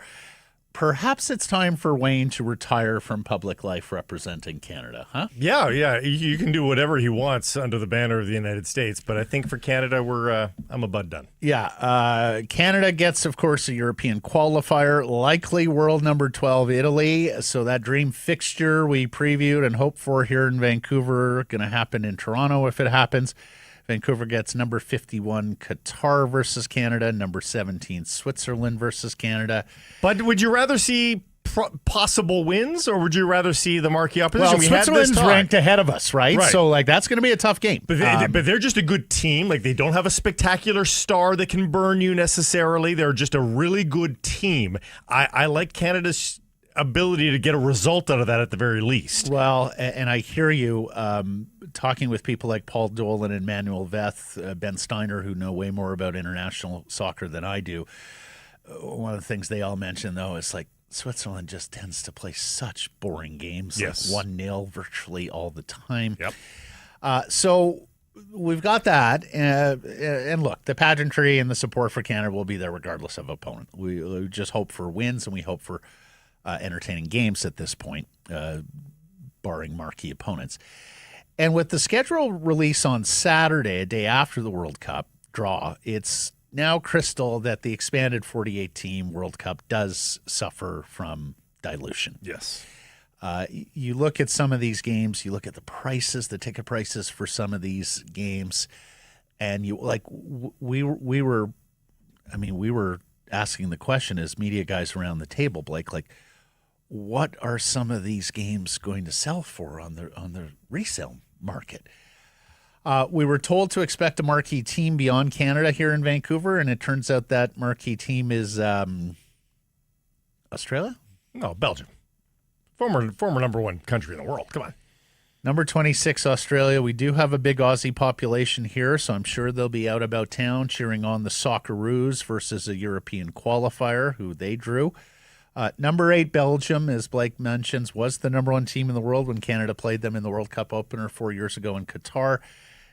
Perhaps it's time for Wayne to retire from public life representing Canada, huh? Yeah. You can do whatever he wants under the banner of the United States, but I think for Canada, I'm a bud done. Yeah. Canada gets, of course, a European qualifier, likely world number 12 Italy. So that dream fixture we previewed and hoped for here in Vancouver going to happen in Toronto if it happens. Vancouver gets number 51 Qatar versus Canada, number 17 Switzerland versus Canada. But would you rather see possible wins, or would you rather see the marquee opposition? Well, Switzerland's ranked ahead of us, right? Right. So, that's going to be a tough game. But, but they're just a good team. Like, they don't have a spectacular star that can burn you necessarily. They're just a really good team. I like Canada's ability to get a result out of that at the very least. Well, and I hear you talking with people like Paul Dolan and Manuel Veth, Ben Steiner, who know way more about international soccer than I do. One of the things they all mention, though, is like Switzerland just tends to play such boring games, Yes. like 1-0 virtually all the time. Yep. So we've got that. And look, the pageantry and the support for Canada will be there regardless of opponent. We just hope for wins, and we hope for entertaining games at this point, barring marquee opponents. And with the schedule release on Saturday, a day after the World Cup draw, it's now crystal that the expanded 48-team World Cup does suffer from dilution. Yes. You look at some of these games, you look at the prices, the ticket prices for some of these games, and we were asking the question as media guys around the table, Blake, what are some of these games going to sell for on the resale market? We were told to expect a marquee team beyond Canada here in Vancouver, and it turns out that marquee team is Australia? No, Belgium. Former number one country in the world. Come on. Number 26, Australia. We do have a big Aussie population here, so I'm sure they'll be out about town cheering on the Socceroos versus a European qualifier who they drew. Number 8, Belgium, as Blake mentions, was the number one team in the world when Canada played them in the World Cup opener 4 years ago in Qatar.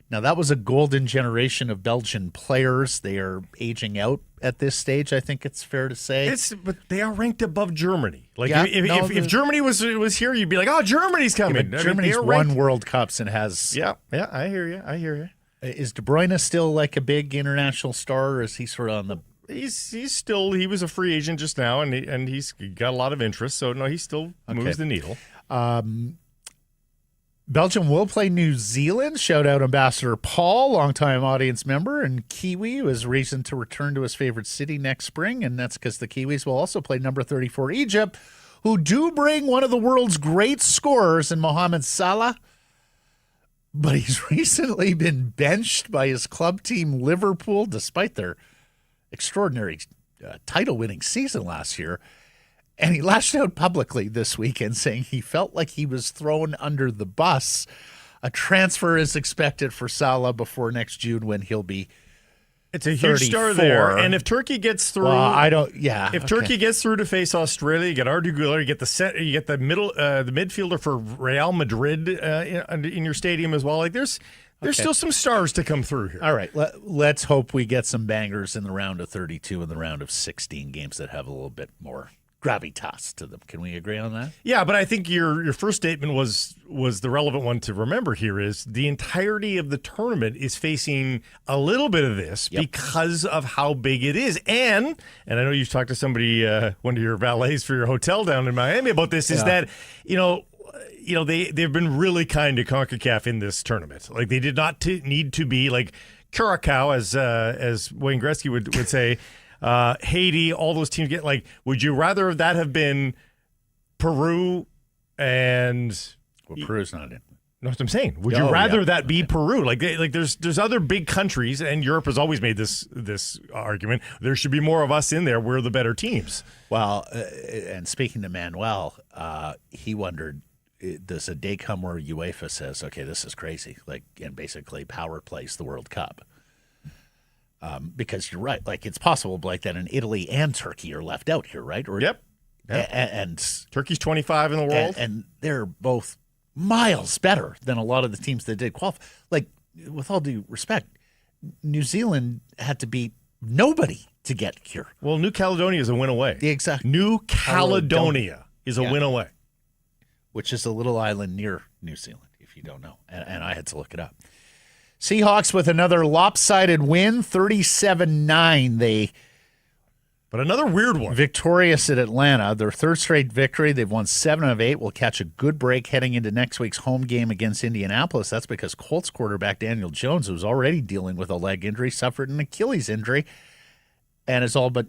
Now, that was a golden generation of Belgian players. They are aging out at this stage, I think it's fair to say. But they are ranked above Germany. Like, Yeah, if Germany was here, you'd be like, oh, Germany's coming. Yeah, Germany's won World Cups and has... Yeah, I hear you. Is De Bruyne still like a big international star, or is he sort of on the... He was a free agent just now, and he's got a lot of interest, so no, he still moves the needle. Belgium will play New Zealand. Shout out Ambassador Paul, longtime audience member, and Kiwi, who has reason to return to his favorite city next spring, and that's because the Kiwis will also play number 34 Egypt, who do bring one of the world's great scorers in Mohamed Salah, but he's recently been benched by his club team Liverpool, despite their extraordinary title-winning season last year. And he lashed out publicly this weekend, saying he felt like he was thrown under the bus. A transfer is expected for Salah before next June, when he'll be It's a huge star there. And if Turkey gets through, Turkey gets through to face Australia, you get Arda Güler, you get the midfielder for Real Madrid in your stadium as well. Like there's still some stars to come through here. All right, let's hope we get some bangers in the round of 32 and the round of 16 games that have a little bit more gravitas to them. Can we agree on that? Yeah, but I think your first statement was the relevant one to remember here is the entirety of the tournament is facing a little bit of this because of how big it is. And I know you've talked to somebody, one of your valets for your hotel down in Miami about this, is that, they've been really kind to CONCACAF in this tournament. Like they did not need to be like Curacao, as Wayne Gretzky would say, Haiti, all those teams get like, would you rather that have been Peru and Peru's not in. Know what I'm saying? Would you rather that be Peru? Like there's other big countries, and Europe has always made this argument. There should be more of us in there. We're the better teams. Well, and speaking to Manuel, he wondered, does a day come where UEFA says, okay, this is crazy, like, and basically power plays the World Cup? Because you're right, like it's possible, like that in Italy and Turkey are left out here, right? Yep. And Turkey's 25 in the world, and they're both miles better than a lot of the teams that did qualify. Like, with all due respect, New Zealand had to beat nobody to get here. Well, New Caledonia is a win away. Exactly. New Caledonia is a win away, which is a little island near New Zealand, if you don't know. And I had to look it up. Seahawks with another lopsided win, 37-9. But another weird one. Victorious at Atlanta. Their third straight victory. They've won 7 of 8. Will catch a good break heading into next week's home game against Indianapolis. That's because Colts quarterback Daniel Jones, who's already dealing with a leg injury, suffered an Achilles injury and is all but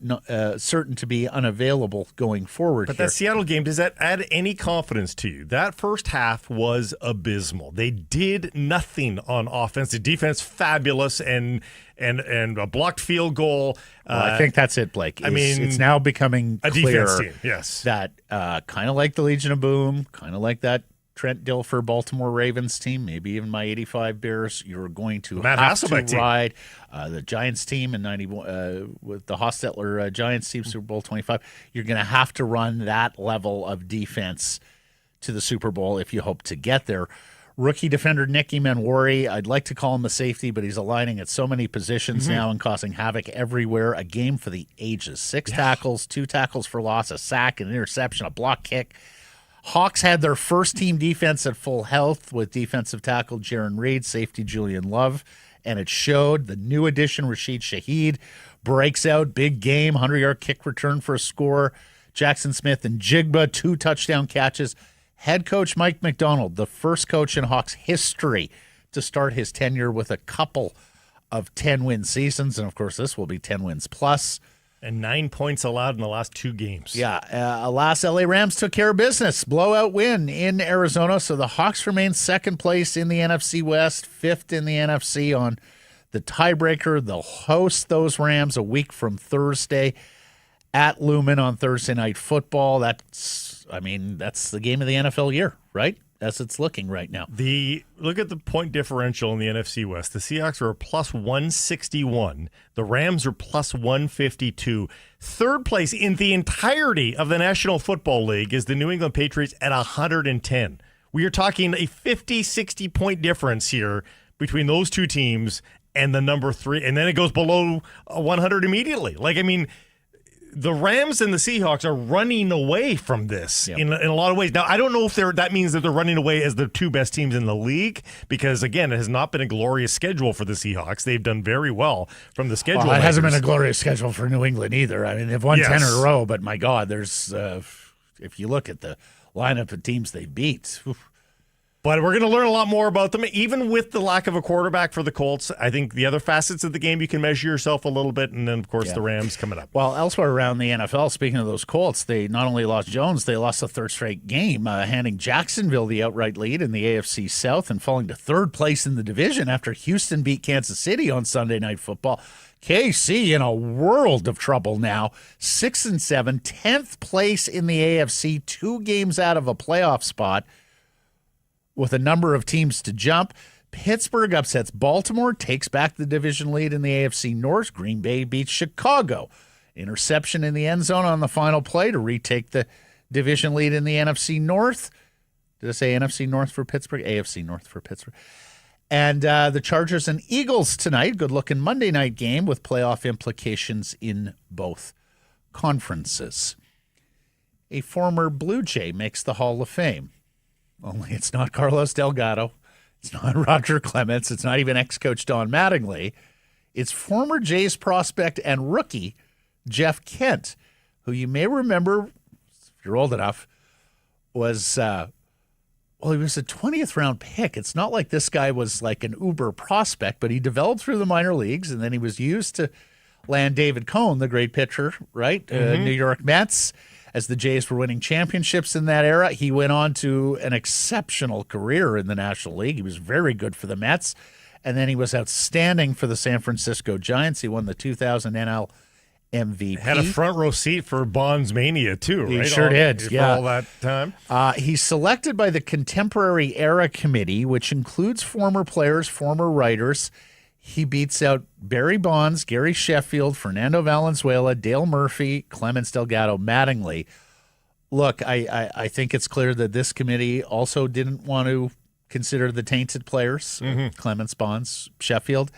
certain to be unavailable going forward. But here. that Seattle game, does that add any confidence to you? That first half was abysmal. They did nothing on offense. The defense, fabulous, and a blocked field goal. Well, I think that's it, Blake. It's now becoming a clear defense team, yes, that kind of like the Legion of Boom, kind of like that Trent Dilfer Baltimore Ravens team, maybe even my 85 Bears, you're going to have to ride the Giants team in 91 with the Hostetler Giants team, Super Bowl 25. You're going to have to run that level of defense to the Super Bowl if you hope to get there. Rookie defender Nicky Manwari, I'd like to call him a safety, but he's aligning at so many positions now and causing havoc everywhere. A game for the ages. 6 tackles, 2 tackles for loss, a sack, an interception, a block kick. Hawks had their first team defense at full health with defensive tackle Jaron Reed, safety Julian Love, and it showed. The new addition, Rashid Shaheed, breaks out. Big game, 100-yard kick return for a score. Jackson Smith and Jigba, 2 touchdown catches. Head coach Mike McDonald, the first coach in Hawks history to start his tenure with a couple of 10-win seasons, and of course this will be 10 wins plus. And 9 points allowed in the last 2 games. Yeah. Alas, LA Rams took care of business. Blowout win in Arizona. So the Hawks remain second place in the NFC West, 5th in the NFC on the tiebreaker. They'll host those Rams a week from Thursday at Lumen on Thursday Night Football. That's the game of the NFL year, right? As it's looking right now. Look at the point differential in the NFC West. The Seahawks are a plus 161. The Rams are plus 152. Third place in the entirety of the National Football League is the New England Patriots at 110. We are talking a 50, 60 point difference here between those two teams and the number 3, and then it goes below 100 immediately. The Rams and the Seahawks are running away from this in a lot of ways. Now, I don't know if that means that they're running away as the 2 best teams in the league, because, again, it has not been a glorious schedule for the Seahawks. They've done very well from the schedule. Well, it hasn't been a glorious schedule for New England either. I mean, they've won 10 in a row, but my God, there's if you look at the lineup of teams they beat. But we're going to learn a lot more about them, even with the lack of a quarterback for the Colts. I think the other facets of the game, you can measure yourself a little bit, and then, of course, the Rams coming up. Well, elsewhere around the NFL, speaking of those Colts, they not only lost Jones, they lost a third straight game, handing Jacksonville the outright lead in the AFC South and falling to third place in the division after Houston beat Kansas City on Sunday Night Football. KC in a world of trouble now, 6-7, 10th place in the AFC, 2 games out of a playoff spot, with a number of teams to jump. Pittsburgh upsets Baltimore, takes back the division lead in the AFC North. Green Bay beats Chicago. Interception in the end zone on the final play to retake the division lead in the NFC North. Did I say NFC North for Pittsburgh? AFC North for Pittsburgh. And the Chargers and Eagles tonight. Good-looking Monday night game with playoff implications in both conferences. A former Blue Jay makes the Hall of Fame. Only it's not Carlos Delgado. It's not Roger Clements. It's not even ex-coach Don Mattingly. It's former Jays prospect and rookie Jeff Kent, who you may remember, if you're old enough, was, he was a 20th round pick. It's not like this guy was like an uber prospect, but he developed through the minor leagues, and then he was used to land David Cone, the great pitcher, right? New York Mets. As the Jays were winning championships in that era, he went on to an exceptional career in the National League. He was very good for the Mets, and then he was outstanding for the San Francisco Giants. He won the 2000 NL MVP. Had a front row seat for Bonds Mania, too, right? He sure did, for all that time. He's selected by the Contemporary Era Committee, which includes former players, former writers. He beats out Barry Bonds, Gary Sheffield, Fernando Valenzuela, Dale Murphy, Clements Delgado, Mattingly. Look, I think it's clear that this committee also didn't want to consider the tainted players, Clements, Bonds, Sheffield.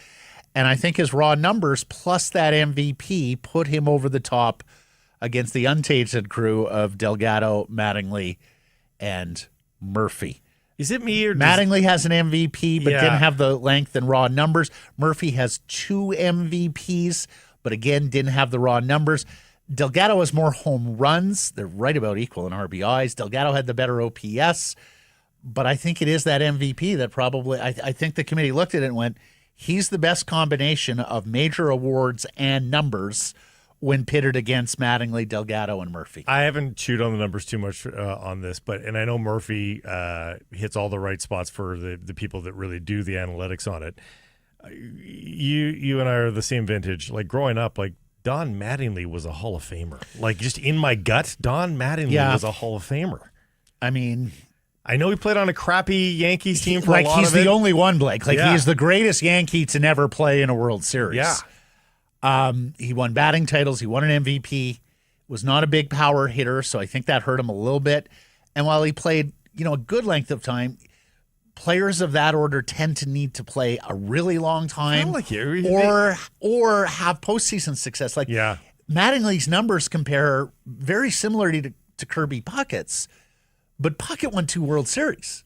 And I think his raw numbers plus that MVP put him over the top against the untainted crew of Delgado, Mattingly, and Murphy. Is it me or Mattingly has an MVP, but didn't have the length and raw numbers. Murphy has 2 MVPs, but again, didn't have the raw numbers. Delgado has more home runs. They're right about equal in RBIs. Delgado had the better OPS, but I think it is that MVP that probably, I think the committee looked at it and went, he's the best combination of major awards and numbers when pitted against Mattingly, Delgado, and Murphy. I haven't chewed on the numbers too much on this, and I know Murphy hits all the right spots for the people that really do the analytics on it. You and I are the same vintage. Like growing up, like Don Mattingly was a Hall of Famer. Like just in my gut, Don Mattingly was a Hall of Famer. I mean, I know he played on a crappy Yankees team for a lot of it. He's the only one, Blake. He's the greatest Yankee to never play in a World Series. Yeah. He won batting titles. He won an MVP. Was not a big power hitter, so I think that hurt him a little bit. And while he played, a good length of time, players of that order tend to need to play a really long time, or have postseason success. Mattingly's numbers compare very similarly to Kirby Puckett's, but Puckett won 2 World Series.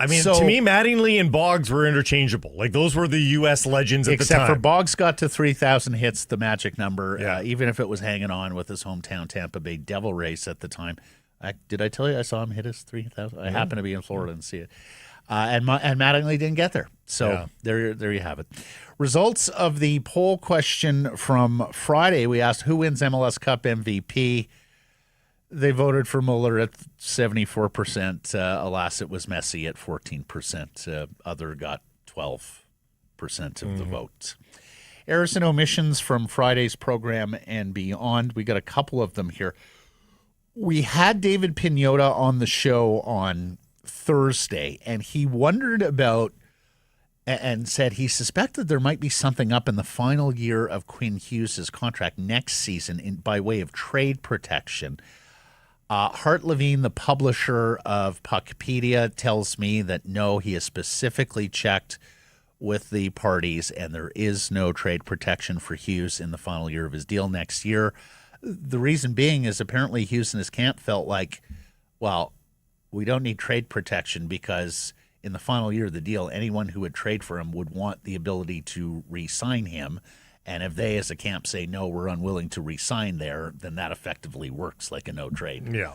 I mean, to me, Mattingly and Boggs were interchangeable. Like, those were the U.S. legends at the time. Except for Boggs got to 3,000 hits, the magic number, even if it was hanging on with his hometown Tampa Bay Devil Race at the time. Did I tell you I saw him hit his 3,000? I happened to be in Florida and see it. And Mattingly didn't get there. So there you have it. Results of the poll question from Friday. We asked who wins MLS Cup MVP. They voted for Mueller at 74%. Alas, it was Messi at 14%. Other got 12% of the vote. Errors and omissions from Friday's program and beyond. We got a couple of them here. We had David Pinota on the show on Thursday, and he wondered about and said he suspected there might be something up in the final year of Quinn Hughes' contract next season by way of trade protection. Hart Levine, the publisher of Puckpedia, tells me that no, he has specifically checked with the parties, and there is no trade protection for Hughes in the final year of his deal next year. The reason being is apparently Hughes and his camp felt like, well, we don't need trade protection because in the final year of the deal, anyone who would trade for him would want the ability to re-sign him. And if they as a camp say, no, we're unwilling to re-sign there, then that effectively works like a no-trade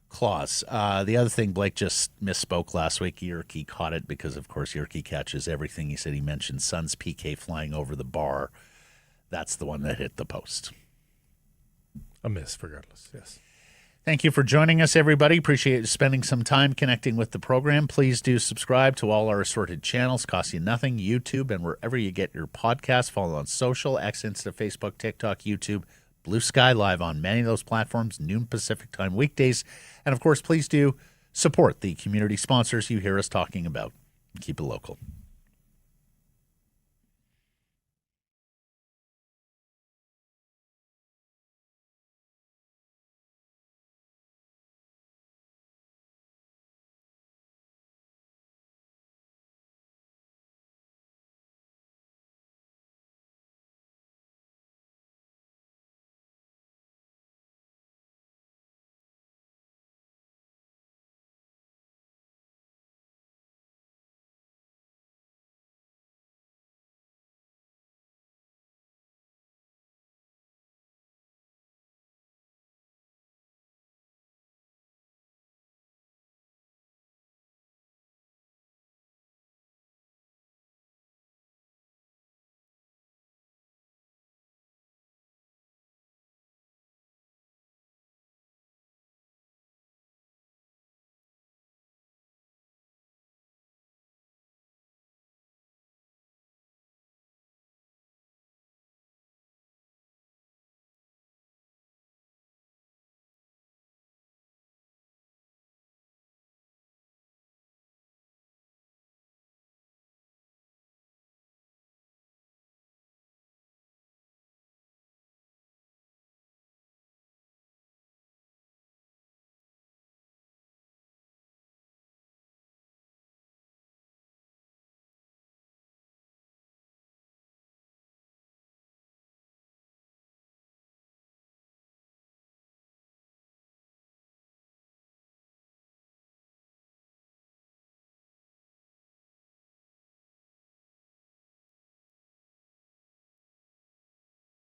clause. The other thing, Blake just misspoke last week. Yerke caught it because, of course, Yerke catches everything. He said he mentioned Suns PK flying over the bar. That's the one that hit the post. A miss, regardless, yes. Thank you for joining us, everybody. Appreciate you spending some time connecting with the program. Please do subscribe to all our assorted channels. Cost you nothing. YouTube and wherever you get your podcasts. Follow on social, X, Insta, Facebook, TikTok, YouTube, Blue Sky Live on many of those platforms, noon Pacific time weekdays. And, of course, please do support the community sponsors you hear us talking about. Keep it local.